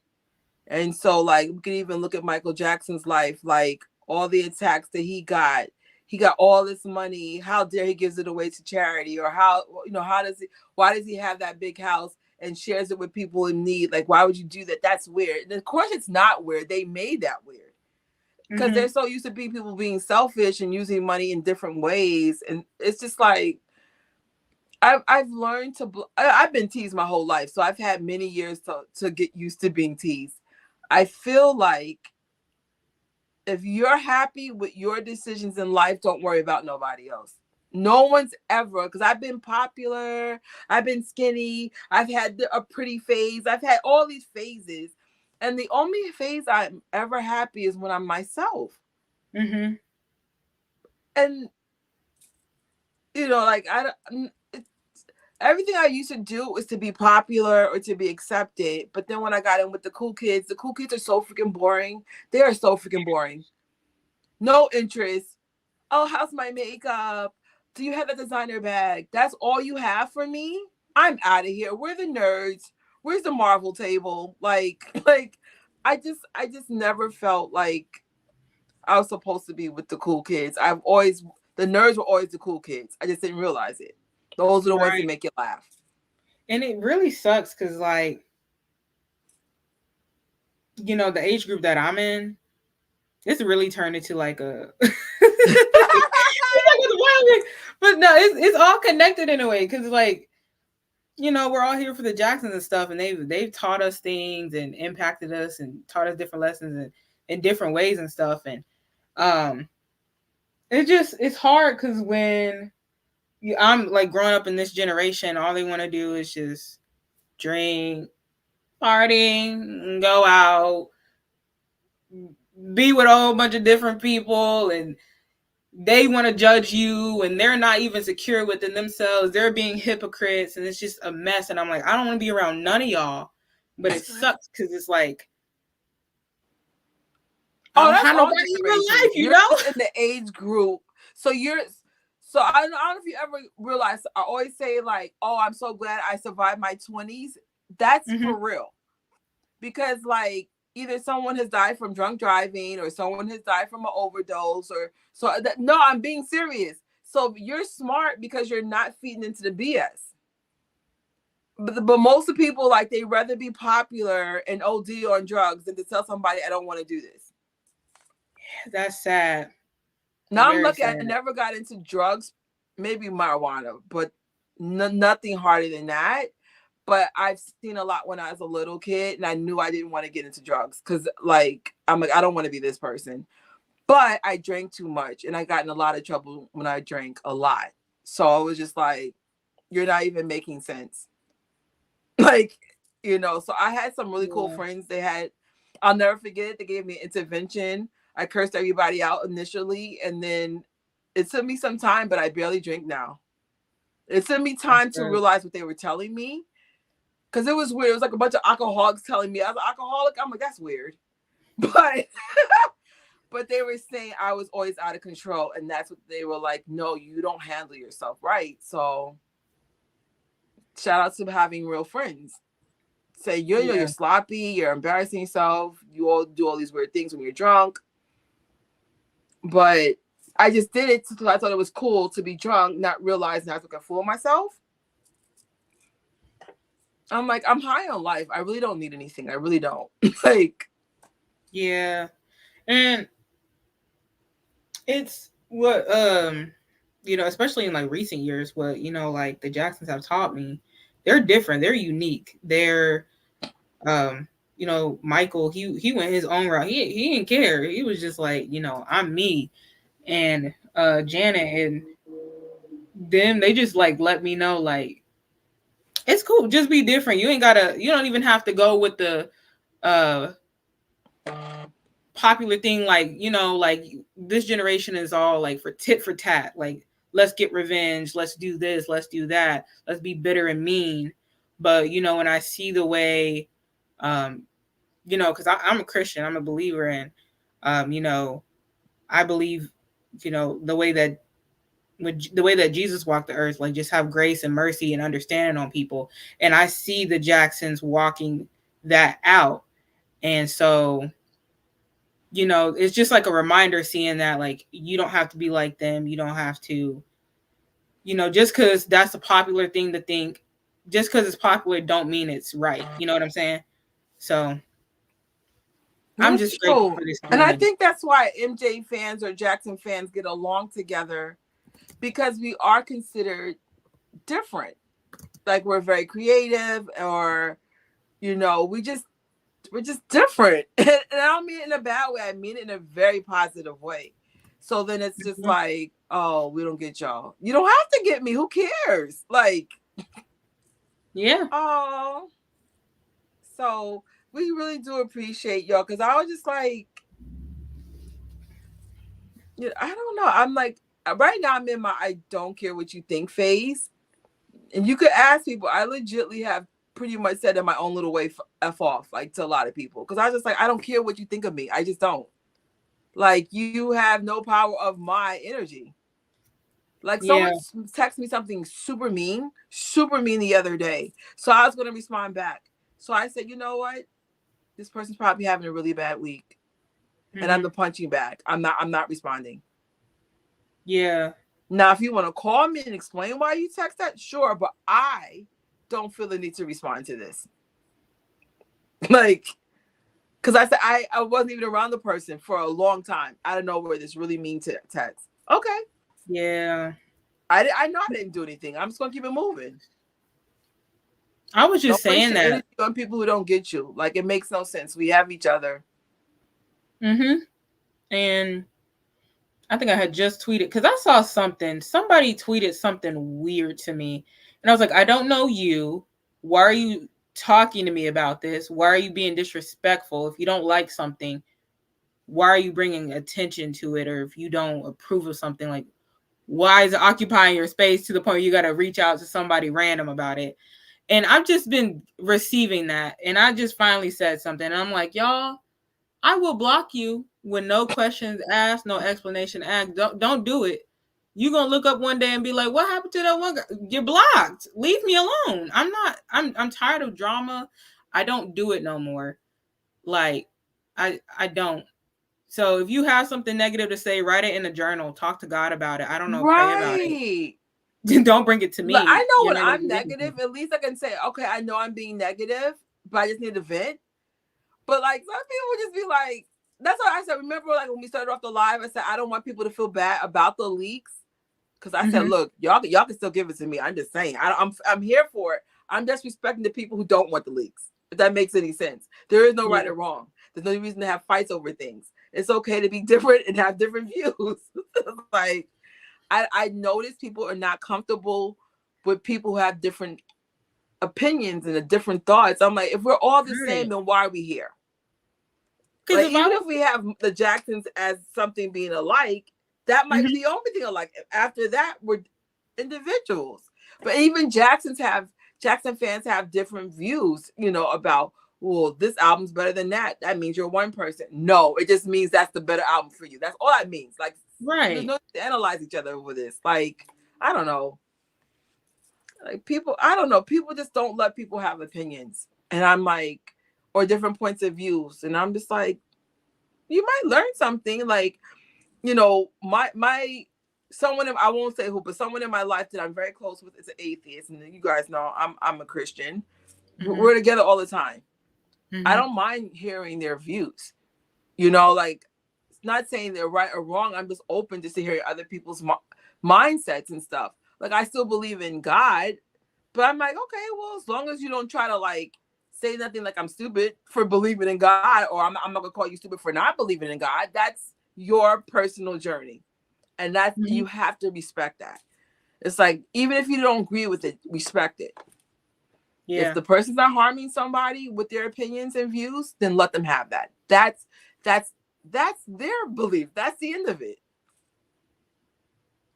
And so, like, we can even look at Michael Jackson's life, like all the attacks that he got. He got all this money. How dare he gives it away to charity? Or why does he have that big house and shares it with people in need? Like, why would you do that? That's weird. And of course, it's not weird. They made that weird, because they're Mhm. so used to people being selfish and using money in different ways. And it's just like, I've learned I've been teased my whole life, so I've had many years to get used to being teased. I feel like if you're happy with your decisions in life, don't worry about nobody else. No one's ever, because I've been popular, I've been skinny, I've had a pretty phase, I've had all these phases. And the only phase I'm ever happy is when I'm myself. Mm-hmm. And like everything I used to do was to be popular or to be accepted. But then when I got in with the cool kids are so freaking boring. They are so freaking boring. No interest. Oh, how's my makeup? Do you have a designer bag? That's all you have for me? I'm out of here. We're the nerds. Where's the Marvel table? Like I just never felt like I was supposed to be with the cool kids. The nerds were always the cool kids. I just didn't realize it. Those are the ones that Right. make you laugh. And it really sucks because, like, the age group that I'm in, it's really turned into like a. But no, it's all connected in a way because, like, we're all here for the Jacksons and stuff, and they've taught us things and impacted us and taught us different lessons and in different ways and stuff. And it's hard because when I'm like growing up in this generation, all they want to do is just drink, partying, go out, be with a whole bunch of different people, and they want to judge you, and they're not even secure within themselves. They're being hypocrites, and it's just a mess. And I'm like, I don't want to be around none of y'all, but it sucks because it's like, that's how all nobody in real generations. life, You're in the age group, so I don't know if you ever realize. I always say like, "Oh, I'm so glad I survived my 20s." That's for real, because like either someone has died from drunk driving, or someone has died from an overdose, or no, I'm being serious. So you're smart because you're not feeding into the BS. But most of the people, like, they rather be popular and OD on drugs than to tell somebody I don't want to do this. That's sad. Now I'm lucky I never got into drugs, maybe marijuana, but nothing harder than that. But I've seen a lot when I was a little kid, and I knew I didn't want to get into drugs because, like, I'm like, I don't want to be this person. But I drank too much, and I got in a lot of trouble when I drank a lot. So I was just like, you're not even making sense. Like, so I had some really cool friends. I'll never forget it. They gave me an intervention. I cursed everybody out initially, and then it took me some time, but I barely drink now. It took me time to realize what they were telling me, because it was weird. It was like a bunch of alcoholics telling me I was an alcoholic. I'm like, that's weird. But but they were saying I was always out of control, and that's what they were like, no, you don't handle yourself right. So shout out to having real friends. Say, you're sloppy, you're embarrassing yourself, you all do all these weird things when you're drunk. But I just did it because I thought it was cool to be drunk, not realizing I was like a fool myself. I'm like, I'm high on life. I really don't need anything. I really don't. Like, yeah. And it's what especially in like recent years, what like the Jacksons have taught me. They're different. They're unique. They're Michael, he went his own route. He didn't care. He was just like, I'm me. And Janet and them, they just like let me know, like, it's cool. Just be different. You don't even have to go with the popular thing, like, like this generation is all like for tit for tat, like, let's get revenge, let's do this, let's do that, let's be bitter and mean. But when I see the way because I'm a Christian, I'm a believer, and I believe the way that Jesus walked the earth, like, just have grace and mercy and understanding on people. And I see the Jacksons walking that out. And so it's just like a reminder, seeing that, like, you don't have to be like them. You don't have to, just because that's a popular thing to think, just because it's popular don't mean it's right. You know what I'm saying? So I'm just grateful for this community. And I think that's why MJ fans or Jackson fans get along together, because we are considered different. Like, we're very creative, or, we're just different. And I don't mean it in a bad way. I mean it in a very positive way. So then it's just like, oh, we don't get y'all. You don't have to get me. Who cares? Like, yeah. Oh. So We really do appreciate y'all, because I was just like, I don't know. I'm like, right now I'm in my I don't care what you think phase. And you could ask people, I legitimately have pretty much said in my own little way F off, like to a lot of people. Because I was just like, I don't care what you think of me. I just don't. Like, you have no power of my energy. Like, someone texted me something super mean the other day. So I was going to respond back. So I said, you know what? This person's probably having a really bad week. Mm-hmm. And I'm the punching bag. I'm not responding. Yeah. Now, if you want to call me and explain why you text that, sure. But I don't feel the need to respond to this. Like, because I said I wasn't even around the person for a long time. I don't know where this really mean to text. Okay. Yeah. I know I didn't do anything. I'm just gonna keep it moving. I was just saying that energy on people who don't get you. Like, it makes no sense. We have each other. And I think I had just tweeted, because I saw somebody tweeted something weird to me, and I was like, I don't know you. Why are you talking to me about this? Why are you being disrespectful? If you don't like something, why are you bringing attention to it? Or if you don't approve of something, like, why is it occupying your space to the point where you got to reach out to somebody random about it? And I've just been receiving that. And I just finally said something. And I'm like, y'all, I will block you with no questions asked, no explanation asked. Don't do it. You're going to look up one day and be like, what happened to that one guy? You're blocked. Leave me alone. I'm tired of drama. I don't do it no more. Like, I don't. So if you have something negative to say, write it in a journal. Talk to God about it. I don't know. Pray about it. Don't bring it to me. I know when I'm negative, at least I can say, okay, I know I'm being negative, but I just need to vent. But like, some people would just be like, that's what I said. Remember, like, when we started off the live, I said I don't want people to feel bad about the leaks, because I said, look, y'all can still give it to me. I'm just saying, I'm here for it. I'm just respecting the people who don't want the leaks. If that makes any sense, there is no right or wrong. There's no reason to have fights over things. It's okay to be different and have different views. Like, I notice people are not comfortable with people who have different opinions and different thoughts. I'm like, if we're all the same, then why are we here? Like, even if we have the Jacksons as something being alike, that might be the only thing alike. After that, we're individuals. But even Jackson fans have different views, about, well, this album's better than that. That means you're one person. No, it just means that's the better album for you. That's all that means. Like, there's no need to analyze each other over this. Like, I don't know. Like, people, I don't know. People just don't let people have opinions. And I'm like, or different points of views. And I'm just like, you might learn something. Like, my someone, I won't say who, but someone in my life that I'm very close with is an atheist. And you guys know I'm a Christian. We're together all the time. I don't mind hearing their views. Like, it's not saying they're right or wrong. I'm just open just to hear other people's mindsets and stuff. Like, I still believe in God, but I'm like, okay, well, as long as you don't try to, like, say nothing like I'm stupid for believing in God, or I'm not gonna call you stupid for not believing in God. That's your personal journey, and that you have to respect that. It's like, even if you don't agree with it, respect it. Yeah. If the person's not harming somebody with their opinions and views, then let them have that. That's their belief. That's the end of it.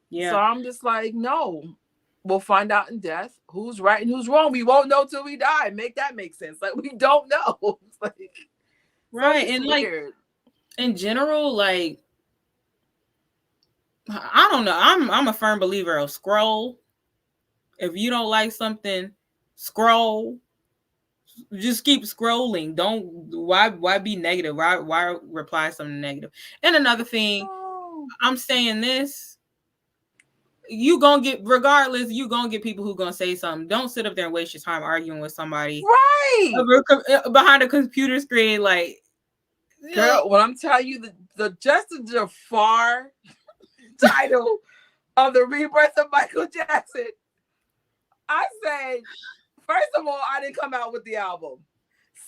Yeah. So I'm just like, no. We'll find out in death who's right and who's wrong. We won't know till we die. Make that make sense. Like, we don't know. Like, right. And weird. Like, in general, like, I don't know. I'm a firm believer of scroll. If you don't like something, scroll. Just keep scrolling. Don't why be negative? Why reply something negative? And another thing, I'm saying this. You gonna get, regardless, you gonna get people who gonna say something. Don't sit up there and waste your time arguing with somebody behind a computer screen. Like, girl, when I'm telling you the Justin Jaafar title of the rebirth of Michael Jackson, I said, first of all, I didn't come out with the album.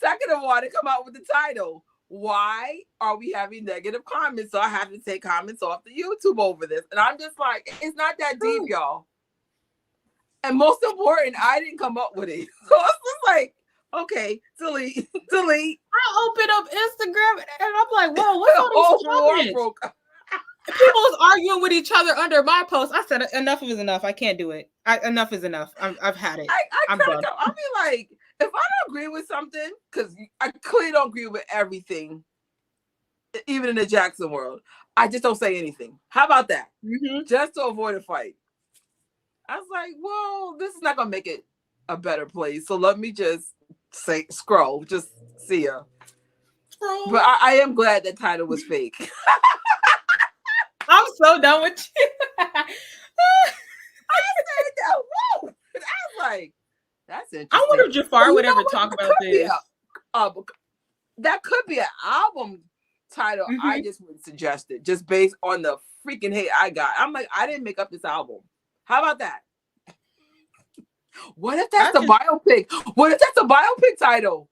Second of all, I didn't come out with the title. Why are we having negative comments? So I have to take comments off the YouTube over this. And I'm just like, it's not that deep, y'all. And most important, I didn't come up with it. So it's just like, Okay, delete, delete. I open up Instagram and I'm like, whoa, what's all Oh, these war comments? broke. People was arguing with each other under my post. I said, enough is enough. I can't do it. Enough is enough. I've had it. I'm crack done. up. I'll be like, if I don't agree with something, because I clearly don't agree with everything, even in the Jackson world, I just don't say anything. How about that? Mm-hmm. Just to avoid a fight. I was like, well, this is not gonna make it a better place. So let me just say scroll. Just see ya. Scroll. But I am glad that title was fake. I'm so done with you. I said that. Whoa! I was like, that's interesting. I wonder if Jaafar would ever talk about this. That could be an album title. Mm-hmm. I just would suggest it, just based on the freaking hate I got. I'm like, I didn't make up this album. How about that? What if that's the biopic? What if that's a biopic title?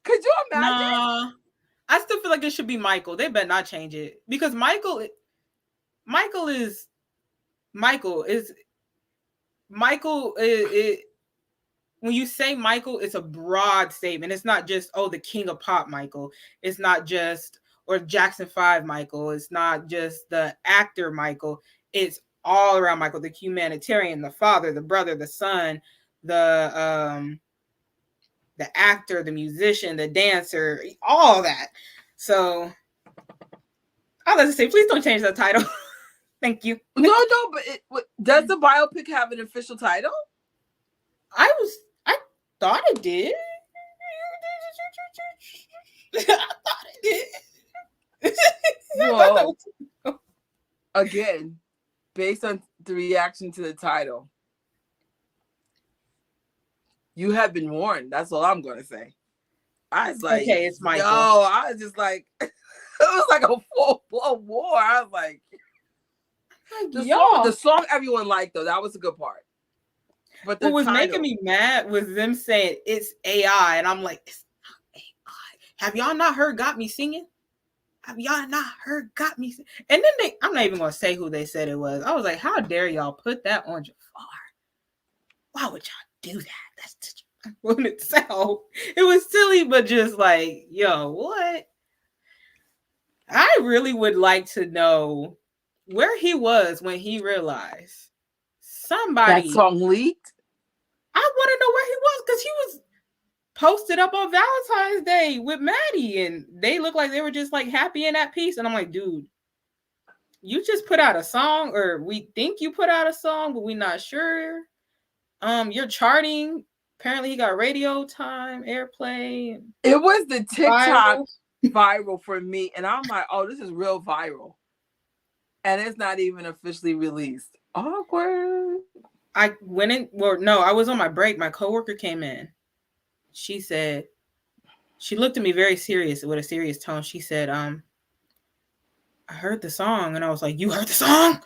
Could you imagine? Nah, I still feel like it should be Michael. They better not change it because Michael is when you say Michael, it's a broad statement. It's not just, oh, the king of pop Michael. It's not just, or Jackson 5 Michael. It's not just the actor Michael. It's all around Michael, the humanitarian, the father, the brother, the son, the actor, the musician, the dancer, all that. So I'll let say, please don't change that title. Thank you. No, but does the biopic have an official title? I thought it did. I thought it did. Well, again, based on the reaction to the title, you have been warned. That's all I'm going to say. I was like, okay, it's Michael. Yo, I was just like, it was like a full-blown war. I was like, the song everyone liked, though, that was a good part. But what was making me mad was them saying it's AI, and I'm like, it's not AI. Have y'all not heard "Got Me Singing"? Have y'all not heard "Got Me"? And then I'm not even gonna say who they said it was. I was like, how dare y'all put that on Jaafar? Why would y'all do that? That's such a itself. It was silly, but just like, yo, what? I really would like to know where he was when he realized somebody that song leaked. I want to know where he was because he was posted up on Valentine's Day with Maddie, and they looked like they were just like happy and at peace. And I'm like, dude, you just put out a song, or we think you put out a song, but we're not sure. You're charting. Apparently, he got radio time, airplay. It was the TikTok viral for me, and I'm like, oh, this is real viral, and it's not even officially released. Awkward. I went in. Well, no, I was on my break. My coworker came in. She said, she looked at me very serious with a serious tone. She said, I heard the song. And I was like, you heard the song?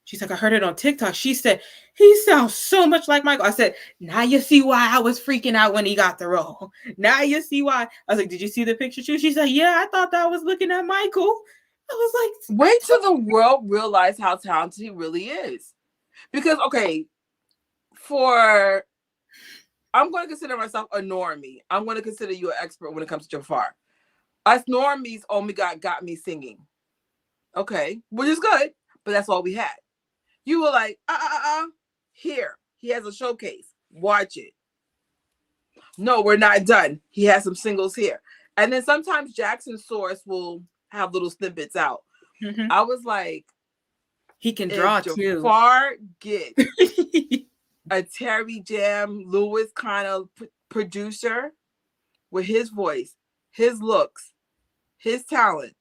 She's like, I heard it on TikTok. She said, he sounds so much like Michael. I said, now you see why I was freaking out when he got the role. Now you see why. I was like, did you see the picture too? She said, yeah, I thought that I was looking at Michael. I was like, wait till the world realize how talented he really is. Because, okay, I'm going to consider myself a normie. I'm going to consider you an expert when it comes to Jaafar. Us normies only got me singing. Okay, which is good, but that's all we had. You were like, here, he has a showcase. Watch it. No, we're not done. He has some singles here. And then sometimes Jackson's Source will have little snippets out. Mm-hmm. I was like, he can draw too. Jaafar get a Terry Jam Lewis kind of producer with his voice, his looks, his talent.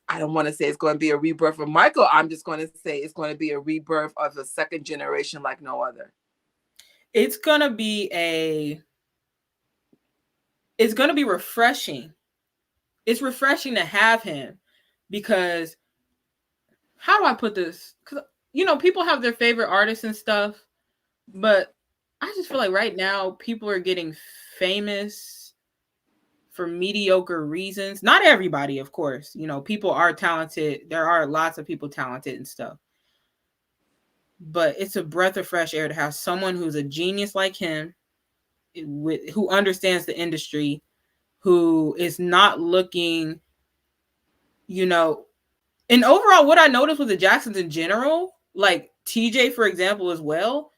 I don't want to say it's going to be a rebirth of Michael. I'm just going to say it's going to be a rebirth of the second generation like no other. It's going to be refreshing. It's refreshing to have him because how do I put this? Because, people have their favorite artists and stuff, but I just feel like right now people are getting famous for mediocre reasons. Not everybody, of course. People are talented. There are lots of people talented and stuff. but it's a breath of fresh air to have someone who's a genius like him, who understands the industry, who is not looking, you know, and overall, what I noticed with the Jacksons in general, like TJ, for example, as well,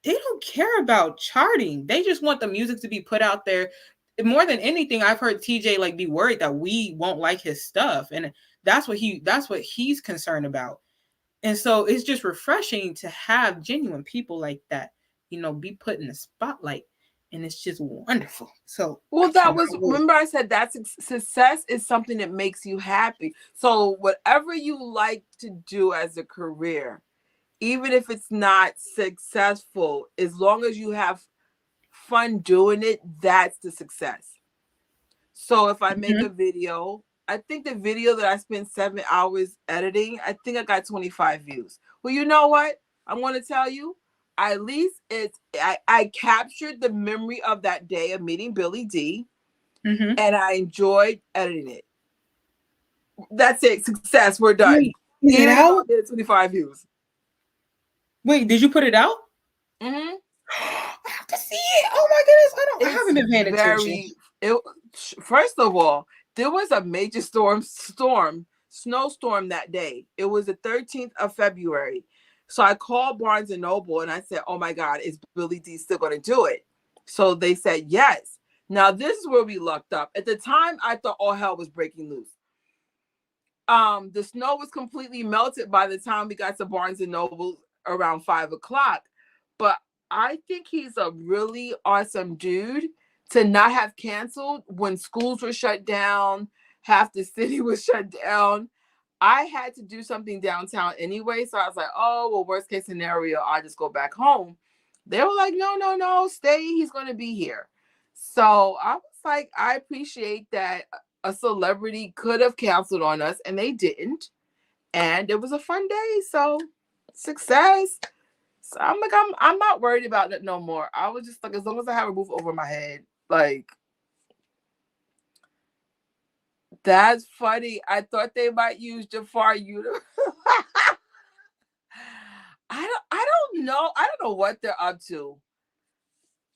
they don't care about charting. They just want the music to be put out there. More than anything, I've heard TJ like be worried that we won't like his stuff. And that's what he's concerned about. And so it's just refreshing to have genuine people like that, be put in the spotlight. And it's just wonderful. So, well, that was, remember I said that success is something that makes you happy. So whatever you like to do as a career, even if it's not successful, as long as you have fun doing it, that's the success. So if I make a video, I think the video that I spent 7 hours editing, I think I got 25 views. Well, you know what? I want to tell you, at least I captured the memory of that day of meeting Billy D, and I enjoyed editing it. That's it. Success. We're done. Is it out? 25 views. Wait, did you put it out? Mm-hmm. I have to see it. Oh my goodness. I haven't been paying attention. First of all, there was a major snowstorm that day. It was the 13th of February. So I called Barnes and Noble and I said, oh my God, is Billy D still going to do it? So they said yes. Now this is where we lucked up. At the time, I thought all hell was breaking loose. The snow was completely melted by the time we got to Barnes and Noble around 5 o'clock. But I think he's a really awesome dude to not have canceled when schools were shut down, half the city was shut down. I had to do something downtown anyway. So I was like, oh, well, worst case scenario, I'll just go back home. They were like, no, stay. He's going to be here. So I was like, I appreciate that a celebrity could have canceled on us and they didn't. And it was a fun day. So success. So I'm like, I'm not worried about it no more. I was just like, as long as I have a roof over my head, like, that's funny. I thought they might use Jaafar Universe. I don't know. I don't know what they're up to.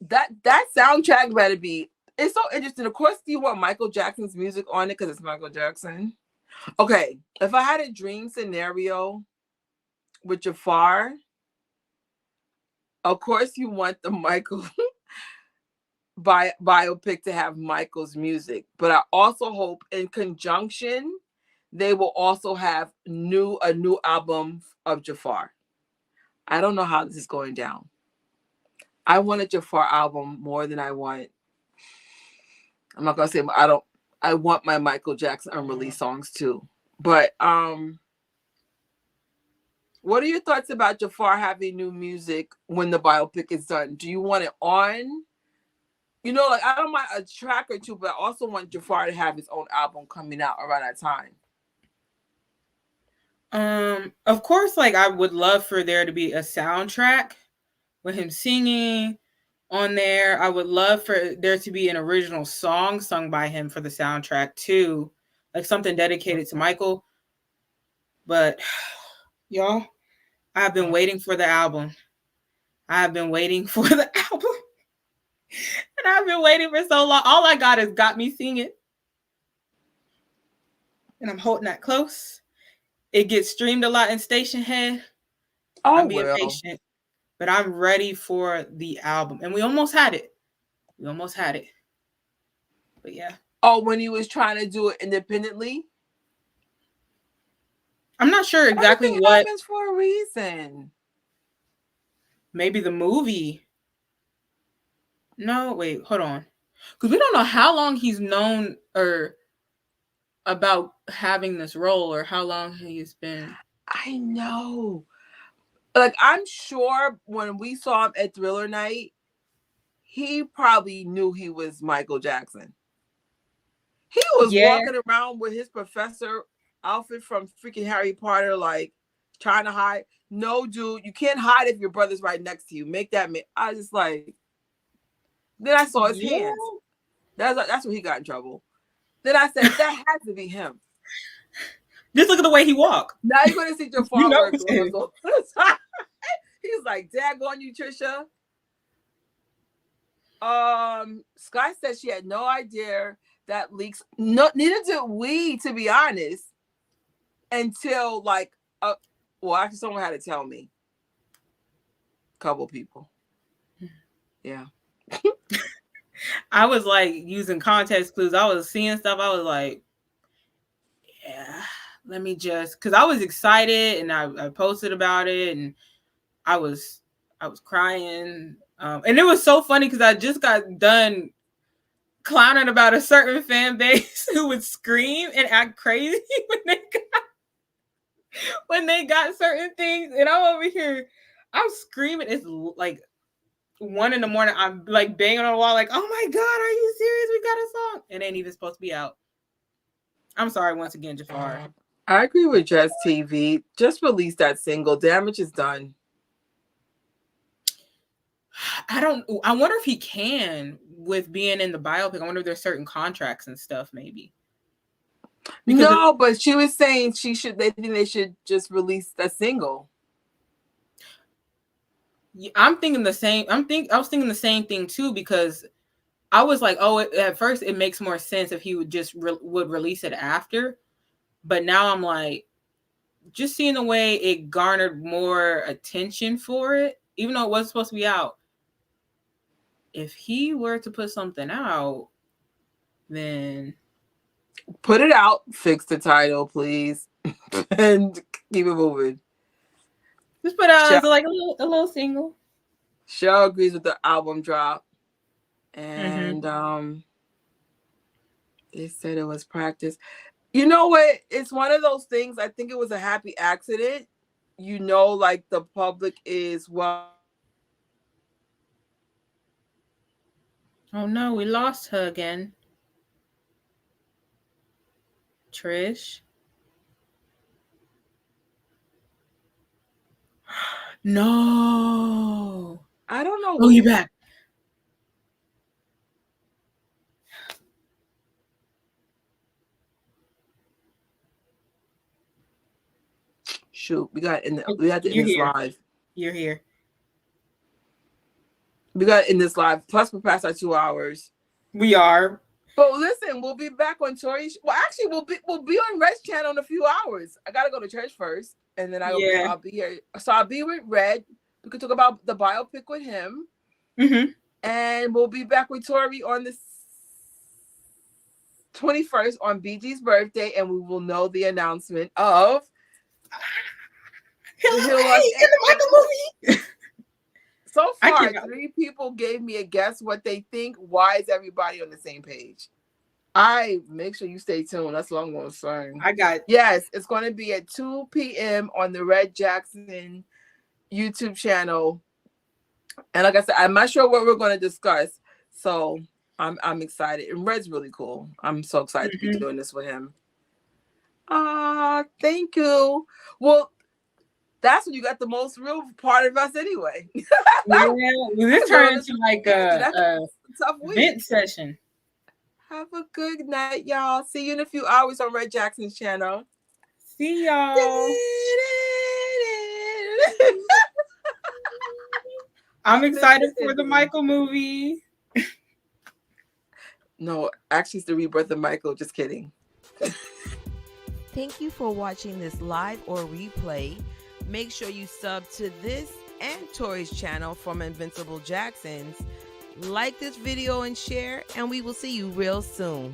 That soundtrack better be. It's so interesting. Of course, you want Michael Jackson's music on it because it's Michael Jackson. Okay, if I had a dream scenario with Jaafar, of course you want the Michael biopic to have Michael's music, but I also hope in conjunction they will also have a new album of Jaafar. I don't know how this is going down. I want a Jaafar album more than I want. I'm not gonna say I want my Michael Jackson unreleased songs too. But what are your thoughts about Jaafar having new music when the biopic is done? Do you want it on? Like I don't mind a track or two, but I also want Jaafar to have his own album coming out around that time. Of course, like I would love for there to be a soundtrack with him singing on there. I would love for there to be an original song sung by him for the soundtrack too, like something dedicated to Michael. But y'all, I've been waiting for the album. I've been waiting for the album. And I've been waiting for so long. All I got is Got Me Singing. And I'm holding that close. It gets streamed a lot in Station Head. I'm being patient. But I'm ready for the album. And we almost had it. But yeah. Oh, when he was trying to do it independently? I'm not sure exactly what happens for a reason. Maybe the movie. No, wait, hold on. Because we don't know how long he's known or about having this role or how long he's been. I know. Like, I'm sure when we saw him at Thriller Night, he probably knew he was Michael Jackson. He was walking around with his professor outfit from freaking Harry Potter, like, trying to hide. No, dude, you can't hide if your brother's right next to you. Make that I was just like... Then I saw his hands. That's when he got in trouble. Then I said, that has to be him. Just look at the way he walked. Now you're going to see Jaafar work. She's like, "Daggone you, Trisha." Sky said she had no idea that leaks. No, neither did we, to be honest, until like, well, actually, someone had to tell me. A couple people. Yeah. I was like using context clues. I was seeing stuff. I was like, yeah, let me just, because I was excited and I posted about it and I was crying. And it was so funny because I just got done clowning about a certain fan base who would scream and act crazy when they got certain things. And I'm over here, I'm screaming. It's like 1 a.m. I'm like banging on the wall, like, "Oh my God, are you serious? We got a song." It ain't even supposed to be out. I'm sorry once again, Jaafar. I agree with Jess TV. Just release that single. Damage is done. I wonder if he can with being in the biopic. I wonder if there's certain contracts and stuff, maybe. No, but she was saying they think they should just release the single. I'm thinking the same. I was thinking the same thing too, because I was like, oh, at first it makes more sense if he would just would release it after. But now I'm like, just seeing the way it garnered more attention for it, even though it wasn't supposed to be out. If he were to put something out, then put it out, fix the title, please, and keep it moving. Just put out as like a little single. Cheryl agrees with the album drop, and they said it was practice. You know what? It's one of those things. I think it was a happy accident. You know, like the public is well. Oh no, we lost her again. Trish. No. I don't know. Oh, you back. Shoot, we got to end this live. You're here. We got to end this live. Plus, we're past our 2 hours. We are. But listen, we'll be back on Tori's. Well, actually, we'll be on Red's channel in a few hours. I gotta go to church first, and then I'll be here. So I'll be with Red. We could talk about the biopic with him, and we'll be back with Tori on the 21st on BG's birthday, and we will know the announcement of the movie. So far, 3 people gave me a guess what they think. Why is everybody on the same page? Make sure you stay tuned. That's what I'm going to say. Yes, it's going to be at 2 p.m. on the Red Jackson YouTube channel. And like I said, I'm not sure what we're going to discuss. So I'm excited. And Red's really cool. I'm so excited to be doing this with him. Thank you. Well, that's when you got the most real part of us anyway. Yeah, this turned into like a tough week. vent session. Have a good night, y'all. See you in a few hours on Red Jackson's channel. See y'all. I'm excited for the Michael movie. No, actually, it's the rebirth of Michael. Just kidding. Thank you for watching this live or replay. Make sure you sub to this and Tori's channel from Invincible Jacksons. Like this video and share, and we will see you real soon.